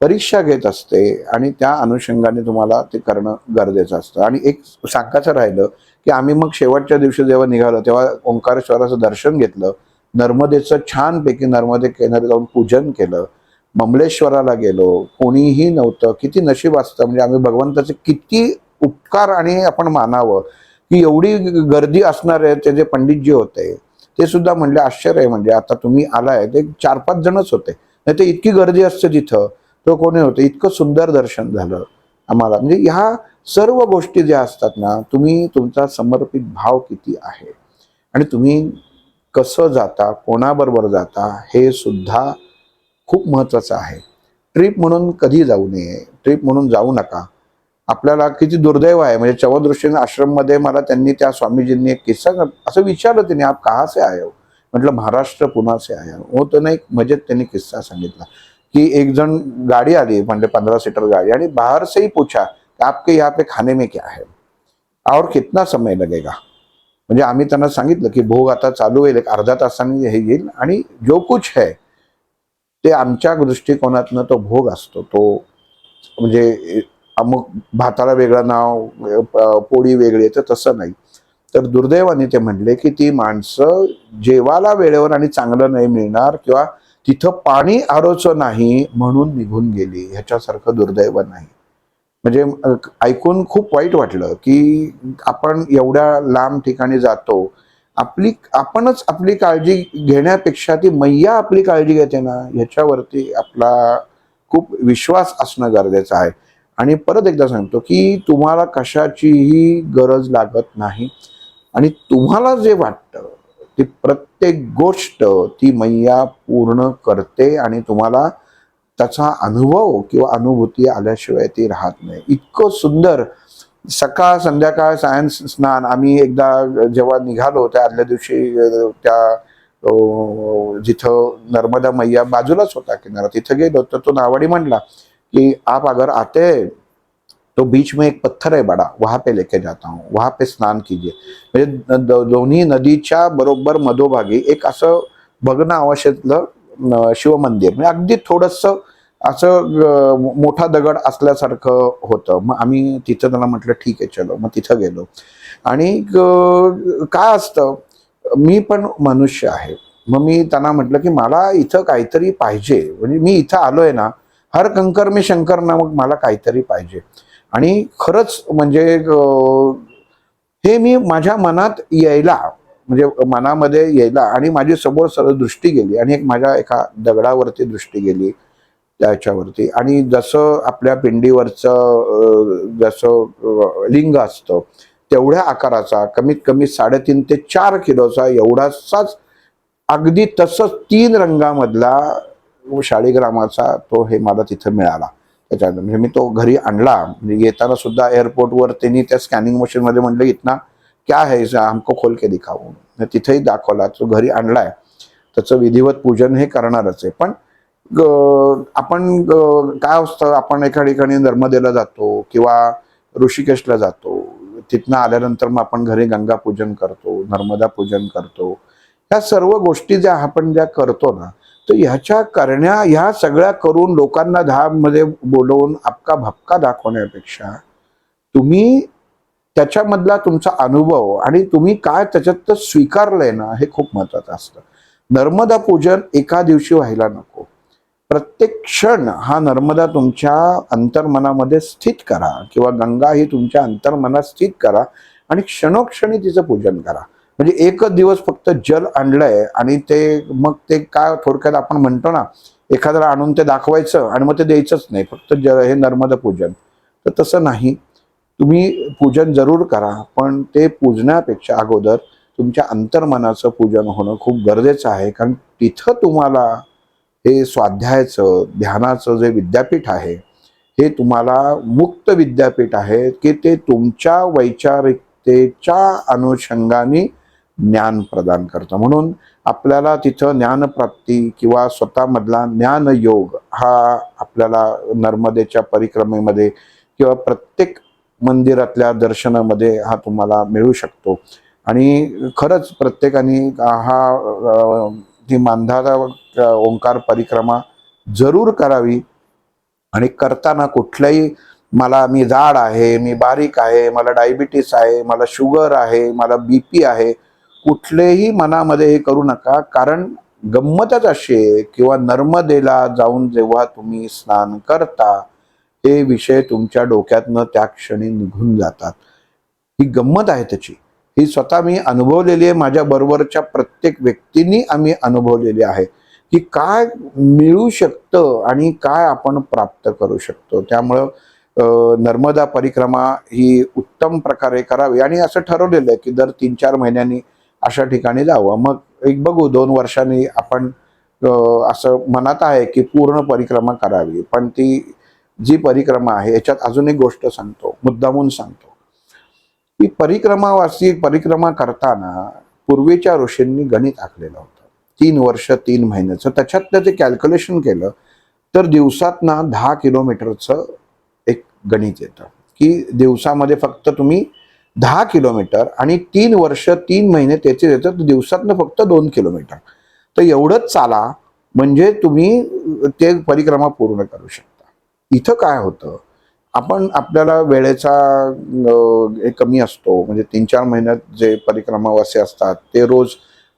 परीक्षा घेत असते आणि त्या अनुषंगाने तुम्हाला ते करणं गरजेचं असतं. आणि एक सांगायचं राहिलं की आम्ही मग शेवटच्या दिवशी जेव्हा निघालो तेव्हा ओंकारेश्वराचं दर्शन घेतलं, नर्मदेचं छानपैकी नर्मदे किनारी जाऊन पूजन केलं, ममलेश्वराला गेलो, कोणीही नव्हतं. किती नशीब असतं, म्हणजे आम्ही भगवंताचे किती उपकार आणि आपण मानावं की एवढी गर्दी असणार आहे. ते जे पंडितजी होते ते सुद्धा म्हणले आश्चर्य आहे, म्हणजे आता तुम्ही आलाय ते 4-5 जणच होते, नाही तर इतकी गर्दी असते तिथं, तो कोणी होतं. इतकं सुंदर दर्शन झालं आम्हाला. म्हणजे ह्या सर्व गोष्टी ज्या असतात ना, तुम्ही तुमचा समर्पित भाव किती आहे आणि तुम्ही कसं जाता, कोणाबरोबर जाता, हे सुद्धा खूप महत्त्वाचं आहे. ट्रिप म्हणून कधी जाऊ नये, ट्रिप म्हणून जाऊ नका. आपल्याला किती दुर्दैव आहे, म्हणजे चवदृष्टीने आश्रममध्ये मला त्यांनी त्या स्वामीजींनी एक किस्सा असं विचारलं, त्यांनी आप कहाँ से आए हो, म्हटलं महाराष्ट्र पुणा से आया हो. तो ना एक मजेत त्यांनी किस्सा सांगितला कि एक जण गाड़ी आली म्हणजे 15 सीटर गाड़ी, आणि बाहर से ही पूछा कि आपके यहाँ पे खाने में क्या है और कितना समय लगेगा. म्हणजे आम्ही त्यांना सांगितलं की भोग आता चालू होईल, एक अर्ध्या तासाने हे येईल, आणि जो कुछ है ते आमच्या दृष्टिकोनातनं तो भोग असतो. तो म्हणजे अमुक भाताला वेगळं नाव, पोळी वेगळी, तर तसं नाही. तर दुर्दैवाने ते म्हणले की ती माणसं जेवायला वेळेवर आणि चांगलं नाही मिळणार, किंवा तिथं पाणी आरोचं नाही म्हणून निघून गेली, ह्याच्यासारखं दुर्दैव नाही. म्हणजे ऐकून खूप वाईट वाटलं की आपण एवढ्या लांब ठिकाणी जातो, आपणच आपली काळजी घेण्यापेक्षा ती मैया आपली काळजी घेते ना, ह्याच्यावरती आपला खूप विश्वास असणं गरजेचं आहे. आणि परत एकदा सांगतो की तुम्हाला कशाचीही गरज लागत नाही, आणि तुम्हाला जे वाटतं ती प्रत्येक गोष्ट ती मैया पूर्ण करते, आणि तुम्हाला त्याचा अनुभव किंवा अनुभूती आल्याशिवाय ती राहत नाही. इतकं सुंदर सकाळ संध्याकाळ सायं स्नान. आम्ही एकदा जेव्हा निघालो त्या आदल्या दिवशी त्या जिथं नर्मदा मैया बाजूलाच होता किनारा, तिथं गेलो तर तो नावाडी म्हणला कि आप अगर आते हैं तो बीच में एक पत्थर है बड़ा, वहां पे लेके जाता हूँ, वहां पे स्नान कीजिए. म्हणजे दोन्ही नदीच्या बरोबर मधोभागी एक असं बघणं आवश्यकलं शिवमंदिर, म्हणजे अगदी थोडस असं मोठा दगड असल्यासारखं होतं. मग आम्ही तिथं त्यांना म्हटलं ठीक आहे चलो, मग तिथं गेलो. आणि काय असतं, मी पण मनुष्य आहे. मग मी त्यांना म्हटलं की मला इथं काहीतरी पाहिजे, म्हणजे मी इथं आलोय ना, हर कंकर मी शंकर ना, मग मला काहीतरी पाहिजे. आणि खरंच म्हणजे हे मी माझ्या मनात यायला, म्हणजे मनामध्ये यायला, आणि माझी समोर सरळ दृष्टी गेली, आणि एक माझ्या एका दगडावरती दृष्टी गेली त्याच्यावरती. आणि जसं आपल्या पिंडीवरचं जसं लिंग असतं तेवढ्या आकाराचा, कमीत कमी 3.5 ते 4 किलोचा एवढासाच, अगदी तसंच 3 रंगामधला शाळीग्रामाचा तो हे मला तिथं मिळाला. त्याच्यानंतर म्हणजे मी तो घरी आणला. म्हणजे येताना सुद्धा एअरपोर्टवर त्यांनी त्या स्कॅनिंग मशीन मध्ये म्हटलं इतना क्या है इसे हमको खोल के दिखाओ, तिथेही दाखवला. तो घरी आणलाय, त्याचं विधिवत पूजन हे करणारच आहे. पण आपण काय असतं, आपण एका ठिकाणी नर्मदेला जातो किंवा ऋषिकेशला जातो, तिथनं आल्यानंतर मग आपण घरी गंगा पूजन करतो, नर्मदा पूजन करतो. ह्या सर्व गोष्टी ज्या आपण करतो ना, तर ह्या सगळ्या करून लोकांना मध्ये बोलवून आपका भपका दाखवण्यापेक्षा तुम्ही त्याच्यामधला तुमचा अनुभव आणि तुम्ही काय त्याच्यात स्वीकारलंय ना, हे खूप महत्वाचं असतं. नर्मदा पूजन एका दिवशी व्हायला नको. प्रत्येक क्षण हा नर्मदा तुमच्या अंतर्मनामध्ये स्थित करा, किंवा गंगा ही तुमच्या अंतर्मनात स्थित करा, आणि क्षणोक्षणी तिचं पूजन करा. म्हणजे एकच दिवस फक्त जल आणलंय आणि ते मग ते काय, थोडक्यात आपण म्हणतो ना, एखाद्याला आणून ते दाखवायचं आणि मग ते द्यायचंच नाही, फक्त हे नर्मदा पूजन. तर तसं नाही. तुम्ही पूजन जरूर करा, पण ते पूजण्यापेक्षा अगोदर तुमच्या अंतर्मनाचं पूजन होणं खूप गरजेचं आहे. कारण तिथं तुम्हाला हे स्वाध्यायाचं, ध्यानाचं जे विद्यापीठ आहे, हे तुम्हाला मुक्त विद्यापीठ आहे की ते तुमच्या वैचारिकतेच्या अनुषंगाने ज्ञान प्रदान करतं. म्हणून आपल्याला तिथं ज्ञानप्राप्ती किंवा स्वतःमधला ज्ञानयोग हा आपल्याला नर्मदेच्या परिक्रमेमध्ये किंवा प्रत्येक मंदिरातल्या दर्शनामध्ये हा तुम्हाला मिळू शकतो. आणि खरंच प्रत्येकाने ही मानधाता ओंकार परिक्रमा जरूर करावी. आणि करताना कुठल्याही, मी जाड आहे, मी बारीक आहे, मला डायबिटीस आहे, मला शुगर आहे, मला बीपी आहे, कुठलेही मनामध्ये हे करू नका. कारण गंमतच अशी आहे, किंवा नर्मदेला जाऊन जेव्हा तुम्ही स्नान करता, हे विषय तुमच्या डोक्यातनं त्या क्षणी निघून जातात. ही गंमत आहे त्याची. ही स्वतः मी अनुभवलेली आहे, माझ्या बरोबरच्या प्रत्येक व्यक्तींनी आम्ही अनुभवलेली आहे की काय मिळू शकतं आणि काय आपण प्राप्त करू शकतो. त्यामुळं नर्मदा परिक्रमा ही उत्तम प्रकारे करावी. आणि असं ठरवलेलं आहे की दर 3-4 महिन्यांनी अशा ठिकाणी जावं. मग एक बघू 2 वर्षांनी आपण असं मनात आहे की पूर्ण परिक्रमा करावी. पण ती जी परिक्रमा आहे, याच्यात अजून एक गोष्ट सांगतो, मुद्दामून सांगतो, की परिक्रमा करताना पूर्वीच्या ऋषींनी गणित आखलेलं होतं, 3 वर्ष 3 महिन्याचं. त्याच्यात ते कॅल्क्युलेशन केलं तर दिवसात ना 10 किलोमीटरचं एक गणित येतं की दिवसामध्ये फक्त तुम्ही 10 किलोमीटर आणि 3 वर्ष 3 महिने त्याचे येतं, तर दिवसातनं फक्त 2 किलोमीटर. तर एवढंच चाला, म्हणजे तुम्ही ते परिक्रमा पूर्ण करू शकता. इथं काय होतं, आपण आपल्याला वेळेचा हे कमी असतो. म्हणजे 3-4 महिन्यात जे परिक्रमावासी असतात ते रोज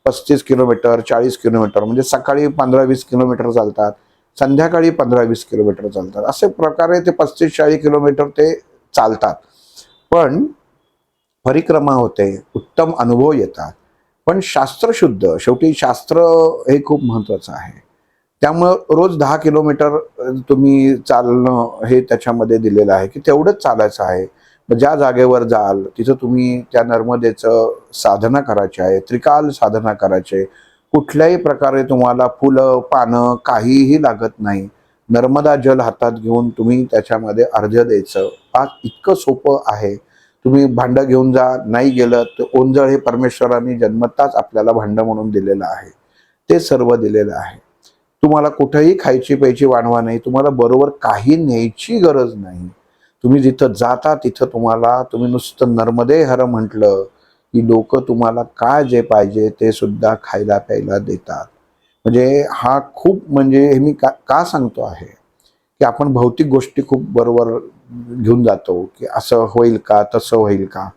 35 किलोमीटर 40 किलोमीटर, म्हणजे सकाळी 15-20 किलोमीटर चालतात, संध्याकाळी 15-20 किलोमीटर चालतात. असे प्रकारे ते 35-40 किलोमीटर ते चालतात. पण परिक्रमा होते, उत्तम अनुभव येतात. पण शास्त्रशुद्ध, शेवटी शास्त्र हे खूप महत्वाचं आहे. त्यामुळं रोज 10 किलोमीटर तुम्ही चालणं हे त्याच्यामध्ये दिलेलं आहे की तेवढंच चालायचं आहे. मग ज्या जागेवर जाल तिथं तुम्ही त्या नर्मदेचं साधना करायची आहे, त्रिकाल साधना करायचे. कुठल्याही प्रकारे तुम्हाला फुलं पानं काहीही लागत नाही. नर्मदा जल हातात घेऊन तुम्ही त्याच्यामध्ये अर्घ्य द्यायचं. आज इतकं सोपं आहे. तुम्ही भांडं घेऊन जा, नाही गेलं तर ओंजळ हे परमेश्वरांनी जन्मताच आपल्याला भांडं म्हणून दिलेलं आहे. ते सर्व दिलेलं आहे. तुम्हाला कुठेही खायची प्यायची वानवा नाही. तुम्हाला बरोबर काही न्यायची गरज नाही. तुम्ही जिथं जाता तिथं तुम्ही नुसतं नर्मदे हर म्हटलं की लोक तुम्हाला काय जे पाहिजे ते सुद्धा खायला प्यायला देतात. म्हणजे हा खूप, म्हणजे हे मी का सांगतो आहे की आपण भौतिक गोष्टी खूप बरोबर घेऊन जातो की असं होईल का तसं होईल का.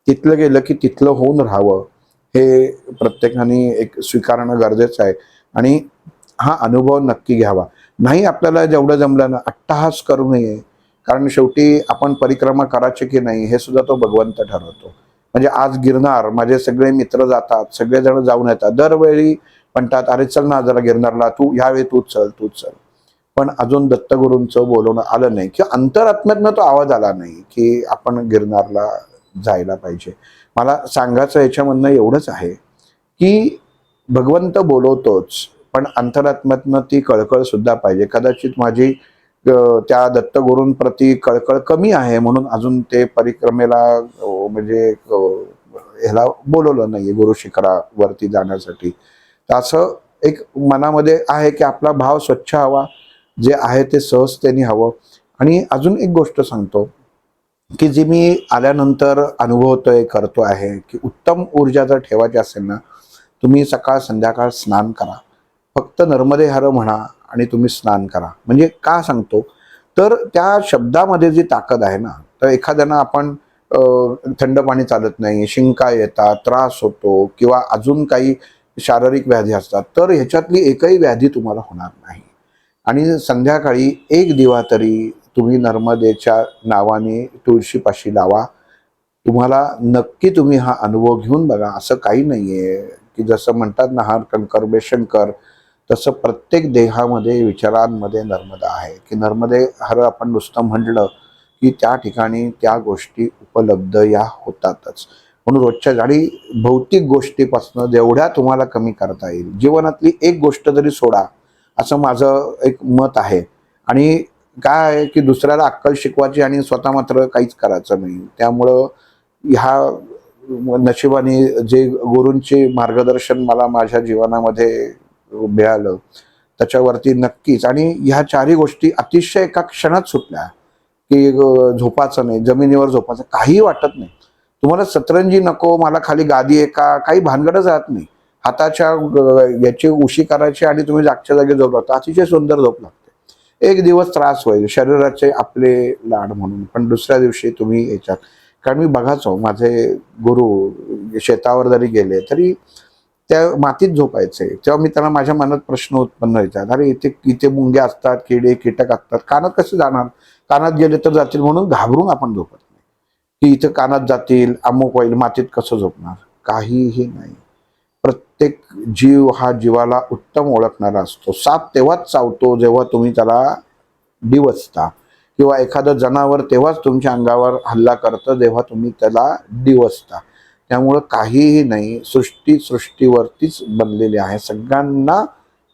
तिथलं गेलं की तिथलं होऊन राहावं, हे प्रत्येकाने एक स्वीकारणं गरजेचं आहे. आणि हा अनुभव नक्की घ्यावा. नाही आपल्याला जेवढं जमलं ना, अट्टहास करू नये. कारण शेवटी आपण परिक्रमा करायची की नाही हे सुद्धा तो भगवंत ठरवतो. म्हणजे आज गिरनार, माझे सगळे मित्र जातात, सगळेजण जाऊन येतात. दरवेळी म्हणतात, अरे चल ना जरा गिरनारला, तू ह्यावेळी तूच चल. पण अजून दत्तगुरूंचं बोलवणं आलं नाही किंवा अंतरात्म्यातनं तो आवाज आला नाही की आपण गिरनारला जायला पाहिजे. मला सांगायचं याच्यामधनं एवढंच आहे की भगवंत बोलवतोच, पण अंतरात्म्यातनं ती कळकळ सुद्धा पाहिजे. कदाचित माझी त्या दत्तगुरूंप्रती कळकळ कमी आहे म्हणून अजून ते परिक्रमेला म्हणजे ह्याला बोलवलं नाहीये गुरु शिखरावरती जाण्यासाठी. तर असं एक मनामध्ये आहे की आपला भाव स्वच्छ हवा, जे आहे ते सहजतेने हवं. आणि अजून एक गोष्ट सांगतो की जी मी आल्यानंतर अनुभवतोय, करतो आहे की उत्तम ऊर्जा जर ठेवायची असेल ना, तुम्ही सकाळ संध्याकाळ स्नान करा. फक्त नर्मदे हर म्हणा आणि तुम्ही स्नान करा. म्हणजे का सांगतो, तर त्या शब्दामध्ये जी ताकद आहे ना, तर एखाद्यानं आपण थंड पाणी चालत नाही, शिंका येतात, त्रास होतो किंवा अजून काही शारीरिक व्याधी असतात, तर ह्याच्यातली एकही व्याधी तुम्हाला होणार नाही. आणि संध्याकाळी एक दिवा तरी तुम्ही नर्मदेच्या नावाने तुळशीपाशी लावा. तुम्हाला नक्की तुम्ही हा अनुभव घेऊन बघा. असं काही नाहीये की जसं म्हणतात ना, हर कंकर बेशंकर, तसं प्रत्येक देहामध्ये विचारांमध्ये नर्मदा आहे की नर्मदे हर आपण नुसतं म्हटलं की त्या ठिकाणी त्या गोष्टी उपलब्ध या होतातच. म्हणून रोजच्या गाडी भौतिक गोष्टीपासून जेवढ्या तुम्हाला कमी करता येईल, जीवनातली एक गोष्ट जरी सोडा, असं माझं एक मत आहे. आणि काय आहे की दुसऱ्याला अक्कल शिकवायची आणि स्वतः मात्र काहीच करायचं नाही. त्यामुळं ह्या नशिबाने जे गुरूंचे मार्गदर्शन मला माझ्या जीवनामध्ये मिळालं, त्याच्यावरती नक्कीच. आणि ह्या चारही गोष्टी अतिशय एका क्षणात सुटल्या की झोपाचं नाही, जमिनीवर झोपाचं काही वाटत नाही. तुम्हाला सतरंजी नको, मला खाली गादी आहे का, काही भानगडच राहत नाही. हाताच्या याची उशी करायची आणि तुम्ही जागच्या जागी झोप लागता. अतिशय सुंदर झोप लागते. एक दिवस त्रास होईल शरीराचे आपले लाड म्हणून, पण दुसऱ्या दिवशी तुम्ही याच्यात. कारण मी बघायचो माझे गुरु शेतावर जरी गेले तरी त्या मातीत झोपायचे. तेव्हा मी त्यांना माझ्या मनात प्रश्न उत्पन्न व्हायचा, अरे इथे इथे मुंग्या असतात, किडे कीटक असतात, कानात कसे जाणार, कानात गेले तर जातील म्हणून घाबरून आपण झोपत नाही की इथं कानात जातील, अमुक होईल, मातीत कसं झोपणार. काहीही नाही. प्रत्येक जीव हा जीवाला उत्तम ओळखणारा असतो. साप तेव्हाच चावतो जेव्हा तुम्ही त्याला डिवचता, किंवा एखादं जनावर तेव्हाच तुमच्या अंगावर हल्ला करतं जेव्हा तुम्ही त्याला डिवचता. त्यामुळं काहीही नाही, सृष्टी सृष्टीवरतीच बनलेली आहे. सगळ्यांना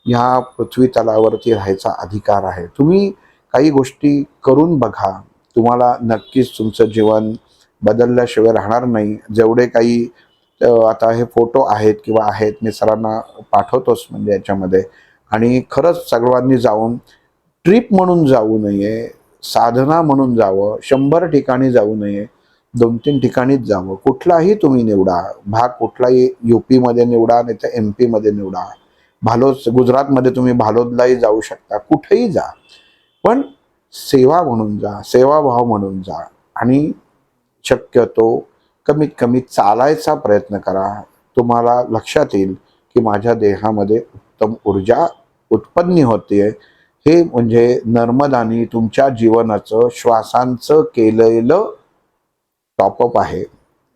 ह्या पृथ्वी तलावरती राहायचा अधिकार आहे. तुम्ही काही गोष्टी करून बघा, तुम्हाला नक्कीच तुमचं जीवन बदलल्याशिवाय राहणार नाही. जेवढे काही आता हे फोटो आहेत किंवा आहेत, मी सरांना पाठवतोच म्हणजे याच्यामध्ये. आणि खरंच सर्वांनी जाऊन ट्रिप म्हणून जाऊ नये, साधना म्हणून जावं, 100 ठिकाणी जाऊ नये, 2-3 ठिकाणीच जावं. कुठलाही तुम्ही निवडा भाग, कुठलाही UP मध्ये निवडा, नाही तर MP मध्ये निवडा, भालोद गुजरातमध्ये तुम्ही भालोदलाही जाऊ शकता, कुठेही जा, पण सेवा म्हणून जा, सेवाभाव म्हणून जा. आणि शक्यतो कमीत कमी चालायचा प्रयत्न करा. तुम्हाला लक्षात येईल की माझ्या देहामध्ये उत्तम ऊर्जा उत्पन्न होते. हे म्हणजे नर्मदानी तुमच्या जीवनाचं श्वासांचं केलेलं टॉपअप आहे.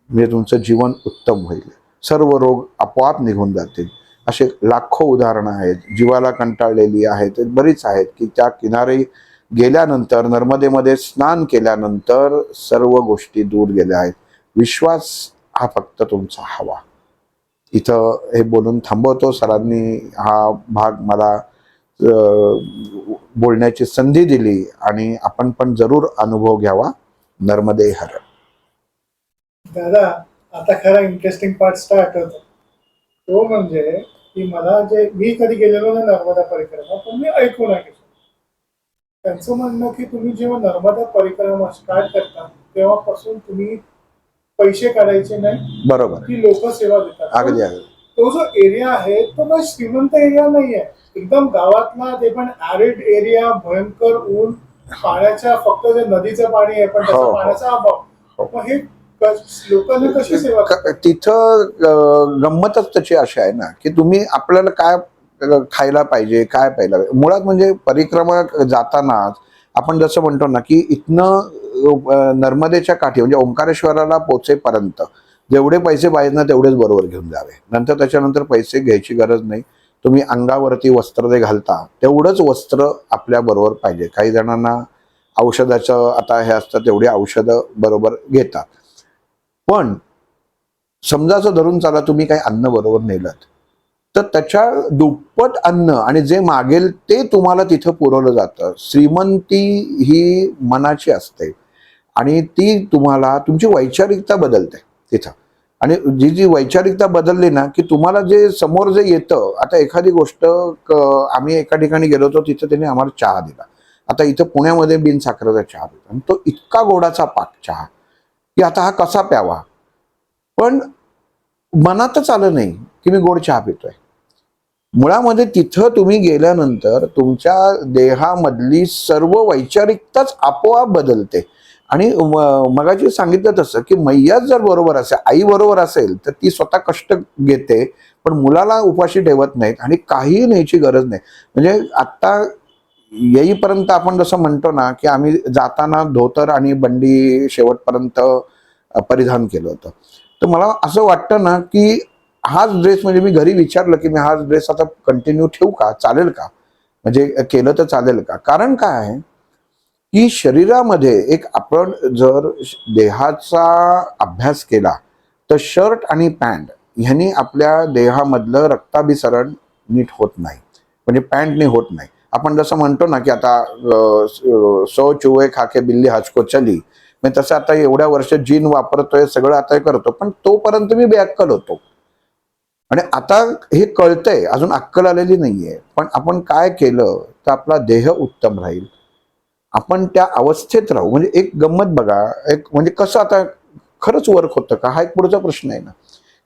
म्हणजे तुमचं जीवन उत्तम होईल, सर्व रोग आपोआप निघून जातील. असे लाखो उदाहरणं आहेत, जीवाला कंटाळलेली आहेत, बरीच आहेत की त्या किनारे गेल्यानंतर, नर्मदेमध्ये स्नान केल्यानंतर सर्व गोष्टी दूर गेल्या आहेत. विश्वास हा फक्त तुमचा हवा. इथं हे बोलून थांबवतो. सरांनी हा भाग मला बोलण्याची संधी दिली आणि आपण पण जरूर अनुभव घ्यावा. नर्मदे हर. दादा, आता खरा इंटरेस्टिंग पार्ट स्टार्ट होतो. तो म्हणजे की मला जे मी कधी गेलेलो ना नर्मदा परिक्रमा, पण मी ऐकून आहे त्यांचं म्हणणं की तुम्ही जेव्हा नर्मदा परिक्रमा स्टार्ट करता तेव्हापासून तुम्ही पैसे काढायचे नाही. बरोबर, ती लोक सेवा देतात. अगदी अगदी. तो जो एरिया आहे तो काही श्रीमंत एरिया नाहीये, एकदम गावातला, ते पण ॲरिड एरिया, भयंकर ऊन, पाण्याच्या फक्त जे नदीचं पाणी आहे पण त्याचा पाण्याचा अभाव. मग हे लोकांना कशी सेवा तिथं गंमतच त्याची अशी आहे ना की तुम्ही आपल्याला काय खायला पाहिजे, काय पाहिला. मुळात म्हणजे परिक्रमा जातानाच आपण जसं म्हणतो ना की इथनं नर्मदेच्या काठी म्हणजे ओंकारेश्वराला पोचेपर्यंत जेवढे पैसे पाहिजे ना तेवढेच बरोबर घेऊन जावे. नंतर त्याच्यानंतर पैसे घ्यायची गरज नाही. तुम्ही अंगावरती वस्त्र जे घालता तेवढंच वस्त्र आपल्या बरोबर पाहिजे. काही जणांना औषधाचं आता हे असतं, तेवढी औषधं बरोबर घेतात. पण समजाचं धरून चला तुम्ही काही अन्न बरोबर नेलं तर त्याच्या दुप्पट अन्न आणि जे मागेल ते तुम्हाला तिथं पुरवलं जातं. श्रीमंती ही मनाची असते आणि ती तुम्हाला तुमची वैचारिकता बदलते तिथं. आणि जी जी वैचारिकता बदलली ना की तुम्हाला जे समोर जे येतं. आता एखादी गोष्ट आम्ही एका ठिकाणी गेलो होतो, तिथं त्यांनी आम्हाला चहा दिला. आता इथं पुण्यामध्ये बिनसाखरेचा चहा देतो आणि तो इतका गोडाचा पाक चहा की आता हा कसा प्यावा. पण मनातच आलं नाही की मी गोड चहा पितोय. मुळामध्ये तिथं तुम्ही गेल्यानंतर तुमच्या देहामधली सर्व वैचारिकताच आपोआप बदलते. आणि मगाशी सांगितलं तसं की मैयाच जर बरोबर असेल, आई बरोबर असेल, तर ती स्वतः कष्ट घेते पण मुलाला उपाशी ठेवत नाहीत आणि काहीही न्यायची गरज नाही. म्हणजे आत्ता येईपर्यंत आपण जसं म्हणतो ना की आम्ही जाताना धोतर आणि बंडी शेवटपर्यंत परिधान केलं होतं. तर मला असं वाटतं ना की हाच ड्रेस, म्हणजे मी घरी विचारलं की मी हाच ड्रेस आता कंटिन्यू ठेवू का, चालेल का, म्हणजे केलं तर चालेल का. कारण काय आहे की शरीरामध्ये एक आपण जर देहाचा अभ्यास केला तर शर्ट आणि पॅन्ट ह्यांनी आपल्या देहामधलं रक्ताभिसरण नीट होत नाही. म्हणजे पॅन्टने होत नाही. आपण जसं म्हणतो ना की आता 100 चूहे खाके बिल्ली हजको चली, म्हणजे तसं आता एवढ्या वर्ष जीन वापरतोय, सगळं आता करतो, पण तोपर्यंत मी बेअक्कल होतो. आणि आता हे कळतंय, अजून अक्कल आलेली नाहीये. पण आपण काय केलं तर आपला देह उत्तम राहील, आपण त्या अवस्थेत राहू. म्हणजे एक गंमत बघा, एक म्हणजे कसं आता खरंच वर्क होतं का, हा एक पुढचा प्रश्न आहे ना.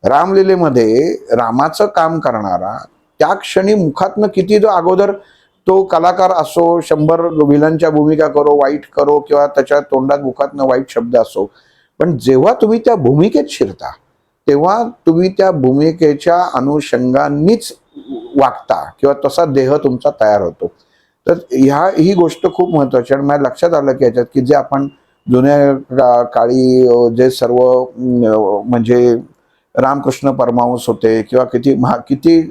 रामलीलेमध्ये रामाचं काम करणारा त्या क्षणी मुखातनं किती जो अगोदर तो कलाकार असो, 100 विलनच्या भूमिका करो, वाईट करो, किंवा त्याच्या तोंडात मुखातनं वाईट शब्द असो, पण जेव्हा तुम्ही त्या भूमिकेत शिरता तेव्हा तुम्ही त्या भूमिकेच्या अनुषंगानेच वागता किंवा तसा देह तुमचा तयार होतो. तर ही गोष्ट खूप महत्वाची. आणि माझ्या लक्षात आलं की याच्यात की जे आपण जुन्या काळी जे सर्व म्हणजे रामकृष्ण परमहंस होते किंवा किती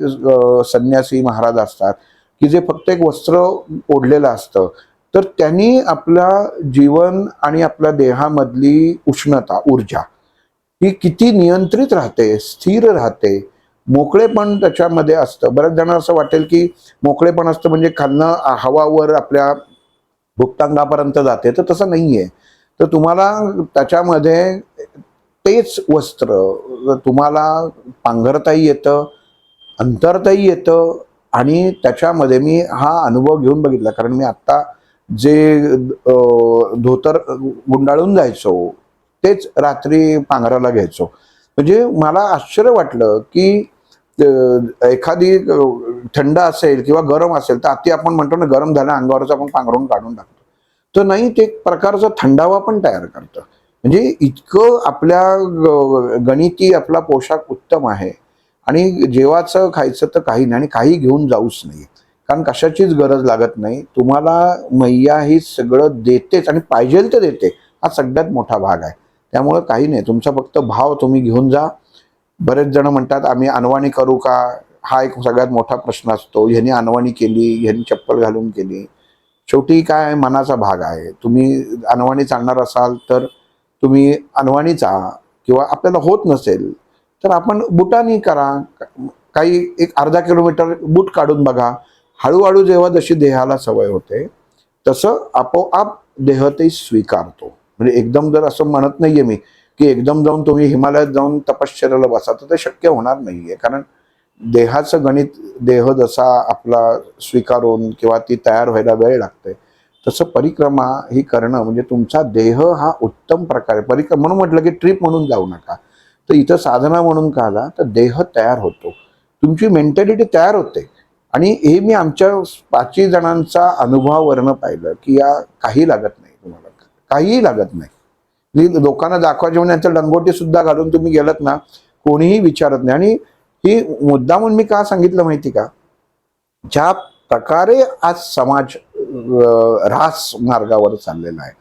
संन्यासी महाराज असतात की जे फक्त एक वस्त्र ओढलेलं असतं, तर त्यांनी आपला जीवन आणि आपल्या देहामधली उष्णता, ऊर्जा ही किती नियंत्रित राहते, स्थिर राहते, मोकळेपण त्याच्यामध्ये असतं. बऱ्याच जणांना असं वाटेल की मोकळेपण असतं म्हणजे खालनं हवावर आपल्या भुक्तांगापर्यंत जाते, तर तसं नाहीये. तर तुम्हाला त्याच्यामध्ये तेच वस्त्र तुम्हाला पांघरताही येतं, अंतरताही येतं आणि त्याच्यामध्ये मी हा अनुभव घेऊन बघितला, कारण मी आत्ता जे धोतर गुंडाळून जायचो तेच रात्री पांघराला घ्यायचो. म्हणजे मला आश्चर्य वाटलं की एखादी थंड असेल किंवा गरम असेल तर अति आपण म्हणतो ना, गरम झालं अंगावरच आपण पांघरून काढून टाकतो. तर नाही, ते एक प्रकारचा थंडावा पण तयार करतं. म्हणजे इतकं आपल्या गणिती आपला पोशाख उत्तम आहे. आणि जेवायचं खायचं तर काही नाही, आणि काही घेऊन जाऊच नाही, कारण कशाचीच गरज लागत नाही तुम्हाला. मैया ही सगळं देतेच आणि पाहिजे ते देते, हा सगळ्यात मोठा भाग आहे. त्यामुळे काही नाही, तुमचा फक्त भाव तुम्ही घेऊन जा. बरेच जण म्हणतात आम्ही अनवाणी करू का, हा एक सगळ्यात मोठा प्रश्न असतो. ह्यांनी अनवाणी केली, ह्यांनी चप्पल घालून केली. शेवटी काय आहे, मनाचा भाग आहे. तुम्ही अनवाणी चालणार असाल तर तुम्ही अनवाणी चाला, किंवा आपल्याला होत नसेल तर आपण बुटानी करा. काही एक अर्धा किलोमीटर बूट काढून बघा. हळूहळू जेव्हा जशी देहाला सवय होते तसं आपोआप देह ते स्वीकारतो. म्हणजे एकदम जर असं म्हणत नाहीये मी की एकदम जाऊन तुम्ही हिमालयात जाऊन तपश्चर्याला बसा, तर ते शक्य होणार नाहीये. कारण देहाचं गणित, देह जसा आपला स्वीकारून किंवा ती तयार व्हायला वेळ लागते, तसं परिक्रमा ही करणं म्हणजे तुमचा देह हा उत्तम प्रकारे परिक्रमा. म्हणून म्हटलं की ट्रिप म्हणून जाऊ नका, तर इथं साधना म्हणून का आला, तर देह तयार होतो, तुमची मेंटॅलिटी तयार होते. आणि हे मी आमच्या 5 जणांचा अनुभवावरनं पाहिलं की या काही लागत नाही, तुम्हाला काहीही लागत नाही. लोकांना दाखवायचे म्हणून यांचं लंगोटी सुद्धा घालून तुम्ही गेलात ना, कोणीही विचारत नाही. आणि ही मुद्दामून मी का सांगितलं माहिती का, ज्या प्रकारे आज समाज ऱ्हास मार्गावर चाललेला आहे.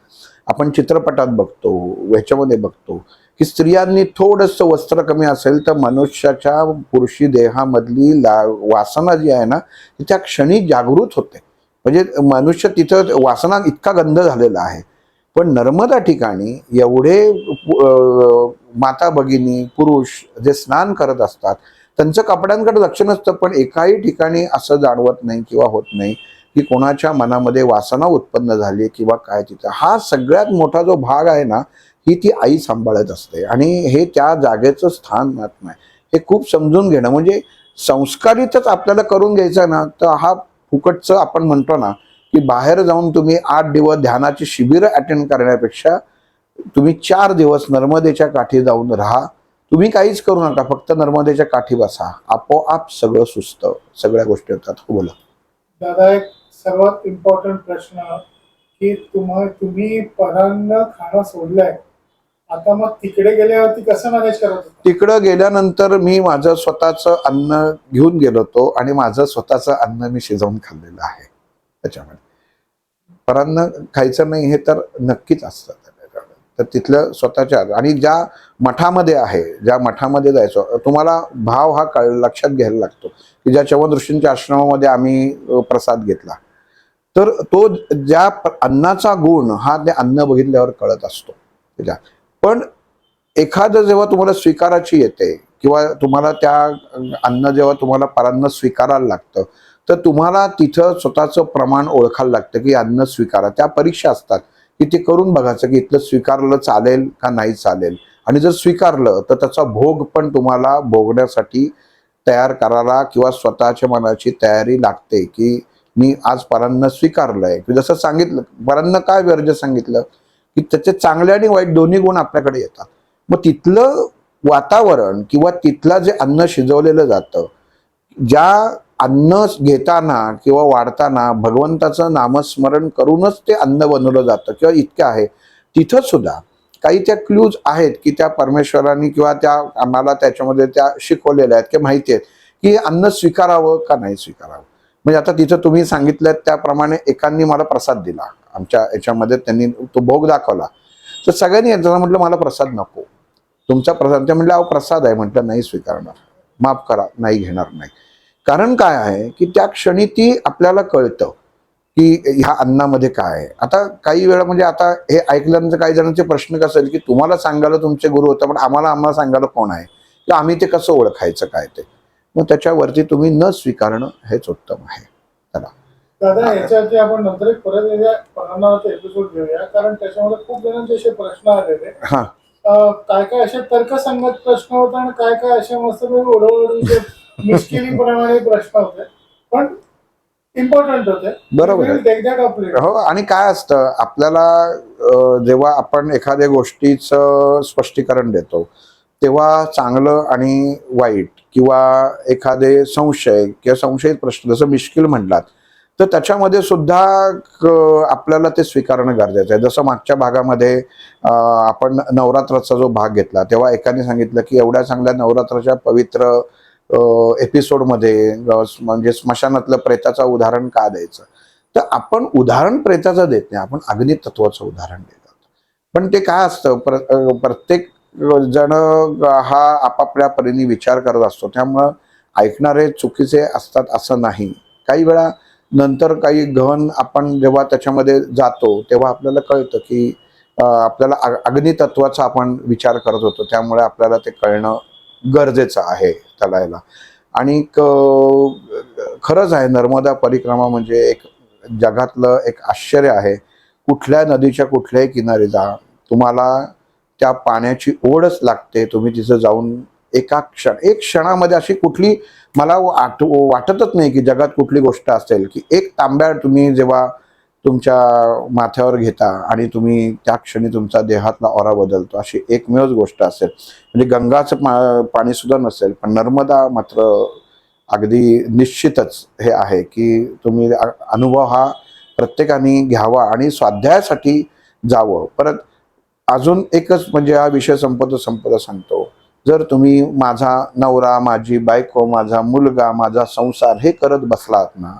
आपण चित्रपटात बघतो, ह्याच्यामध्ये बघतो की स्त्रियांनी थोडंसं वस्त्र कमी असेल तर मनुष्याच्या पुरुषी देहामधली वासना जी आहे ना, ती त्या क्षणी जागृत होते. म्हणजे मनुष्य तिथं वासना इतका गंध झालेला आहे. पण नर्मदा ठिकाणी एवढे माता भगिनी पुरुष जे स्नान करत असतात, त्यांचं कपड्यांकडे लक्ष नसतं, पण एकाही ठिकाणी असं जाणवत नाही किंवा होत नाही की कोणाच्या मनामध्ये वासना उत्पन्न झाली किंवा काय. तिथं हा सगळ्यात मोठा जो भाग आहे ना, ही ती आई सांभाळत असते. आणि हे त्या जागेचं स्थान महात्मा आहे, हे खूप समजून घेणं. म्हणजे संस्कारितच आपल्याला करून घ्यायचं ना, तर हा फुकटचं आपण म्हणतो ना की बाहेर जाऊन तुम्ही 8 दिवस ध्यानाची शिबिरं अटेंड करण्यापेक्षा तुम्ही 4 दिवस नर्मदेच्या काठी जाऊन राहा. तुम्ही काहीच करू नका, फक्त नर्मदेच्या काठी बसा, आपोआप सगळं सुचतं, सगळ्या गोष्टी होतात. हो, बोला. दादा, एक सर्वात इम्पॉर्टंट प्रश्न की तुम्ही परान्न खाणं सोडलंय, आता मग तिकडे गेल्यावरती कसं मॅनेज करत होता? तिकडं गेल्यानंतर मी माझं स्वतःचं अन्न घेऊन गेलो होतो आणि माझं स्वतःचं अन्न मी शिजवून खाल्लेलं आहे. त्याच्यामध्ये परान्न खायचं नाही हे तर नक्कीच असतं. तर तिथलं स्वतःच्या आणि ज्या मठामध्ये आहे, ज्या मठामध्ये जायचो, तुम्हाला भाव हा लक्षात घ्यायला लागतो की ज्या चवन ऋषींच्या आश्रमामध्ये आम्ही प्रसाद घेतला, तर तो ज्या अन्नाचा गुण हा त्या अन्न बघितल्यावर कळत असतो. पण एखादं जेव्हा तुम्हाला स्वीकाराची येते किंवा तुम्हाला त्या अन्न जेव्हा तुम्हाला परान्न स्वीकारायला लागतं, तर तुम्हाला तिथं स्वतःचं प्रमाण ओळखायला लागतं की अन्न स्वीकारा. त्या परीक्षा असतात की ते करून बघायचं की इथलं स्वीकारलं चालेल का नाही चालेल. आणि जर स्वीकारलं तर त्याचा भोग पण तुम्हाला भोगण्यासाठी तयार करायला किंवा स्वतःच्या मनाची तयारी लागते की मी आज परान्न स्वीकारलंय. जसं सांगितलं, परान्न काय वर्ज सांगितलं की त्याचे चांगले आणि वाईट दोन्ही गुण आपल्याकडे येतात. मग तिथलं वातावरण किंवा तिथलं जे अन्न शिजवलेलं जातं, ज्या अन्न घेताना किंवा वाढताना भगवंताचं नामस्मरण करूनच ते अन्न बनवलं जातं किंवा इतकं आहे, तिथं सुद्धा काही त्या क्लूज आहेत की त्या परमेश्वरांनी किंवा त्या आम्हाला त्याच्यामध्ये त्या शिकवलेल्या आहेत की माहिती आहेत की अन्न स्वीकारावं का नाही स्वीकारावं. म्हणजे आता तिथं तुम्ही सांगितलं त्याप्रमाणे एकांनी मला प्रसाद दिला, आमच्या याच्यामध्ये त्यांनी तो भोग दाखवला, तर सगळ्यांनी यांचं म्हटलं मला प्रसाद नको, तुमचा प्रसाद. ते म्हटलं अहो प्रसाद आहे. म्हटलं नाही स्वीकारणार, माफ करा, नाही घेणार नाही. कारण काय आहे की त्या क्षणी ती आपल्याला कळतं की ह्या अन्नामध्ये काय आहे. आता काही वेळा म्हणजे आता हे ऐकल्यानंतर काही जणांचे प्रश्न कसे असेल की तुम्हाला सांगायला तुमचे गुरु होता, पण आम्हाला सांगायला कोण आहे, की आम्ही ते कसं ओळखायचं काय ते. मग त्याच्यावरती तुम्ही न स्वीकारणं हेच उत्तम आहे. चला दादा, याच्यावरती आपण नंतर एक परत परान्नाचा एपिसोड घेऊया, कारण त्याच्यामध्ये खूप जणांचे असे प्रश्न आलेले. हा, काय काय असे तर्कसंगत प्रश्न होते आणि काय काय असे मस्त ओढवडीचे मुश्किलीप्रमाणे प्रश्न होते. पण इम्पॉर्टंट होते. बरोबर आहे. देखभाल आपली. हो, आणि काय असतं आपल्याला जेव्हा आपण एखाद्या गोष्टीचं स्पष्टीकरण देतो तेव्हा चांगलं आणि वाईट किंवा एखादे संशय किंवा संशयित प्रश्न जसं मिश्किल म्हणलात तर त्याच्यामध्ये सुद्धा आपल्याला ते स्वीकारणं गरजेचं आहे. जसं मागच्या भागामध्ये आपण नवरात्राचा जो भाग घेतला तेव्हा एकाने सांगितलं की एवढ्या चांगल्या नवरात्राच्या पवित्र एपिसोडमध्ये म्हणजे स्मशानातलं प्रेताचं उदाहरण का द्यायचं. तर आपण उदाहरण प्रेताचं देत नाही, आपण अग्नी तत्वाचं उदाहरण देतात. पण ते काय असतं प्रत्येक जण हा आपापल्या परीने विचार करत असतो, त्यामुळं ऐकणारे चुकीचे असतात असं नाही. काही वेळा नंतर काही गहन आपण जेव्हा त्याच्यामध्ये जातो तेव्हा आपल्याला कळतं की आपल्याला अग्नी तत्वाचा आपण विचार करत होतो, त्यामुळे आपल्याला ते कळणं गरजेचं आहे त्याला याला. आणि खरंच आहे नर्मदा परिक्रमा म्हणजे एक जगातलं एक आश्चर्य आहे. कुठल्या नदीच्या कुठल्याही किनारी जा, तुम्हाला त्या पाण्याची ओढच लागते. तुम्ही तिथं जाऊन एक क्षणामध्ये अशी कुठली मला वाटतच नाही की जगात कुठली गोष्ट असेल की एक तांब्या तुम्ही जेव्हा तुमच्या माथ्यावर घेता आणि तुम्ही त्या क्षणी तुमचा देहातला ऑरा बदलतो, अशी एकमेवच गोष्ट असेल. म्हणजे गंगाचं पाणी सुद्धा नसेल, पण नर्मदा मात्र अगदी निश्चितच हे आहे की तुम्ही अनुभव हा प्रत्येकाने घ्यावा आणि स्वाध्यायासाठी जावं. परत अजून एकच म्हणजे हा विषय संपत सांगतो. जर तुम्ही माझा नवरा, माझी बायको, माझा मुलगा, माझा संसार हे करत बसलात ना,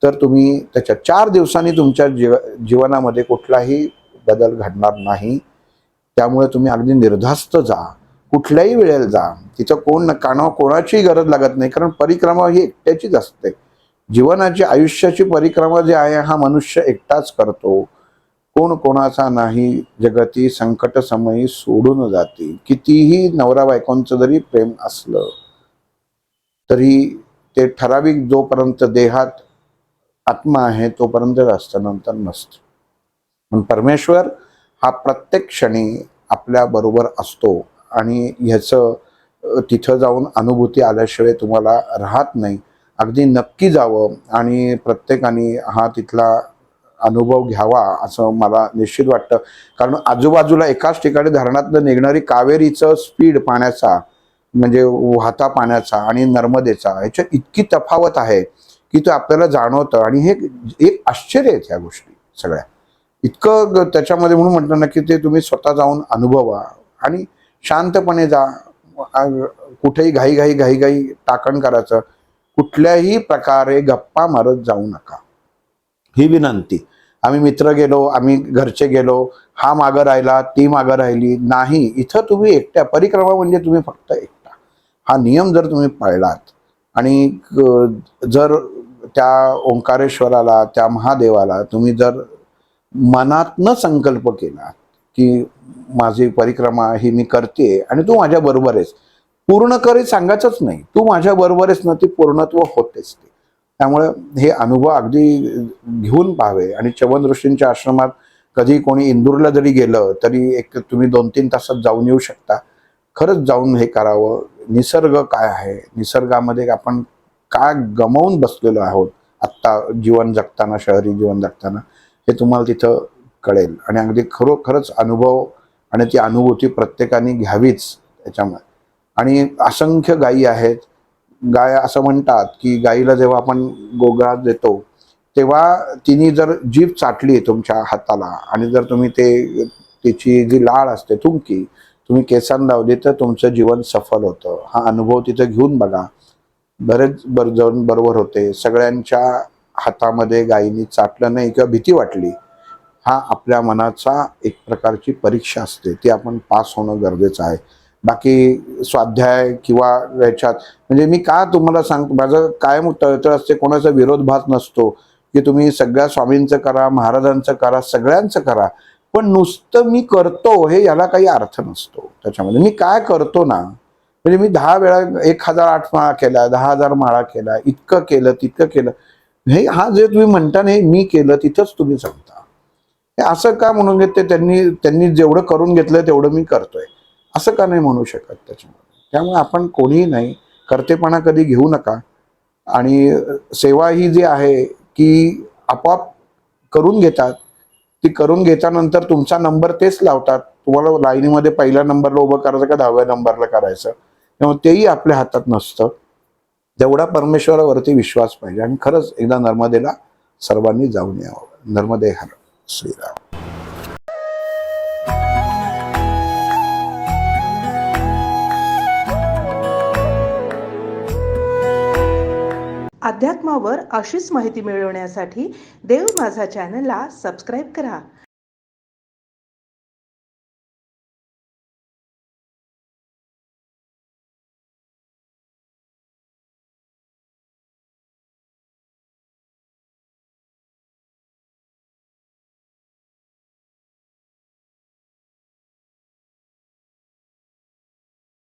तर तुम्ही त्याच्या 4 दिवसांनी तुमच्या जीवनामध्ये कुठलाही बदल घडणार नाही. त्यामुळे तुम्ही अगदी निर्धास्त जा, कुठल्याही वेळेला जा. तिथं कोणाची गरज लागत नाही, कारण परिक्रमा ही एकट्याचीच असते. जीवनाची आयुष्याची परिक्रमा जी आहे हा मनुष्य एकटाच करतो. कोण कोणाचा नाही जगती संकट समयी सोडून जाते. कितीही नवरा बायकोंचं जरी प्रेम असलं तरी ते ठराविक जोपर्यंत देहात आत्मा आहे तोपर्यंत असतं, नंतर नसतं. पण परमेश्वर हा प्रत्येक क्षणी आपल्या बरोबर असतो आणि ह्याचं तिथं जाऊन अनुभूती आल्याशिवाय तुम्हाला राहत नाही. अगदी नक्की जावं आणि प्रत्येकाने हा तिथला अनुभव घ्यावा असं मला निश्चित वाटतं. कारण आजूबाजूला एकाच ठिकाणी धरणातनं निघणारी कावेरीचं स्पीड पाण्याचा म्हणजे वाहता पाण्याचा आणि नर्मदेचा ह्याच्यात इतकी तफावत आहे की ते आपल्याला जाणवतं. आणि हे एक आश्चर्य आहेत ह्या गोष्टी सगळ्या. इतकं त्याच्यामध्ये म्हणून म्हटलं ना की ते तुम्ही स्वतः जाऊन अनुभवा आणि शांतपणे जा. कुठेही घाई टाकण करायचं, कुठल्याही प्रकारे गप्पा मारत जाऊ नका, ही विनंती. आम्ही मित्र गेलो, आम्ही घरचे गेलो, हा मागं राहिला, ती मागं राहिली नाही. इथं तुम्ही एकट्या परिक्रमा म्हणजे तुम्ही फक्त एकटा. हा नियम जर तुम्ही पाळलात आणि जर त्या ओंकारेश्वराला, त्या महादेवाला तुम्ही जर मनातनं संकल्प केला की माझी परिक्रमा ही मी करते आणि तू माझ्या बरोबर आहेस, पूर्ण करी सांगायचंच नाही, तू माझ्या बरोबर आहेस ना, ती पूर्णत्व होतेच. त्यामुळे हे अनुभव अगदी घेऊन पाहावे. आणि चवन ऋषींच्या आश्रमात कधी कोणी इंदूरला जरी गेलं तरी एक तुम्ही 2-3 तासात जाऊन येऊ शकता. खरंच जाऊन हे करावं. निसर्ग काय आहे, निसर्गामध्ये आपण काय गमावून बसलेलो आहोत आत्ता जीवन जगताना, शहरी जीवन जगताना, हे तुम्हाला तिथं कळेल. आणि अगदी खरोखरच अनुभव आणि ती अनुभूती प्रत्येकाने घ्यावीच त्याच्यामध्ये. आणि असंख्य गायी आहेत. गाय असं म्हणतात की गायीला जेव्हा आपण गोग्रास देतो तेव्हा तिने जर जीभ चाटली तुमच्या हाताला आणि जर तुम्ही तिची जी लाळ असते तुमकी तुम्ही केसांना लावली तर तुमचं जीवन सफल होतं. हा अनुभव तिथं घेऊन बघा. बरेच जण बरोबर होते. सगळ्यांच्या हातामध्ये गायीने चाटलं नाही किंवा भीती वाटली, हा आपल्या मनाचा एक प्रकारची परीक्षा असते, ती आपण पास होणं गरजेचं आहे. बाकी स्वाध्याय किंवा याच्यात म्हणजे मी का तुम्हाला सांगतो, माझं कायम तळतळ असते, कोणाचा विरोधभास नसतो की तुम्ही सगळ्या स्वामींचं करा, महाराजांचं करा, सगळ्यांचं करा, पण नुसतं मी करतो हे याला काही अर्थ नसतो. त्याच्यामध्ये मी काय करतो ना, म्हणजे मी 10 वेळा 1008 माळा केला, 10,000 माळा केला, इतकं केलं तितकं केलं, हे हा जे तुम्ही म्हणता नाही मी केलं तिथंच तुम्ही सांगता. हे असं का म्हणून घेते, त्यांनी जेवढं करून घेतलं तेवढं मी करतोय असं का नाही म्हणू शकत त्याच्यामध्ये. त्यामुळे आपण कोणीही नाही, करतेपणा कधी घेऊ नका. आणि सेवा ही जी आहे की आपोआप करून घेतात. ती करून घेतानंतर तुमचा नंबर तेच लावतात. तुम्हाला लाईनीमध्ये पहिल्या नंबरला उभं करायचं का 10व्या नंबरला करायचं, तेव्हा तेही आपल्या हातात नसतं. तेवढा परमेश्वरावरती विश्वास पाहिजे. आणि खरंच एकदा नर्मदेला सर्वांनी जाऊन यावं. नर्मदे हर श्रीराम. अध्यात्मावर अशीच माहिती मिळवण्यासाठी देव माझा चॅनलला सबस्क्राईब करा